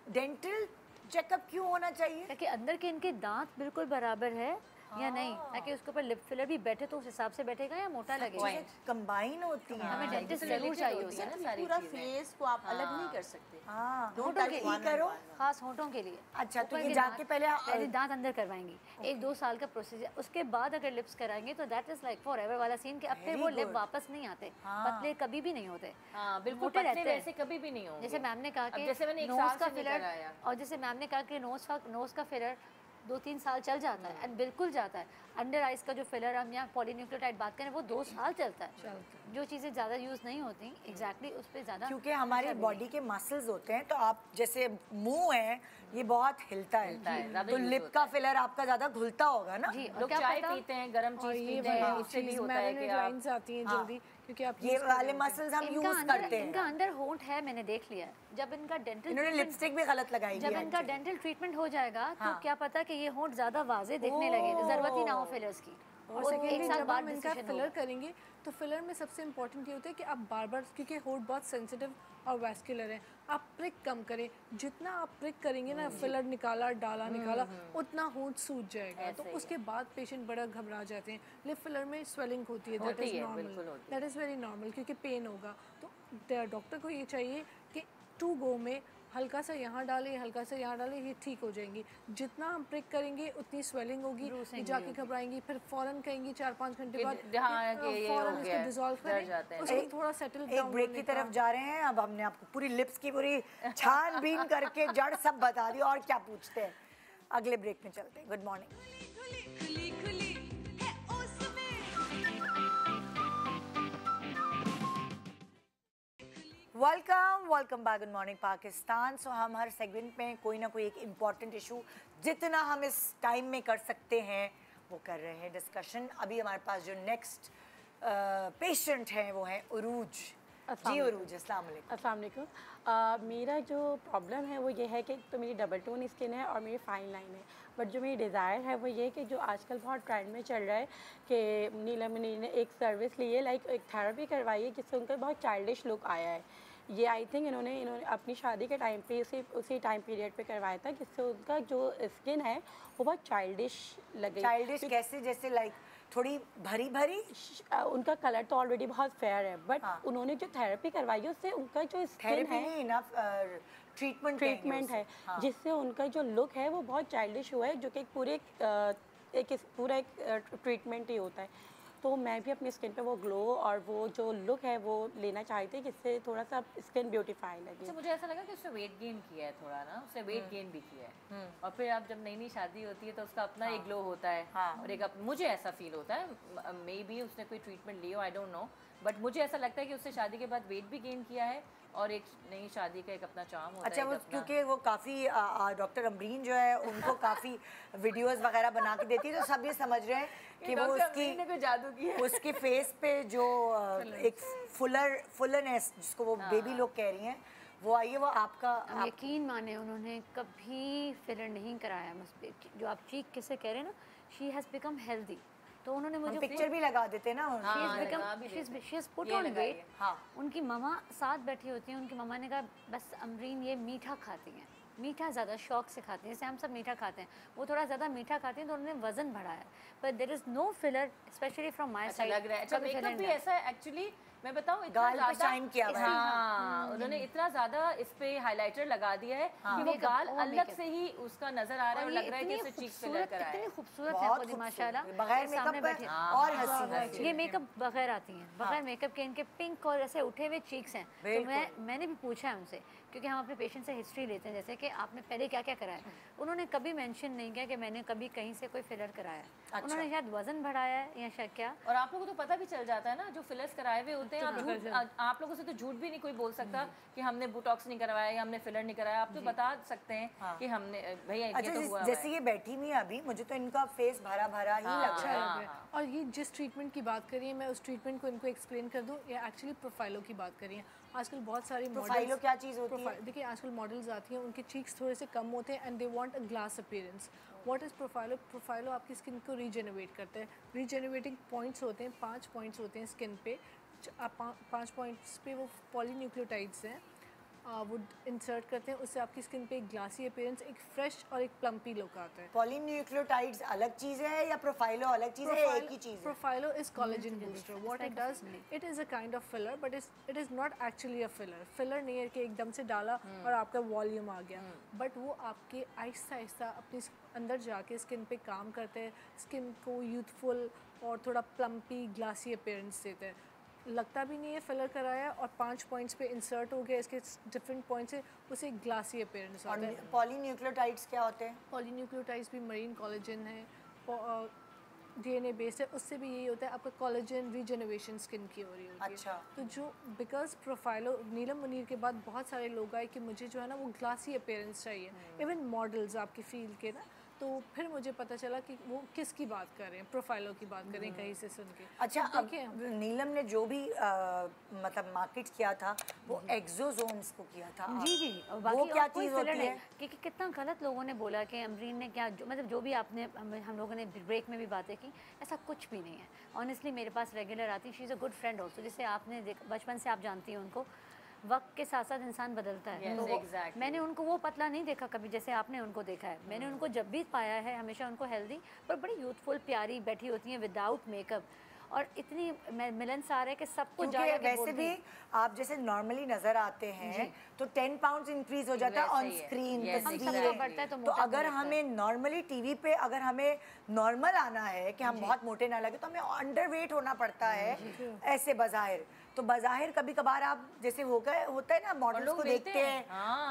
S1: डेंटल चेकअप क्यों होना चाहिए?
S5: ताकि अंदर के इनके दांत बिल्कुल बराबर है या नहीं, ताकि उसके ऊपर लिप फिलर भी बैठे तो उस हिसाब से बैठेगा या मोटा लगेगा।
S1: कंबाइन होती है।
S5: हमें डेंटिस्ट जरूर चाहिए होती है ना सारी
S4: पूरा
S5: चीज़ें।
S4: फेस को आप अलग नहीं कर सकते।
S5: होठों के लिए
S1: करो।
S5: खास होठों के लिए।
S1: अच्छा, तो
S5: ऊपर
S1: ये
S5: के
S1: जाके
S5: दांत-
S1: पहले
S5: दांत अंदर करवाएंगी, 1-2 साल का प्रोसीजर। उसके बाद अगर लिप्स कराएंगे तो that is like for ever वाला सीन, कि अब फिर वो लिप वापस नहीं आते, पतले कभी भी नहीं होते।
S2: हाँ, बिल्कुल
S5: मोटे
S2: पतले
S5: रहते हैं।
S2: वैसे कभी भी नहीं होंगे।
S5: जैसे मैम ने कहा
S2: अब
S5: कि
S2: जैसे मैंने एक
S5: नोज
S2: साल
S5: का
S2: से नहीं
S5: फिलर,
S2: कराया।
S5: और जैसे मैम ने कहा कि नोज का फिलर 2-3 साल चल जाता है, एंड बिल्कुल जाता है। अंडर आइज का जो फिलर हम यहाँ पॉलीन्यूक्लियोटाइड बात करें, वो 2 साल चलता है। जो चीज़ें ज़्यादा यूज़ नहीं होती एग्जैक्टली उस पर ज़्यादा,
S1: क्योंकि हमारी बॉडी के मसल्स होते हैं, तो आप जैसे मुंह है ये बहुत हिलता है,
S2: ज़्यादा
S1: तो
S2: use
S1: लिप
S2: होता
S1: का फिलर आपका ज्यादा घुलता होगा ना।
S5: जी। और
S2: लोग
S5: क्या
S2: चाय
S5: पता,
S2: पीते हैं, गरम
S3: और
S2: चीज
S3: ये
S2: पीते हैं,
S3: वाली
S2: उससे भी
S3: चीज़
S2: होता है कि
S3: मैरिनेट
S2: आप
S3: लाइन्स आती हैं जल्दी, क्योंकि आप
S1: ये
S3: use कर
S1: वाले
S3: रहे हैं।
S1: मसल्स हम
S5: इनका
S1: यूज
S5: अंदर,
S1: करते
S5: इनका
S1: हैं।
S5: अंदर होंठ है, मैंने देख लिया है। जब इनका डेंटल
S1: इन्होंने लिपस्टिक भी गलत लगाई
S5: जब
S1: है
S5: इनका
S1: actually।
S5: डेंटल ट्रीटमेंट हो जाएगा तो
S1: हाँ।
S5: क्या पता कि ये होंठ ज़्यादा वाजे दिखने लगे, ज़रूरत ही ना हो फिलर्स की।
S3: और
S5: वो
S3: सेकेंडली
S5: 1 साल
S3: जब
S5: बाद
S3: हम इनका
S5: डिसीजन
S3: फिलर
S5: होगा।
S3: करेंगे तो फिलर में सबसे इम्पोर्टेंट ये होता है कि आप बार बार, क्योंकि होठ बहुत सेंसिटिव और वैस्कुलर है, आप प्रिक कम करें। जितना आप प्रिक करेंगे ना, फिलर निकाला डाला निकाला, उतना होंठ सूज जाएगा। तो उसके बाद पेशेंट बड़ा घबरा जाते हैं। लिप फिलर में स्वेलिंग होती है, that is normal, that is very normal, क्योंकि पेन होगा। तो डॉक्टर को ये चाहिए कि 2 गो में हल्का सा यहाँ डालें, हल्का सा यहाँ डालें, ये ठीक हो जाएंगी। जितना हम प्रिक करेंगे उतनी स्वेलिंग होगी, ये जाके घबराएंगी, फिर फ़ौरन कहेंगी 4-5 घंटे बाद फ़ौरन इसको डिसॉल्व करें, उसको थोड़ा सेटल
S1: एक
S3: डाउन
S1: ब्रेक की तरफ जा रहे हैं। अब हमने आपको पूरी लिप्स की पूरी छानबीन करके जड़ सब बता दी, और क्या पूछते हैं अगले ब्रेक में चलते हैं। Good morning. Welcome back. Good morning Pakistan. So हम हर सेगमेंट में कोई ना कोई एक इम्पॉर्टेंट इशू जितना हम इस टाइम में कर सकते हैं वो कर रहे हैं डिस्कशन। अभी हमारे पास जो नेक्स्ट पेशेंट हैं वो हैं उरूज। जी उरूज, अस्सलाम वालेकुम।
S9: अस्सलाम वालेकुम। मेरा जो प्रॉब्लम है वो ये है कि तो मेरी डबल टोन स्किन है और मेरी फाइन लाइन है, बट जो मेरी डिज़ायर है वो ये कि जो आजकल बहुत ट्रेंड में चल रहा है कि नीलम ने एक सर्विस ली है, लाइक एक थेरेपी करवाई है जिससे उनका बहुत चाइल्डिश लुक आया है। ये आई थिंक इन्होंने अपनी शादी के टाइम पे उसी टाइम पीरियड पे करवाया था, जिससे उनका जो स्किन है वो बहुत चाइल्डिश लगे।
S1: चाइल्डिश कैसे? जैसे लाइक थोड़ी भरी भरी?
S9: उनका कलर तो ऑलरेडी बहुत फेयर है, बट उन्होंने जो थेरेपी करवाई है उससे उनका जो स्किन है ट्रीटमेंट है, जिससे उनका जो लुक है वो बहुत चाइल्डिश हुआ है, जो कि पूरा एक ट्रीटमेंट ही होता है। तो मैं भी अपनी स्किन पे वो ग्लो और वो जो लुक है वो लेना चाहती थी, जिससे थोड़ा सा स्किन ब्यूटीफाई लगे।
S2: अच्छा, मुझे ऐसा लगा कि उसने वेट गेन किया है थोड़ा ना, उसने वेट गेन भी किया है, और फिर अब जब नई नई शादी होती है तो उसका अपना एक ग्लो होता है, और एक मुझे ऐसा फील होता है, मे बी उसने कोई ट्रीटमेंट लिया, आई डोंट नो, बट मुझे ऐसा लगता है कि उसने शादी के बाद वेट भी गेन किया है और एक नई शादी का एक अपना चार्म होता
S1: अच्छा,
S2: है।
S1: वो क्योंकि वो काफ़ी डॉक्टर अमरीन जो है उनको काफ़ी वीडियोस वगैरह बना के देती है, तो सब ये समझ रहे हैं कि वो उसकी
S2: जादू की
S1: उसके फेस पे जो एक फुलरनेस जिसको वो बेबी लोग कह रही हैं वो आई है, वो आपका
S5: यकीन माने उन्होंने कभी फिलर नहीं कराया। जो आप चीक किसे कह रहे हैं ना, शी हैज़ बिकम हेल्दी, तो उन्होंने मुझे
S1: पिक्चर भी लगा देते हैं ना,
S5: she has put on weight. उनकी ममा साथ बैठी होती हैं, उनकी ममा ने कहा बस अमरीन ये मीठा खाती हैं, मीठा ज़्यादा शौक से खाती हैं, जैसे हम सब मीठा खाते हैं, वो थोड़ा ज़्यादा मीठा खाती हैं तो उन्होंने वज़न बढ़ाया, पर there is no filler especially from my side.
S2: लग रहा है अच्छा, मेकअप भी ऐसा है एक्चुअली, मैं बताऊं, इतना
S1: गाल पे शाइन किया हुआ है।
S2: हाँ, उन्होंने इतना ज्यादा इस पे हाइलाइटर लगा दिया है कि वो गाल अलग से ही उसका नजर आ रहा है और लग रहा है कि उसे चीक फिलर कराया है।
S5: इतनी खूबसूरत है वो माशाल्लाह,
S1: बगैर मेकअप और हंसी।
S5: ये मेकअप बगैर आती हैं, बगैर मेकअप के इनके पिंक और ऐसे उठे हुए चीक्स हैं। तो मैंने भी पूछा है उनसे, क्योंकि हम अपने पेशेंट से हिस्ट्री लेते हैं, जैसे कि आपने पहले क्या क्या कराया, उन्होंने कभी मेंशन नहीं किया कि मैंने कभी कहीं से कोई फिलर कराया। उन्होंने शायद वजन बढ़ाया है या शायद क्या।
S2: और आप लोगों को तो पता भी चल जाता है ना, जो फिलर्स कराए हुए होते हैं, आप लोगों से तो झूठ भी नहीं कोई बोल सकता कि हमने बोटॉक्स नहीं करवाया या हमने फिलर नहीं कराया, आप तो बता सकते हैं कि हमने भैया ये तो हुआ।
S1: जैसे ये बैठी हुई है अभी, मुझे तो इनका फेस भरा भरा ही लग रहा है।
S3: और ये जिस ट्रीटमेंट की बात करिए, मैं उस ट्रीटमेंट को इनको एक्सप्लेन कर दूं, ये एक्चुअली प्रोफाइलो की बात करिए। आजकल बहुत सारी
S1: प्रोफाइलो क्या चीज़ होती है?
S3: देखिए आजकल मॉडल्स आती हैं, उनके चीक्स थोड़े से कम होते हैं and they want a glass appearance. What is Profhilo? Profhilo आपकी स्किन को रीजेनरेट करता है। रीजेनरेटिंग पॉइंट्स होते हैं, 5 पॉइंट्स होते हैं स्किन पे। आप 5 पॉइंट्स पे वो पॉलीन्यूक्लियोटाइड्स हैं, वो इंसर्ट करते हैं, उससे आपकी स्किन पे एक ग्लासी अपीयरेंस, एक फ्रेश और एक प्लम्पी लुक आता है।
S1: पॉलीन्यूक्लियोटाइड्स अलग चीज़ है या प्रोफाइलो अलग चीज़ है, एक ही चीज़ है?
S3: Profhilo is collagen booster. What it does, it is a kind of filler, but it is not actually a filler. Filler नहीं है कि एकदम से डाला और आपका वॉल्यूम आ गया, बट वो आपके आहिस्ता आहिस्ता अपने अंदर जाके स्किन पे काम करते हैं, स्किन को यूथफुल और थोड़ा प्लम्पी ग्लासी अपीयरेंस देते हैं। लगता भी नहीं है फिलर कराया, और 5 पॉइंट्स पे इंसर्ट हो गया इसके डिफरेंट पॉइंट्स से, उसे ग्लासी अपीयरेंस आता है।
S1: पॉलीन्यूक्लियोटाइड्स क्या होते हैं?
S3: पॉलीन्यूक्लियोटाइड्स भी मरीन कोलेजन है, DNA बेस्ड है, उससे भी यही होता है, आपका कोलेजन रीजनरेशन स्किन की हो रही होती है।
S1: अच्छा।
S3: तो जो बिकॉज प्रोफाइलो, नीलम मुनीर के बाद बहुत सारे लोग आए कि मुझे जो है ना वो ग्लासी अपीयरेंस चाहिए, इवन मॉडल्स आपकी फील्ड के ना, तो फिर मुझे पता चला कि वो किसकी बात कर रहे हैं, प्रोफाइलो की बात कर रहे हैं कहीं से सुन के।
S1: अच्छा, अब नीलम ने जो भी मतलब मार्केट किया था वो एक्सोसोम्स को किया था।
S5: जी जी, और बाकी
S1: वो क्या
S5: और कोई
S1: चीज़
S5: फिलर
S1: होती
S5: नहीं,
S1: है?
S5: क्योंकि कितना गलत लोगों ने बोला कि अमरीन ने क्या मतलब जो भी आपने हम लोगों ने ब्रेक में भी बातें की, ऐसा कुछ भी नहीं है। ऑनेस्टली मेरे पास रेगुलर आती, she is a good friend also, जिसे आपने बचपन से आप जानती हैं उनको। वक्त के साथ साथ इंसान बदलता है।
S2: yes,
S5: तो
S2: exactly.
S5: मैंने उनको वो पतला नहीं देखा कभी जैसे आपने उनको देखा है। मैंने उनको जब भी पाया है हमेशा उनको हेल्दी पर बड़ी यूथफुल प्यारी बैठी होती हैं विदाउट मेकअप, और इतनी मिलनसार है कि सबको जाके
S1: वैसे भी आप जैसे नॉर्मली नजर आते हैं तो 10 पाउंड इंक्रीज हो जाता है ऑन स्क्रीन।
S5: बढ़ता है
S1: तो अगर हमें नॉर्मली टीवी पे अगर हमें नॉर्मल आना है कि हम बहुत मोटे ना लगे तो हमें अंडरवेट होना पड़ता है ऐसे बज़ाहिर। तो बज़ाहिर कभी कभार आप जैसे होता है ना मॉडल्स को देखते हैं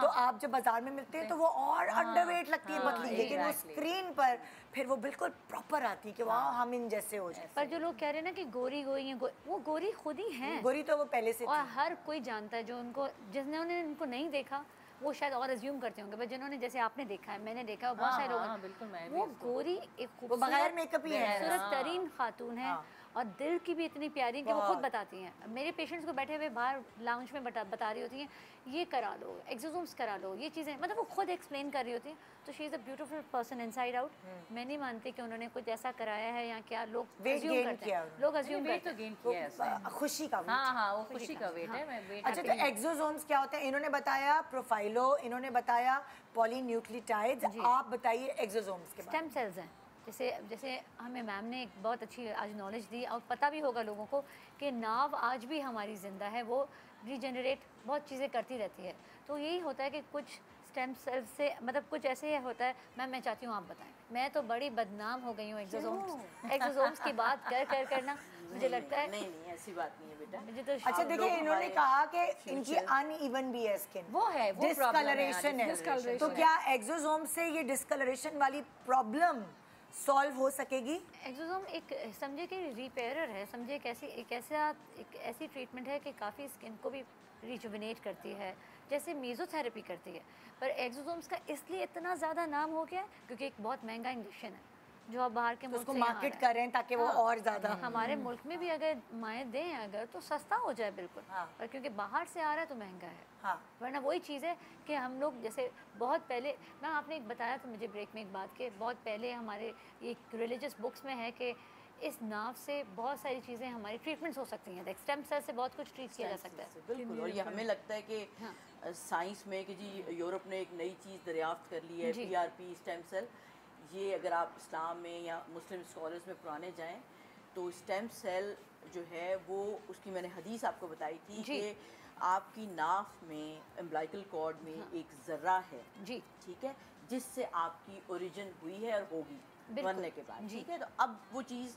S1: तो आप जब बाजार में मिलते हैं तो वो और अंडरवेट लगती है पतली, लेकिन वो स्क्रीन पर फिर वो बिल्कुल प्रॉपर आती है कि वाह हम इन जैसे हो जाए।
S5: पर जो लोग कह रहे हैं ना कि गोरी गोरी हैं, वो गोरी खुद ही हैं।
S1: गोरी तो वो पहले से
S5: और हर कोई जानता है, जो उनको जिन्होंने उनको नहीं देखा वो शायद और अज्यूम करते होंगे, पर जिन्होंने जैसे आपने देखा है, मैंने देखा है, बहुत सारे लोग
S2: बिल्कुल मैं
S5: वो गोरी एक
S1: बगैर मेकअप ही है,
S5: खूबसूरत तरीन खातून है और दिल की भी इतनी प्यारी कि वो खुद बताती हैं। मेरे पेशेंट्स को बैठे हुए बाहर लाउंज में बता रही होती हैं ये करा लो, एक्सोसोम्स करा लो, ये चीज़ें, मतलब वो खुद एक्सप्लेन कर रही होती हैं। तो she is a beautiful person inside out. मैं नहीं मानती कि उन्होंने कुछ ऐसा कराया है या क्या, लोग अज्यूम करते हैं, लोग अज्यूम करते हैं।
S1: खुशी का
S2: वो खुशी का वेट है।
S1: अच्छा, तो एक्सोसोम्स क्या होते हैं? इन्होंने बताया प्रोफाइलो, इन्होंने बताया पॉलीन्यूक्लियोटाइड्स, आप बताइए एक्सोसोम्स के बारे में।
S5: स्टेम सेल्स हैं, जैसे हमें मैम ने एक बहुत अच्छी आज नॉलेज दी, और पता भी होगा लोगों को कि नाव आज भी हमारी ज़िंदा है, वो रीजनरेट बहुत चीज़ें करती रहती है। तो यही होता है कि कुछ स्टेम सेल्स से मतलब कुछ ऐसे होता है। मैम मैं चाहती हूँ आप बताएं। मैं तो बड़ी बदनाम हो गई हूँ एक्सोसोम्स की बात कर करना मुझे लगता है।
S4: नहीं ऐसी बात नहीं है बेटा।
S5: मुझे तो
S1: अच्छा देखिए, इन्होंने कहा कि इनकी अनइवन भी है स्किन,
S2: वो है, वो
S1: डिस्कलरेशन है। तो क्या एक्सोसोम से ये डिस्कलरेशन वाली प्रॉब्लम सॉल्व हो सकेगी?
S5: एक्सोसोम एक समझे कि रिपेयरर है, समझे एक ऐसी ट्रीटमेंट है कि काफ़ी स्किन को भी रिजुविनेट करती है, जैसे मेसोथेरेपी करती है। पर एक्सोसोम्स का इसलिए इतना ज़्यादा नाम हो गया क्योंकि एक बहुत महंगा इंजेक्शन है जो आप बाहर के मुल्क
S1: उसको
S5: से यहाँ
S1: मार्केट
S5: आ रहा है।
S1: कर रहे हैं ताकि वो और ज़्यादा
S5: हमारे मुल्क में भी अगर माएँ दें अगर तो सस्ता हो जाए बिल्कुल। पर क्योंकि बाहर से आ रहा है तो महंगा है। वरना वही चीज़ है कि हम लोग जैसे बहुत पहले, मैम आपने एक बताया था मुझे ब्रेक में एक बात के, बहुत पहले हमारे एक रिलीजियस बुक्स में है कि इस नाव से बहुत सारी चीज़ें हमारी ट्रीटमेंट्स हो सकती हैं। स्टेम सेल से बहुत कुछ ट्रीट किया जा सकता है।
S4: बिल्कुल। और ये हमें लगता है कि साइंस में कि जी यूरोप ने एक नई चीज़ दरियाफ्त कर ली है, PRP स्टेम सेल। ये अगर आप इस्लाम में या मुस्लिम स्कॉलर्स में पुराने जाएं तो स्टेम सेल जो है वो, उसकी मैंने हदीस आपको बताई थी कि आपकी नाफ में एम्ब्लाइकल कॉर्ड में एक ज़र्रा है जी, ठीक है, जिससे आपकी ओरिजिन हुई है और होगी बनने के बाद, ठीक है। तो अब वो चीज़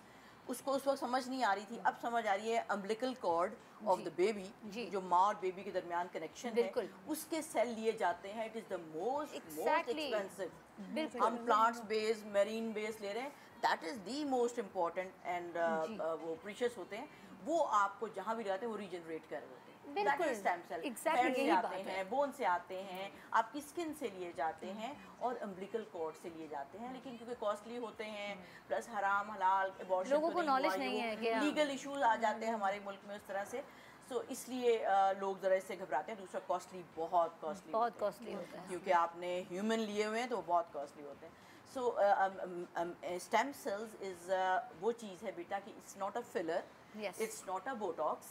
S4: उसको उस वक्त समझ नहीं आ रही थी, अब समझ आ रही है। Umbilical cord of the baby, जो माँ और बेबी के दरमियान कनेक्शन है, उसके सेल लिए जाते हैं। It is the most expensive. हम प्लांट्स बेस्ड, मेरीन बेस्ड ले रहे हैं, that is the most important and वो प्रीशियस होते हैं। वो आपको जहाँ भी लगाते हैं वो रीजनरेट कर रहे होते हैं। स्टेम सेल हेयर से आते हैं, बोन से आते हैं, आपकी स्किन से लिए जाते हैं और अम्बिलिकल कॉर्ड से लिए जाते हैं। लेकिन क्योंकि कॉस्टली होते हैं, प्लस हराम हलाल अबॉर्शन,
S5: लोगों को नॉलेज नहीं है कि
S4: लीगल इश्यूज आ जाते हैं हमारे मुल्क में उस तरह से, सो इसलिए लोग ज़रा इससे घबराते हैं। दूसरा कॉस्टली, बहुत कॉस्टली होता है क्योंकि आपने ह्यूमन लिए हुए हैं तो बहुत कॉस्टली होते हैं। सो स्टेम सेल्स इज़ वो चीज़ है बेटा कि it's not a filler, it's not a Botox.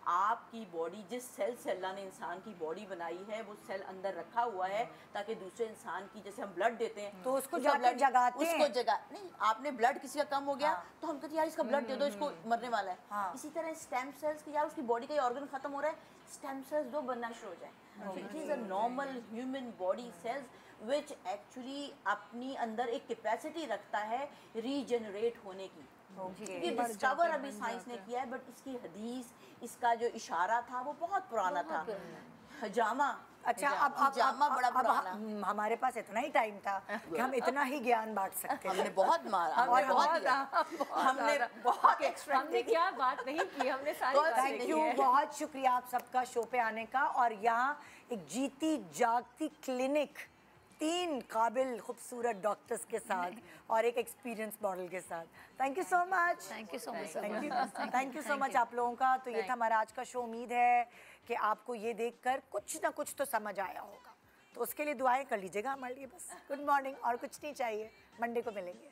S4: आपकी बॉडी जिस सेल से अल्लाह ने इंसान की बॉडी बनाई है वो सेल अंदर रखा हुआ है ताकि दूसरे इंसान की, जैसे हम ब्लड देते हैं
S1: तो उसको जाके जगाते हैं।
S4: नहीं, आपने ब्लड किसी का कम हो गया तो हम कहते हैं यार इसका ब्लड दे दो, इसको मरने वाला है। इसी तरह स्टेम सेल्स की, यार उसकी बॉडी का ऑर्गन खत्म हो रहा है, स्टेम सेल्स दो बनना शुरू हो जाए। It is a normal human body cells which actually अपनी अंदर एक कैपेसिटी रखता है रीजनरेट होने की। ये डिस्कवर अभी साइंस ने किया है, बट इसकी हदीस, इसका जो इशारा था वो बहुत पुराना था। हजामा,
S1: अच्छा, अब हमारे पास इतना ही टाइम था कि हम इतना ही ज्ञान बांट सकते हैं।
S4: हमने बहुत मारा,
S2: हमने क्या बात नहीं की, हमने सारी बातें की हैं।
S1: बहुत शुक्रिया आप सबका शो पे आने का। और यहाँ एक जीती जागती क्लिनिक 3 काबिल खूबसूरत डॉक्टर्स के साथ और एक एक्सपीरियंस मॉडल के साथ। Thank you so much.
S5: Thank you so much.
S1: Thank you so much आप लोगों का। तो ये था हमारा आज का शो। उम्मीद है कि आपको ये देखकर कुछ ना कुछ तो समझ आया होगा, तो उसके लिए दुआएं कर लीजिएगा हमारे लिए बस। गुड मॉर्निंग, और कुछ नहीं चाहिए। मंडे को मिलेंगे।